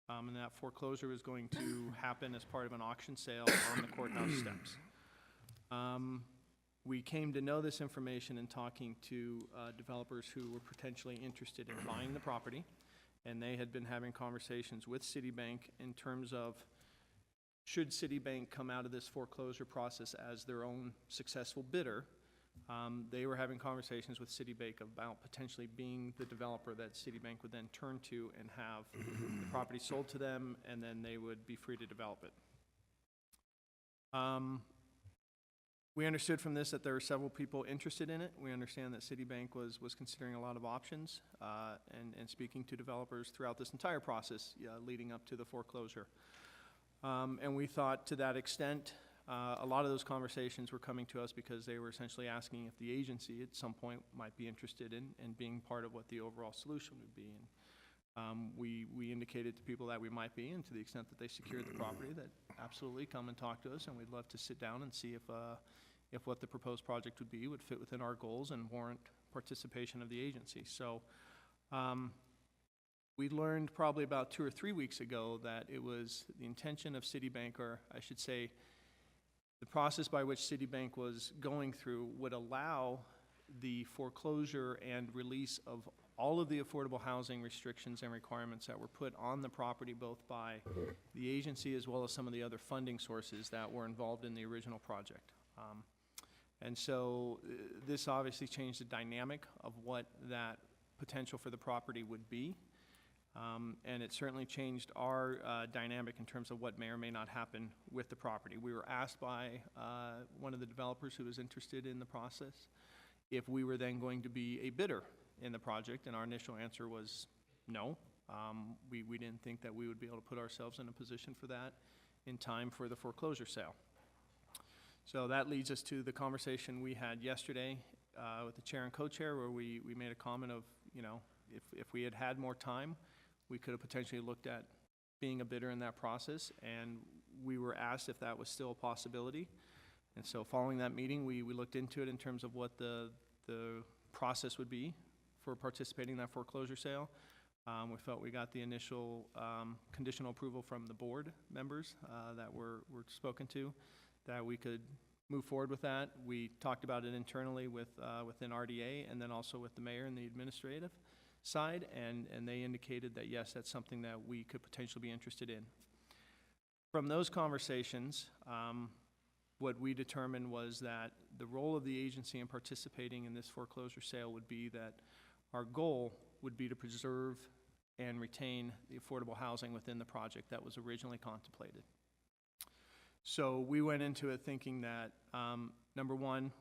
And that foreclosure was going to happen as part of an auction sale on the courthouse steps. We came to know this information in talking to developers who were potentially interested in buying the property, and they had been having conversations with Citibank in terms of should Citibank come out of this foreclosure process as their own successful bidder. They were having conversations with Citibank about potentially being the developer that Citibank would then turn to and have the property sold to them, and then they would be free to develop it. We understood from this that there were several people interested in it. We understand that Citibank was considering a lot of options and speaking to developers throughout this entire process leading up to the foreclosure. And we thought to that extent, a lot of those conversations were coming to us because they were essentially asking if the agency at some point might be interested in being part of what the overall solution would be. And we indicated to people that we might be, and to the extent that they secured the property, that absolutely come and talk to us, and we'd love to sit down and see if what the proposed project would be would fit within our goals and warrant participation of the agency. So we learned probably about 2 or 3 weeks ago that it was the intention of Citibank, or I should say, the process by which Citibank was going through would allow the foreclosure and release of all of the affordable housing restrictions and requirements that were put on the property, both by the agency as well as some of the other funding sources that were involved in the original project. And so this obviously changed the dynamic of what that potential for the property would be. And it certainly changed our dynamic in terms of what may or may not happen with the property. We were asked by one of the developers who was interested in the process if we were then going to be a bidder in the project, and our initial answer was no. We didn't think that we would be able to put ourselves in a position for that in time for the foreclosure sale. So that leads us to the conversation we had yesterday with the chair and co-chair, where we made a comment of, you know, if we had had more time, we could have potentially looked at being a bidder in that process, and we were asked if that was still a possibility. And so following that meeting, we looked into it in terms of what the process would be for participating in that foreclosure sale. We felt we got the initial conditional approval from the board members that were spoken to, that we could move forward with that. We talked about it internally within RDA and then also with the mayor and the administrative side, and they indicated that yes, that's something that we could potentially be interested in. From those conversations, what we determined was that the role of the agency in participating in this foreclosure sale would be that our goal would be to preserve and retain the affordable housing within the project that was originally contemplated. So we went into it thinking that, number one,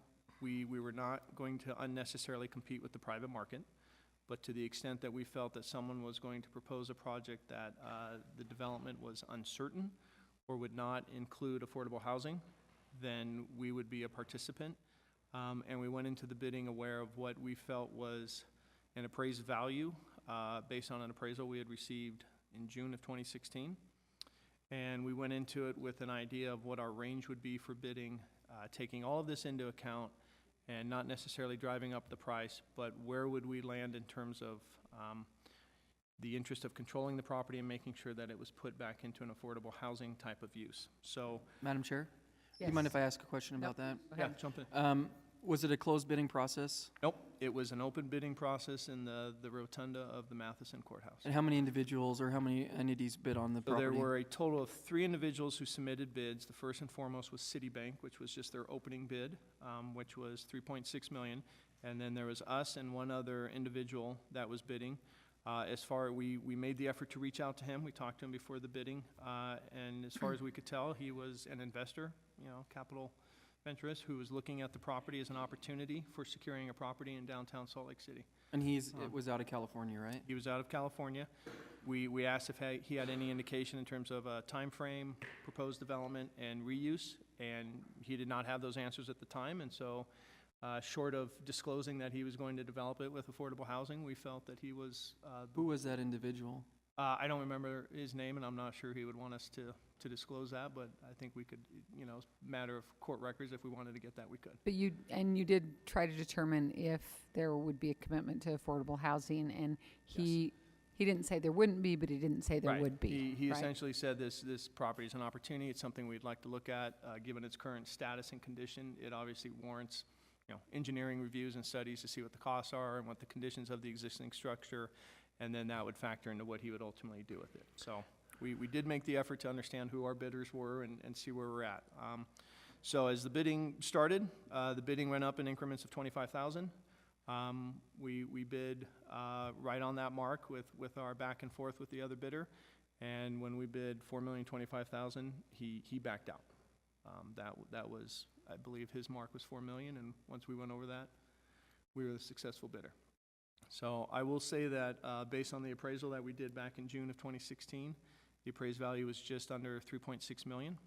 we were not going to unnecessarily compete with the private market, but to the extent that we felt that someone was going to propose a project that the development was uncertain or would not include affordable housing, then we would be a participant. And we went into the bidding aware of what we felt was an appraised value based on an appraisal we had received in June of 2016. And we went into it with an idea of what our range would be for bidding, taking all of this into account and not necessarily driving up the price, but where would we land in terms of the interest of controlling the property and making sure that it was put back into an affordable housing type of use. So, Madam Chair? Do Yes. you mind if I ask a question about that? yeah, jump in. Was it a closed bidding process? Nope, it was an open bidding process in the rotunda of the Matheson Courthouse. And how many individuals or how many entities bid on the So property? there were a total of 3 individuals who submitted bids. The first and foremost was Citibank, which was just their opening bid, which was $3.6 million. And then there was us and one other individual that was bidding. We made the effort to reach out to him. We talked to him before the bidding. And as far as we could tell, he was an investor, capital venturist, who was looking at the property as an opportunity for securing a property in downtown Salt Lake City. And it was out of California, right? He was out of California. We asked if he had any indication in terms of a time frame, proposed development, and reuse, and he did not have those answers at the time. And so, short of disclosing that he was going to develop it with affordable housing, we felt that he was. Who was that individual? I don't remember his name, and I'm not sure he would want us to disclose that. But I think we could, matter of court records, if we wanted to get that, we could. But you did try to determine if there would be a commitment to affordable housing, and he didn't say there wouldn't be, but he didn't say there would be. He right? essentially said this property is an opportunity. It's something we'd like to look at. Given its current status and condition, it obviously warrants engineering reviews and studies to see what the costs are and what the conditions of the existing structure, and then that would factor into what he would ultimately do with it. So we did make the effort to understand who our bidders were and see where we're at. So as the bidding started, the bidding went up in increments of 25,000. We bid right on that mark with our back and forth with the other bidder, and when we bid $4,025,000, he backed out. That was, I believe, his mark was $4 million, and once we went over that, we were the successful bidder. So I will say that based on the appraisal that we did back in June of 2016, the appraised value was just under $3.6 million.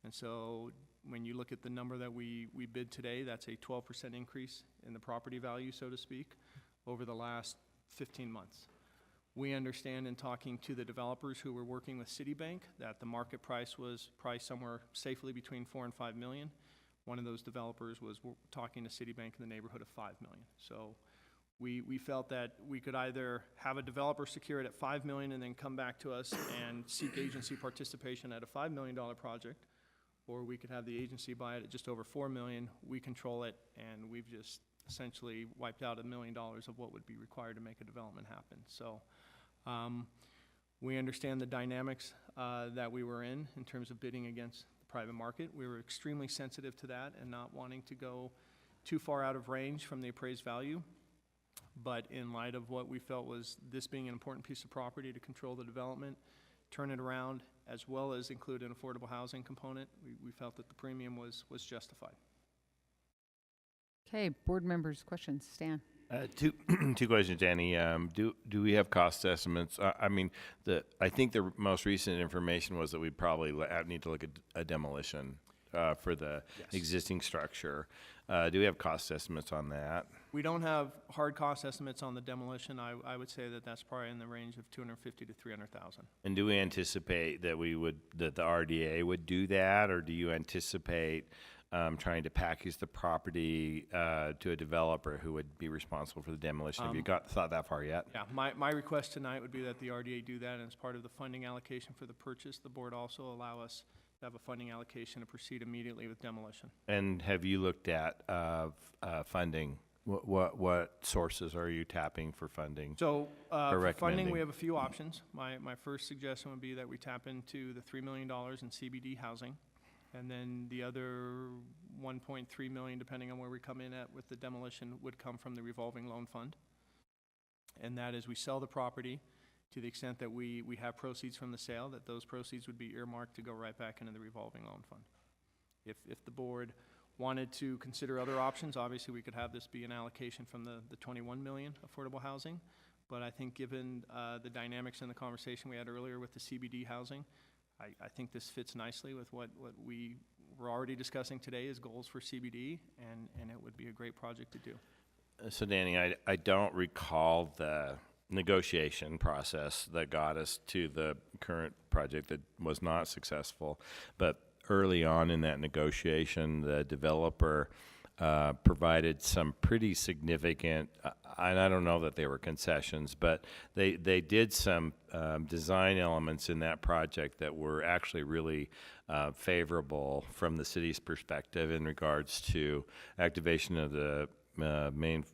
And so when you look at the number that we bid today, that's a 12% increase in the property value, so to speak, over the last 15 months. We understand in talking to the developers who were working with Citibank that the market price was priced somewhere safely between $4 and $5 million. One of those developers was talking to Citibank in the neighborhood of $5 million. So we felt that we could either have a developer secure it at $5 million and then come back to us and seek agency participation at a $5 million project, or we could have the agency buy it at just over $4 million. We control it, and we've just essentially wiped out $1 million of what would be required to make a development happen. So we understand the dynamics that we were in terms of bidding against the private market. We were extremely sensitive to that and not wanting to go too far out of range from the appraised value. But in light of what we felt was this being an important piece of property to control the development, turn it around, as well as include an affordable housing component, we felt that the premium was justified. Okay, board members, questions. Stan? Two questions, Danny. Do we have cost estimates? I think the most recent information was that we probably need to look at a demolition for the existing structure. Do we have cost estimates on that? We don't have hard cost estimates on the demolition. I would say that that's probably in the range of $250,000 to $300,000. And do we anticipate that the RDA would do that, or do you anticipate trying to package the property to a developer who would be responsible for the demolition. Have you thought that far yet? Yeah, my request tonight would be that the RDA do that, and as part of the funding allocation for the purchase, the board also allow us to have a funding allocation to proceed immediately with demolition. And have you looked at funding? What sources are you tapping for funding? So, or for funding, we recommending? have a few options. My first suggestion would be that we tap into the $3 million in CBD housing, and then the other 1.3 million, depending on where we come in at with the demolition, would come from the revolving loan fund. And that is, we sell the property to the extent that we have proceeds from the sale, that those proceeds would be earmarked to go right back into the revolving loan fund. If the board wanted to consider other options, obviously we could have this be an allocation from the 21 million affordable housing. But I think given the dynamics in the conversation we had earlier with the CBD housing, I think this fits nicely with what we were already discussing today as goals for CBD, and it would be a great project to do. So Danny, I don't recall the negotiation process that got us to the current project that was not successful, but early on in that negotiation, the developer provided some pretty significant, and I don't know that they were concessions, but they did some design elements in that project that were actually really favorable from the city's perspective in regards to activation of the main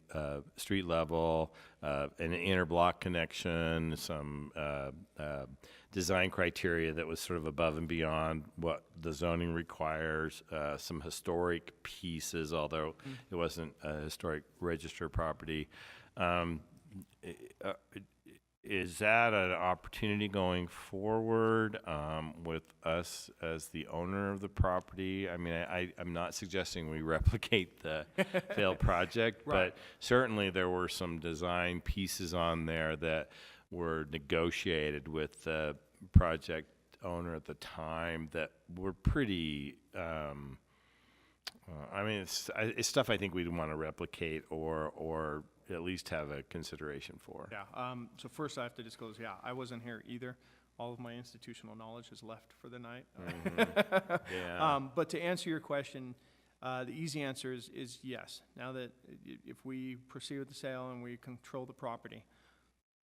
street level, an interblock connection, some design criteria that was sort of above and beyond what the zoning requires, some historic pieces, although it wasn't a historic register property. Is that an opportunity going forward with us as the owner of the property? I mean, I'm not suggesting we replicate the failed project, Right. but certainly there were some design pieces on there that were negotiated with the project owner at the time that were pretty, I mean, it's stuff I think we'd want to replicate or at least have a consideration for. Yeah, so first I have to disclose, yeah, I wasn't here either. All of my institutional knowledge has left for the night. Yeah. But to answer your question, the easy answer is yes. Now that if we proceed with the sale and we control the property,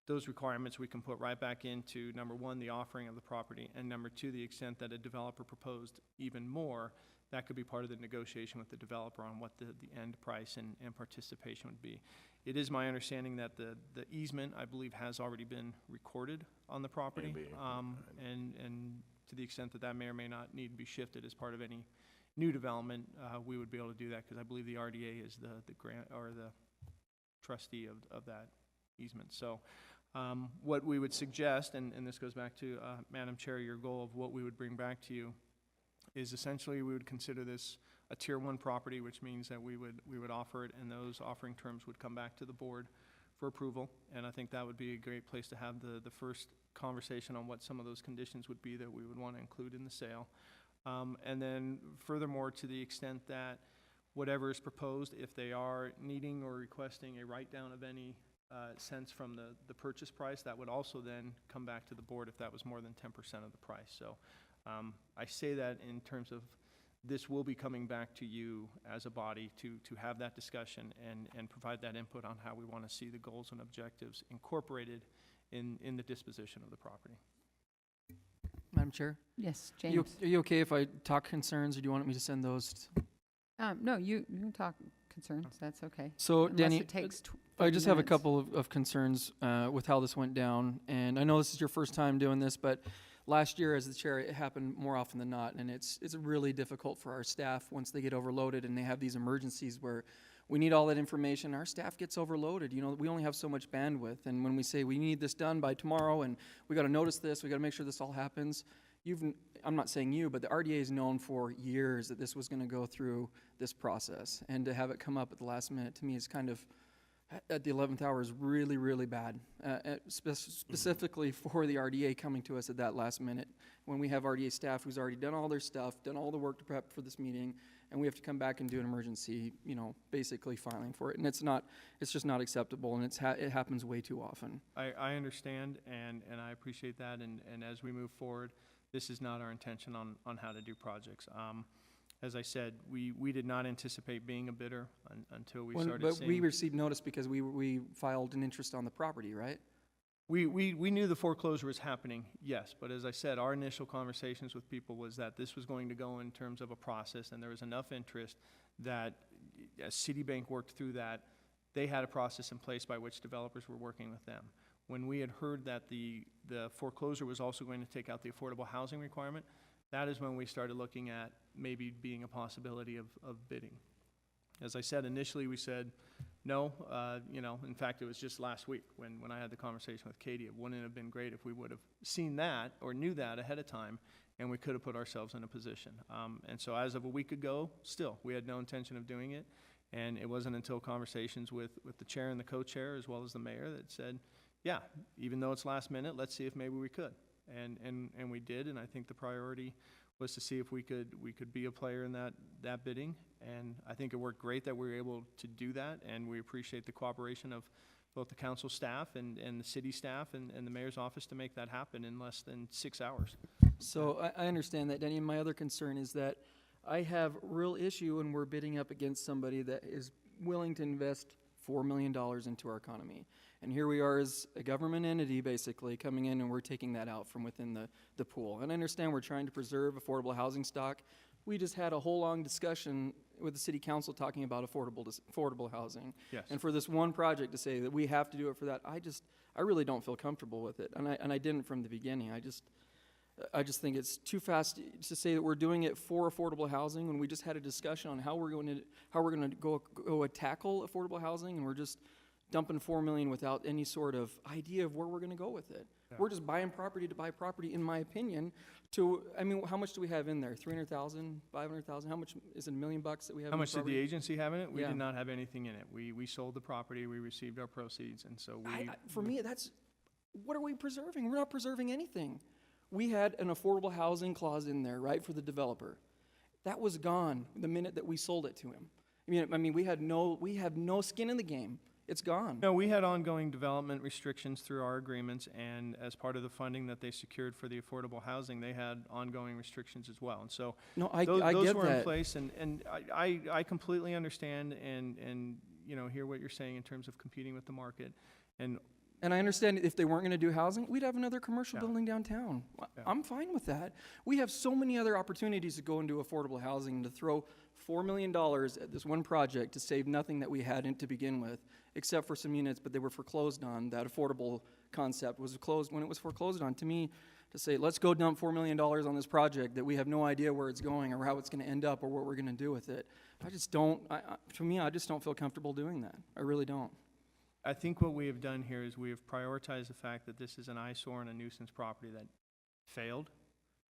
those requirements we can put right back into, number one, the offering of the property, and number two, the extent that a developer proposed even more, that could be part of the negotiation with the developer on what the end price and participation would be. It is my understanding that the easement, I believe, has already been recorded on the property. Maybe. And to the extent that that may or may not need to be shifted as part of any new development, we would be able to do that, because I believe the RDA is the grant or the trustee of that easement. So what we would suggest, and this goes back to Madam Chair, your goal of what we would bring back to you, is essentially we would consider this a tier 1 property, which means that we would offer it, and those offering terms would come back to the board for approval. And I think that would be a great place to have the first conversation on what some of those conditions would be that we would want to include in the sale. And then furthermore, to the extent that whatever is proposed, if they are needing or requesting a write-down of any sense from the purchase price, that would also then come back to the board if that was more than 10% of the price. So I say that in terms of this will be coming back to you as a body to have that discussion and provide that input on how we want to see the goals and objectives incorporated in the disposition of the property. Madam Chair? Yes, Are James. you okay if I talk concerns, or do you want me to send those? No, you can talk concerns, that's okay. So, Unless Danny, it takes I 30 just have a minutes. couple of concerns with how this went down. And I know this is your first time doing this, but last year as the chair, it happened more often than not. And it's really difficult for our staff once they get overloaded and they have these emergencies where we need all that information. Our staff gets overloaded. You know, we only have so much bandwidth. And when we say we need this done by tomorrow and we got to notice this, we got to make sure this all happens. I'm not saying you, but the RDA is known for years that this was going to go through this process. And to have it come up at the last minute, to me, is kind of, at the 11th hour, is really, really bad. Specifically for the RDA coming to us at that last minute, when we have RDA staff who's already done all their stuff, done all the work to prep for this meeting, and we have to come back and do an emergency, basically filing for it. And it's just not acceptable, and it happens way too often. I understand, and I appreciate that, and as we move forward, this is not our intention on how to do projects. as I said, we did not anticipate being a bidder until we When- started But seeing. we received notice because we filed an interest on the property, right? We knew the foreclosure was happening, yes, but as I said, our initial conversations with people was that this was going to go in terms of a process, and there was enough interest that as Citibank worked through that, they had a process in place by which developers were working with them. When we had heard that the foreclosure was also going to take out the affordable housing requirement, that is when we started looking at maybe being a possibility of bidding. As I said, initially we said, no, in fact, it was just last week when I had the conversation with Katie. It wouldn't have been great if we would have seen that or knew that ahead of time, and we could have put ourselves in a position. And so as of a week ago, still, we had no intention of doing it. And it wasn't until conversations with the chair and the co-chair, as well as the mayor, that said, yeah, even though it's last minute, let's see if maybe we could. And we did, and I think the priority was to see if we could be a player in that bidding. And I think it worked great that we were able to do that, and we appreciate the cooperation of both the council staff and the city staff and the mayor's office to make that happen in less than 6 hours. So I understand that, Denny. My other concern is that I have real issue when we're bidding up against somebody that is willing to invest $4 million into our economy. And here we are as a government entity, basically, coming in and we're taking that out from within the pool. And I understand we're trying to preserve affordable housing stock. We just had a whole long discussion with the city council talking about affordable housing. Yes. And for this one project to say that we have to do it for that, I really don't feel comfortable with it. And I didn't from the beginning. I just think it's too fast to say that we're doing it for affordable housing when we just had a discussion on how we're going to go tackle affordable housing, and we're just dumping $4 million without any sort of idea of where we're going to go with it. Yeah. We're just buying property to buy property, in my opinion. How much do we have in there? 300,000, 500,000? How much is it? $1 million that we have? How in much did the property? agency have in it? We Yeah. did not have anything in it. We sold the property, we received our proceeds, and so For me, what are we preserving? We're not preserving anything. We had an affordable housing clause in there, right, for the developer. That was gone the minute that we sold it to him. I mean, we have no skin in the game. It's gone. No, we had ongoing development restrictions through our agreements, and as part of the funding that they secured for the affordable housing, they had ongoing restrictions as well. And so No, I those get were in that. place, and I completely understand and hear what you're saying in terms of competing with the market. And I understand if they weren't going to do housing, we'd have another commercial Yeah. building downtown. Yeah. I'm fine with that. We have so many other opportunities to go into affordable housing and to throw $4 million at this one project to save nothing that we had to begin with, except for some units, but they were foreclosed on. That affordable concept was closed when it was foreclosed on. To me, to say, let's go dump $4 million on this project that we have no idea where it's going or how it's going to end up or what we're going to do with it, I just don't feel comfortable doing that. I really don't. I think what we have done here is we have prioritized the fact that this is an eyesore and a nuisance property that failed.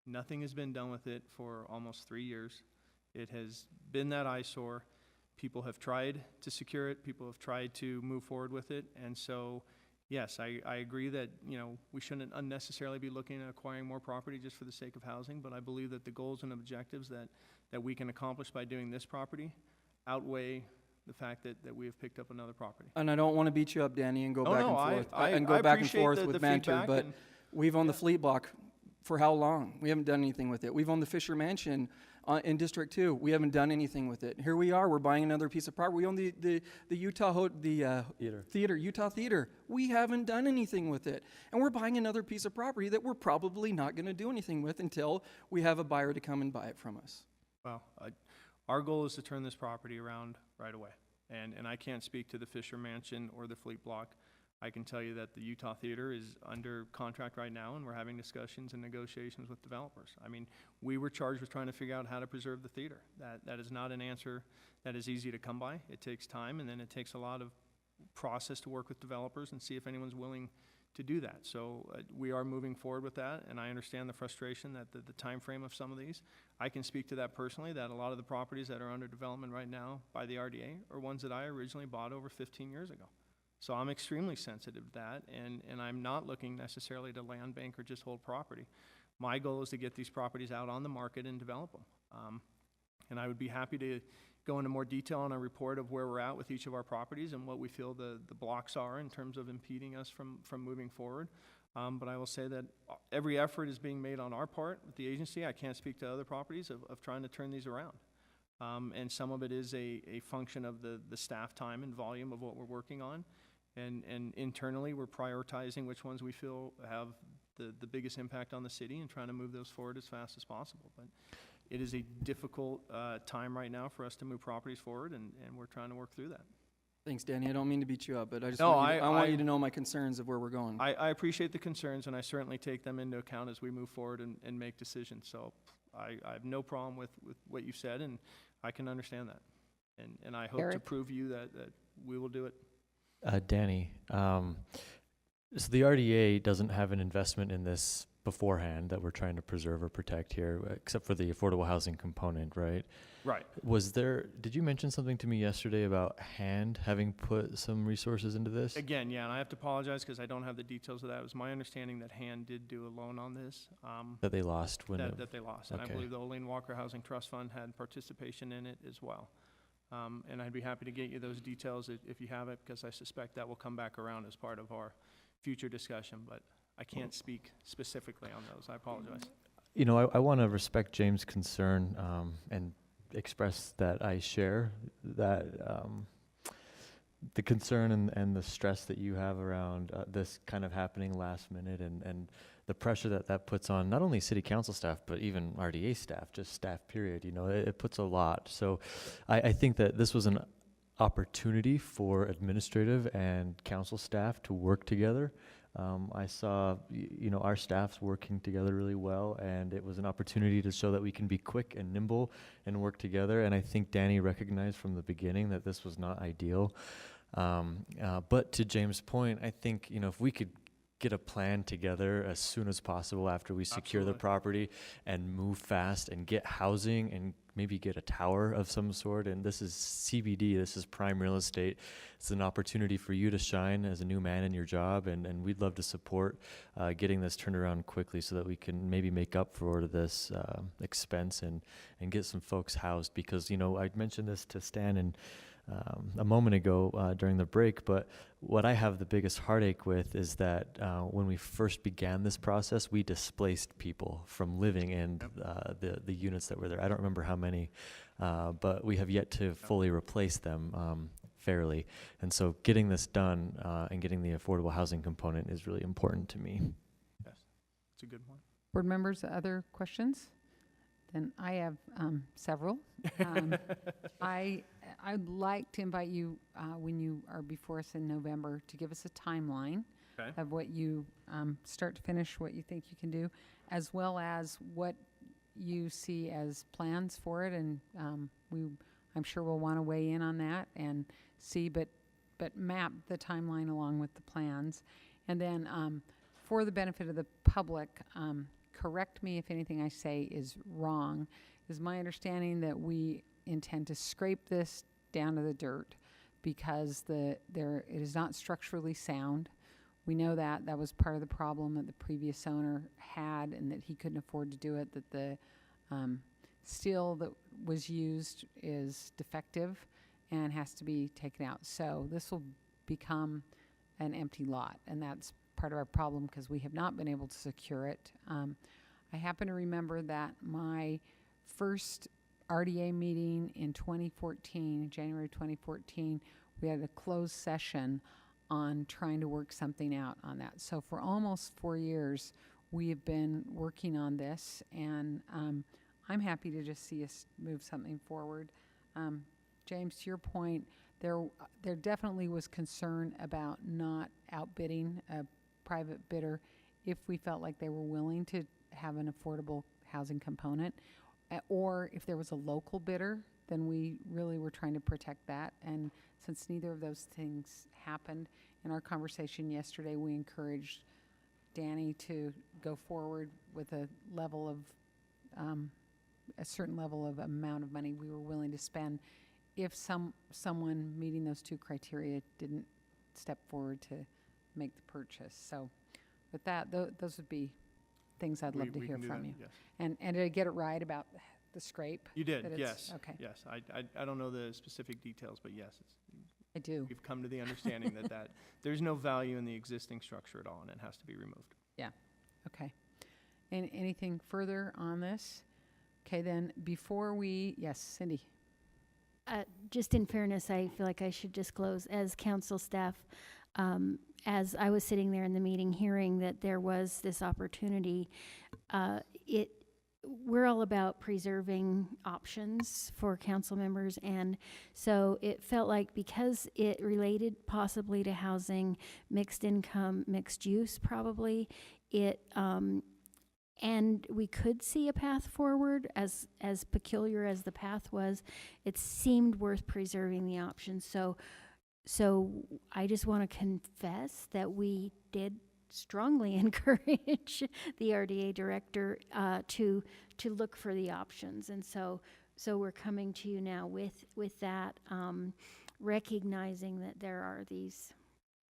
Nothing has been done with it for almost 3 years. It has been that eyesore. People have tried to secure it. People have tried to move forward with it. And so, yes, I agree that, we shouldn't unnecessarily be looking at acquiring more property just for the sake of housing, but I believe that the goals and objectives that we can accomplish by doing this property outweigh the fact that we have picked up another property. And I don't want to beat you up, Danny, and go Oh, back no, and forth. I And go back and appreciate forth the with Mantur, feedback but and- we've owned the Fleet Block for how long? We haven't done anything with it. We've owned the Fisher Mansion in District 2. We haven't done anything with it. Here we are. We're buying another piece of property. We own the Utah Theater. We haven't done anything with it. And we're buying another piece of property that we're probably not going to do anything with until we have a buyer to come and buy it from us. Well, our goal is to turn this property around right away. And I can't speak to the Fisher Mansion or the Fleet Block. I can tell you that the Utah Theater is under contract right now, and we're having discussions and negotiations with developers. I mean, we were charged with trying to figure out how to preserve the theater. That is not an answer that is easy to come by. It takes time, and then it takes a lot of process to work with developers and see if anyone's willing to do that. So we are moving forward with that, and I understand the frustration that the time frame of some of these. I can speak to that personally, that a lot of the properties that are under development right now by the RDA are ones that I originally bought over 15 years ago. So I'm extremely sensitive to that, and I'm not looking necessarily to land bank or just hold property. My goal is to get these properties out on the market and develop them. And I would be happy to go into more detail on a report of where we're at with each of our properties and what we feel the blocks are in terms of impeding us from moving forward. But I will say that every effort is being made on our part with the agency. I can't speak to other properties of trying to turn these around. And some of it is a function of the staff time and volume of what we're working on. And internally, we're prioritizing which ones we feel have the biggest impact on the city and trying to move those forward as fast as possible. But it is a difficult time right now for us to move properties forward, and we're trying to work through that. Thanks, Danny. I don't mean to beat you up, but I just No, want you to, I want I- you to know my concerns of where we're going. I appreciate the concerns, and I certainly take them into account as we move forward and make decisions. So I have no problem with what you said, and I can understand that. And I hope to Eric? prove you that we will do it. Danny, so the RDA doesn't have an investment in this beforehand that we're trying to preserve or protect here, except for the affordable housing component, right? Right. Did you mention something to me yesterday about Hand having put some resources into this? Again, yeah, and I have to apologize because I don't have the details of that. It was my understanding that Hand did do a loan on this. That they lost when That they lost. And I okay. believe the Olene Walker Housing Trust Fund had participation in it as well. And I'd be happy to get you those details if you have it, because I suspect that will come back around as part of our future discussion, but I can't speak specifically on those. I apologize. You know, I want to respect James' concern and express that I share that the concern and the stress that you have around this kind of happening last minute, and the pressure that puts on not only city council staff, but even RDA staff, just staff period. You know, it puts a lot. So I think that this was an opportunity for administrative and council staff to work together. I saw, you know, our staffs working together really well, and it was an opportunity to show that we can be quick and nimble and work together. And I think Danny recognized from the beginning that this was not ideal. But to James' point, I think, you know, if we could get a plan together as soon as possible after we secure the Absolutely. property and move fast and get housing and maybe get a tower of some sort. And this is CBD, this is prime real estate. It's an opportunity for you to shine as a new man in your job, and we'd love to support getting this turned around quickly so that we can maybe make up for this expense and get some folks housed. Because, you know, I mentioned this to Stan and a moment ago during the break, but what I have the biggest heartache with is that when we first began this process, we displaced people from living in the units that were there. I don't remember how many, but we have yet to fully replace them fairly. And so getting this done and getting the affordable housing component is really important to me. Yes, it's a good one. Board members, other questions? Then I have several. I'd like to invite you, when you are before us in November, to give us a timeline Okay. of what you, start to finish, what you think you can do, as well as what you see as plans for it. And I'm sure we'll want to weigh in on that and see, but map the timeline along with the plans. And then for the benefit of the public, correct me if anything I say is wrong. It is my understanding that we intend to scrape this down to the dirt because it is not structurally sound. We know that was part of the problem that the previous owner had, and that he couldn't afford to do it, that the steel that was used is defective and has to be taken out. So this will become an empty lot, and that's part of our problem because we have not been able to secure it. I happen to remember that my first RDA meeting in 2014, January 2014, we had a closed session on trying to work something out on that. So for almost 4 years, we have been working on this, and I'm happy to just see us move something forward. James, to your point, there definitely was concern about not outbidding a private bidder if we felt like they were willing to have an affordable housing component, or if there was a local bidder, then we really were trying to protect that. And since neither of those things happened, in our conversation yesterday, we encouraged Danny to go forward with a level of, a certain level of amount of money we were willing to spend if someone meeting those two criteria didn't step forward to make the purchase. So with that, those would be things I'd love to We hear can do from that, you. yes. And did I get it right about the scrape? You did, That it's- yes. Okay. Yes, I don't know the specific details, but yes, I do. we've come to the understanding that there's no value in the existing structure at all, and it has to be removed. Yeah, okay. And anything further on this? Okay, then, before yes, Cindy? just in fairness, I feel like I should disclose, as council staff, as I was sitting there in the meeting hearing that there was this opportunity, we're all about preserving options for council members, and so it felt like because it related possibly to housing, mixed income, mixed use probably, and we could see a path forward, as peculiar as the path was, it seemed worth preserving the options. So I just want to confess that we did strongly encourage the RDA director to look for the options, and so we're coming to you now with that, recognizing that there are these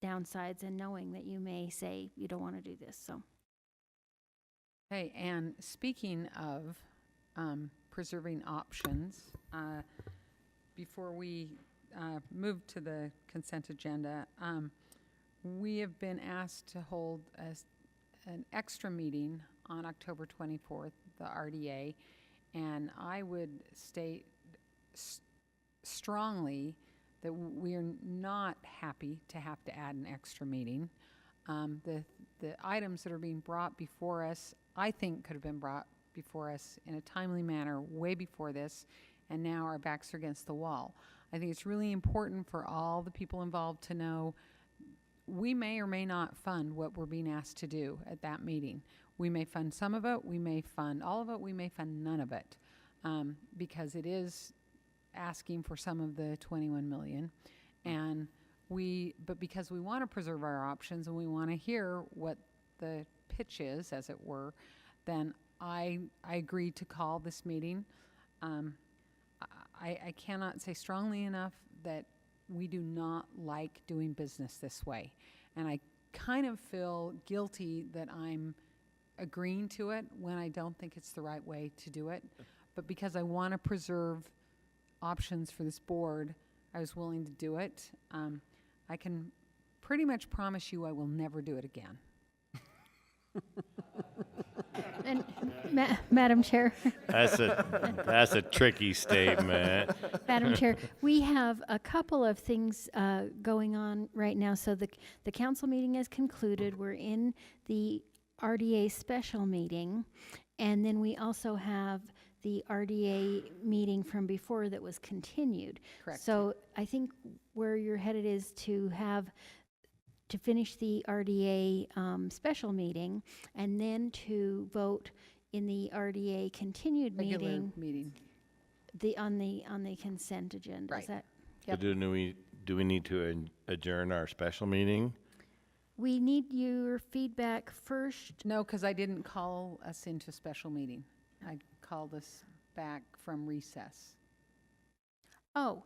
downsides and knowing that you may say you don't want to do this. So. Okay, and speaking of preserving options, before we move to the consent agenda, we have been asked to hold an extra meeting on October 24th, the RDA, and I would state strongly that we are not happy to have to add an extra meeting. The items that are being brought before us, I think, could have been brought before us in a timely manner way before this, and now our backs are against the wall. I think it's really important for all the people involved to know we may or may not fund what we're being asked to do at that meeting. We may fund some of it, we may fund all of it, we may fund none of it, because it is asking for some of the 21 million. But because we want to preserve our options and we want to hear what the pitch is, as it were, then I agreed to call this meeting. I cannot say strongly enough that we do not like doing business this way. And I kind of feel guilty that I'm agreeing to it when I don't think it's the right way to do it. But because I want to preserve options for this board, I was willing to do it. I can pretty much promise you I will never do it again. And Madam Chair. That's a tricky statement. Madam Chair, we have a couple of things going on right now. So the council meeting has concluded. We're in the RDA special meeting, and then we also have the RDA meeting from before that was continued. Correct. So I think where you're headed is to finish the RDA special meeting, and then to vote in the RDA continued Regular meeting meeting. on the consent agenda. Right. Is that? So do we need to adjourn our special meeting? We need your feedback first. No, because I didn't call us into a special meeting. I called us back from recess. Oh.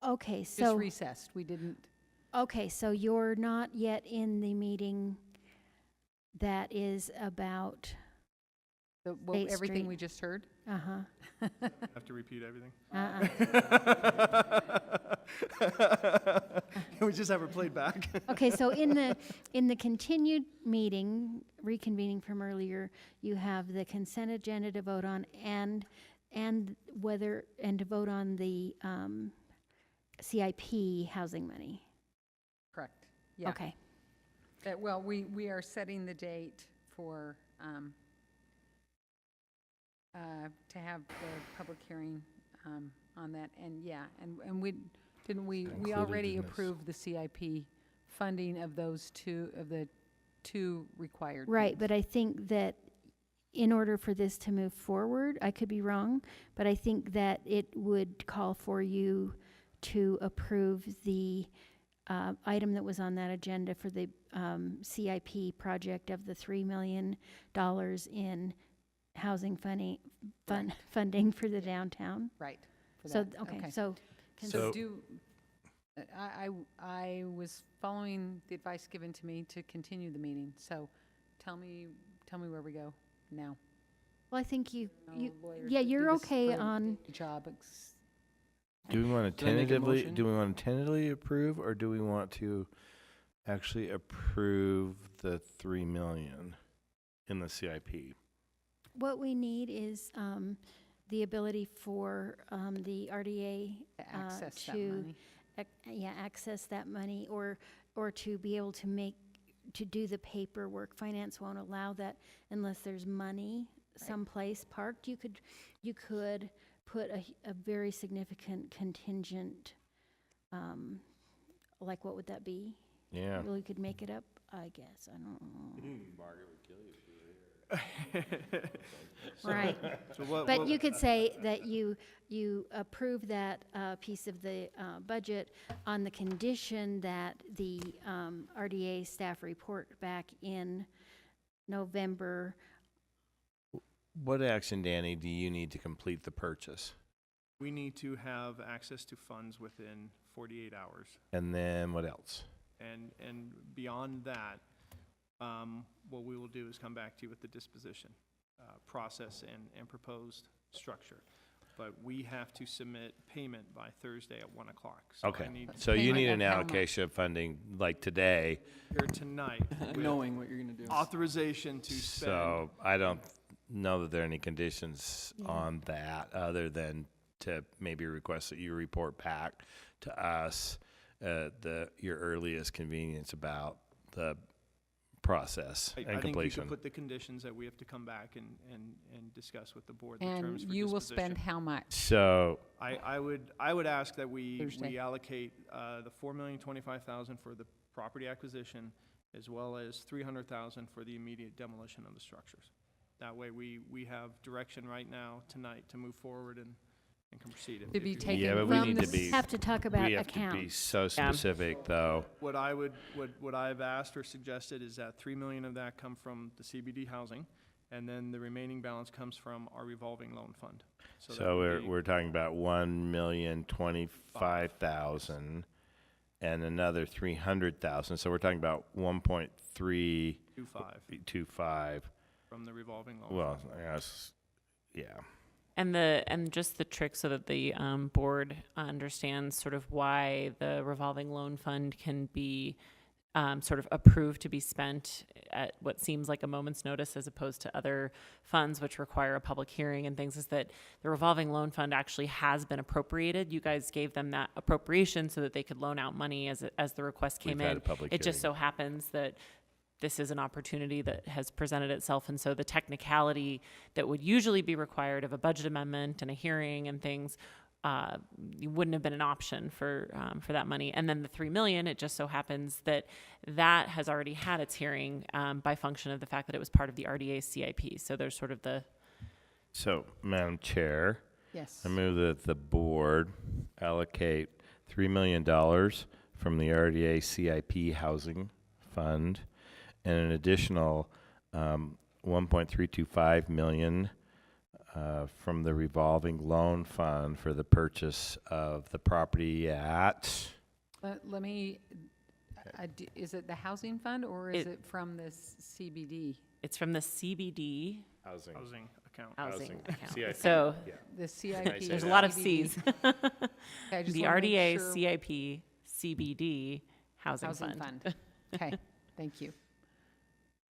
Okay, Just so. recessed. We didn't. Okay, so you're not yet in the meeting that is about, State Everything Street. we just heard? uh-huh, Have to repeat everything? Can we just have her played back? Okay, so in the continued meeting, reconvening from earlier, you have the consent agenda to vote on and to vote on the CIP housing money. Correct. Yeah. Okay. Well, we are setting the date for to have the public hearing on that, and we Included already in this. approved the CIP funding of those the two required. Right, things. but I think that in order for this to move forward, I could be wrong, but I think that it would call for you to approve the item that was on that agenda for the CIP project of the $3 million in housing funding for the downtown. Right. For So, that. okay, so. So- I was following the advice given to me to continue the meeting. So, tell me where we go now. Well, I think you, Lawyers yeah, that do you're this okay great on, job. Do we want to Do I make a tentatively, motion? do we want to tentatively approve, or do we want to actually approve the 3 million in the CIP? what we need is the ability for the RDA To access that to money. access that money, or to be able to do the paperwork. Finance won't allow that unless there's money someplace parked. You could put a very significant contingent, like what would that be? Yeah. Well, you could make it up, I guess. I don't know. Margaret would kill you if you were here. Right. But you could say that you approve that piece of the budget on the condition that the RDA staff report back in November. What action, Danny, do you need to complete the purchase? We need to have access to funds within 48 hours. And then what else? And beyond that, what we will do is come back to you with the disposition process and proposed structure. But we have to submit payment by Thursday at 1 o'clock. So Okay, I need so you Payment need of an how much? allocation of funding like today. here tonight with Knowing what you're gonna do. authorization to spend. So I don't know that there are any conditions Yeah. on that other than to maybe request that you report back to us your earliest convenience about the process I and think you completion. could put the conditions that we have to come back and discuss with the board the And terms for you will disposition. spend how much? So I would ask that we Thursday. allocate the $4,025,000 for the property acquisition, as well as $300,000 for the immediate demolition of the structures. That way, we have direction right now, tonight, to move forward and can proceed. To be you- taken yeah, but we from need the to be Have to talk about we have to be accounts. so specific though. What I've asked or suggested is that $3 million of that come from the CBD housing, and then the remaining balance comes from our revolving loan fund. that So would be we're talking about 1,025,000 and another 300,000. So we're talking about 1.325. from the revolving loan. Well, fund. I guess, yeah. And just the trick so that the board understands sort of why the revolving loan fund can be sort of approved to be spent at what seems like a moment's notice as opposed to other funds which require a public hearing and things, is that the revolving loan fund actually has been appropriated. You guys gave them that appropriation so that they could loan out money as the request came We've had in. a public It just hearing. so happens that this is an opportunity that has presented itself, and so the technicality that would usually be required of a budget amendment and a hearing and things wouldn't have been an option for that money. And then the $3 million, it just so happens that that has already had its hearing by function of the fact that it was part of the RDA CIP. So there's sort of the So, Madam Chair, Yes. I move that the board allocate $3 million from the RDA CIP Housing Fund and an additional 1.325 million from the revolving loan fund for the purchase of the property at. Let me, is it the housing fund or is It- it from this CBD? it's from the CBD Housing. Housing account. housing account. CIP. So Yeah. The CIP. say there's a that. lot of CBD. C's. Okay, I just The wanna make RDA sure- CIP CBD housing Housing fund. fund. Okay, thank you.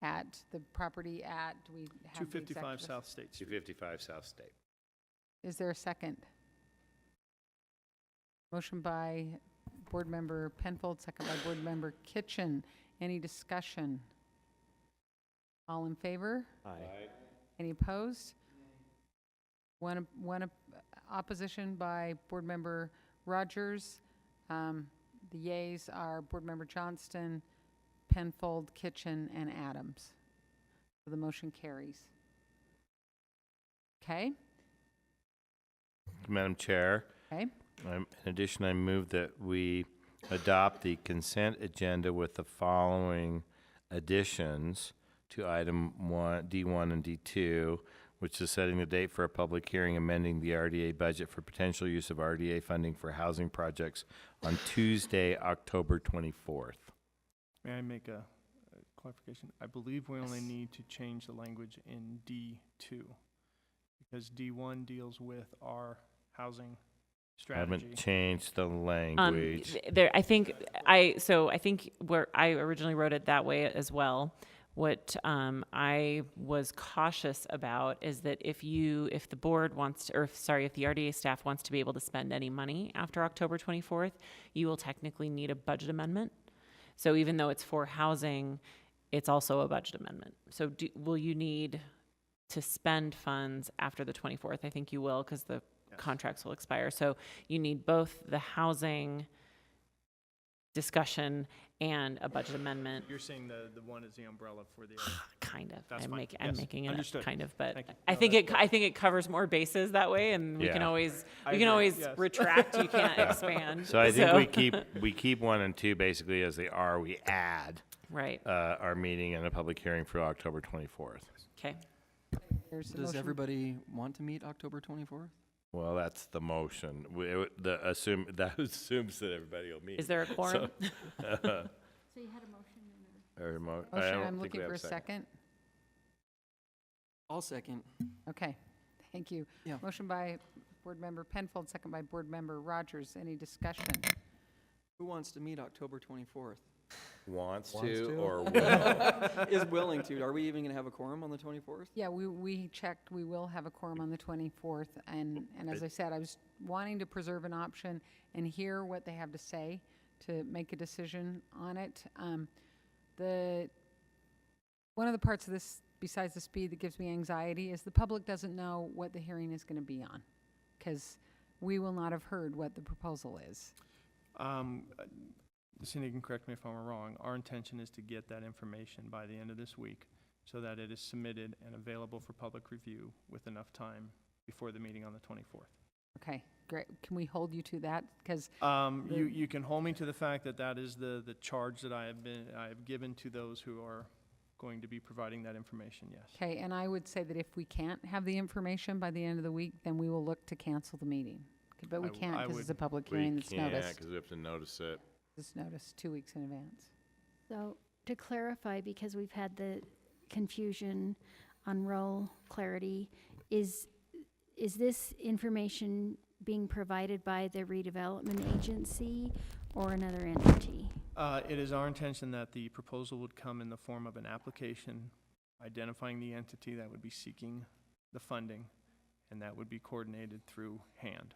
At the property at, do we have the 255 exact- South State Street. 255 South State. Is there a second? Motion by Board Member Penfold, second by Board Member Kitchen. Any discussion? All in favor? Aye. Any opposed? One opposition by Board Member Rogers. The yeas are Board Member Johnston, Penfold, Kitchen, and Adams. So the motion carries. Okay, Madam Chair, okay. in addition, I move that we adopt the consent agenda with the following additions to item D1 and D2, which is setting the date for a public hearing amending the RDA budget for potential use of RDA funding for housing projects on Tuesday, October 24th. May I make a clarification? I believe we only need to change the language in D2, because D1 deals with our housing I strategy. haven't changed the language. I think where I originally wrote it that way as well What I was cautious about is that if the board wants to, if the RDA staff wants to be able to spend any money after October 24th, you will technically need a budget amendment. So even though it's for housing, it's also a budget amendment. So will you need to spend funds after the 24th? I think you will, because the contracts will expire. So you need both the housing discussion and a budget amendment. You're saying the one is the umbrella for the. Kind of. That's I'm fine. I'm making it up, Understood. kind of, but Thank you. I No, think that's I think it covers more bases that way, and we can Yeah. always I we can agree, always yes. retract. You can't expand. So I think we keep 1 and 2 basically as they are. We add Right. our meeting and a public hearing for October 24th. Okay. There's a Does motion. everybody want to meet October 24th? Well, that's the motion. That assumes that everybody will meet. Is there a quorum? So you had a motion Motion, I don't I'm think looking we have for a second. I'll second. Okay, thank you. Yeah. Motion by Board Member Penfold, second by Board Member Rogers. Any discussion? Who wants to meet October 24th? Wants Wants to to? or will? Is willing to. Are we even going to have a quorum on the 24th? Yeah, we checked, we will have a quorum on the 24th, and as I said, I was wanting to preserve an option and hear what they have to say to make a decision on it. One of the parts of this, besides the speed, that gives me anxiety is the public doesn't know what the hearing is going to be on, because we will not have heard what the proposal is. Cindy can correct me if I'm wrong. Our intention is to get that information by the end of this week so that it is submitted and available for public review with enough time before the meeting on the 24th. Okay, great. Can we hold you to that? Because You can hold me to the fact that that is the charge that I have given to those who are going to be providing that information, yes. Okay, and I would say that if we can't have the information by the end of the week, then we will look to cancel the meeting. Okay, but we can't because it's a public hearing that's We can't, noticed. because we have to notice it. It's noticed 2 weeks in advance. So to clarify, because we've had the confusion on role clarity, is this information being provided by the redevelopment agency or another entity? It is our intention that the proposal would come in the form of an application identifying the entity that would be seeking the funding, and that would be coordinated through HAND.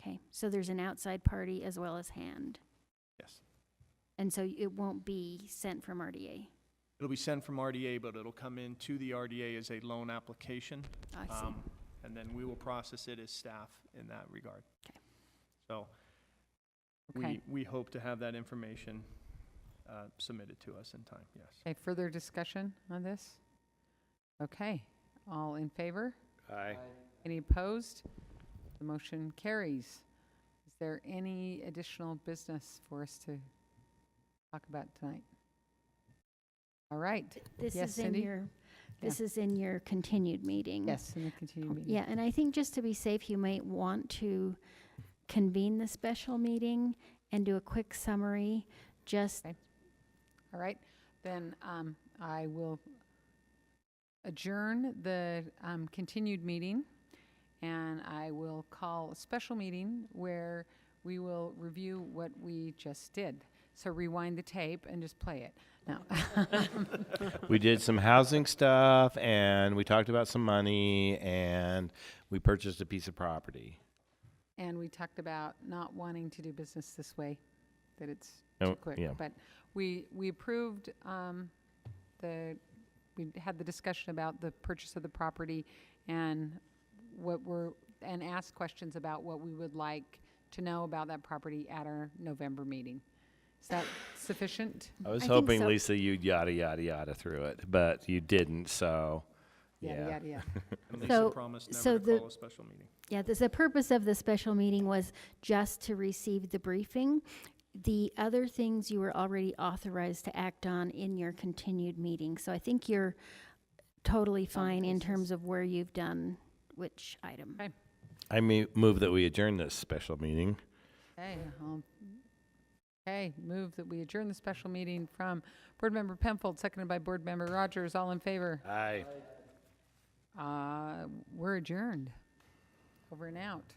Okay, so there's an outside party as well as HAND. Yes. And so it won't be sent from RDA? It'll be sent from RDA, but it'll come in to the RDA as a loan application. I see. And then we will process it as staff in that regard. Okay. So Okay. we hope to have that information submitted to us in time, yes. Okay, further discussion on this? Okay, all in favor? Aye. Any opposed? The motion carries. Is there any additional business for us to talk about tonight? All right. This Yes, is in Cindy? your, this is in your continued meeting. Yes, in the continued meeting. Yeah, and I think just to be safe, you might want to convene the special meeting and do a quick summary, just, Okay. All right, then I will adjourn the continued meeting, and I will call a special meeting where we will review what we just did. So rewind the tape and just play it. No. We did some housing stuff, and we talked about some money, and we purchased a piece of property. And we talked about not wanting to do business this way, that it's Oh, too quick. yeah. But we approved we had the discussion about the purchase of the property and and asked questions about what we would like to know about that property at our November meeting. Is that sufficient? I was I think hoping, so. Lisa, you'd yada, yada, yada through it, but you didn't, so, Yada, yeah. yada, yada. And Lisa So- promised so never to the- call a special meeting. yeah, the purpose of the special meeting was just to receive the briefing. The other things you were already authorized to act on in your continued meeting. So I think you're totally fine in terms of where you've done which item. Okay. I move that we adjourn this special meeting. Okay, move that we adjourn the special meeting from Board Member Penfold, seconded by Board Member Rogers. All in favor? Aye. We're adjourned. Over and out.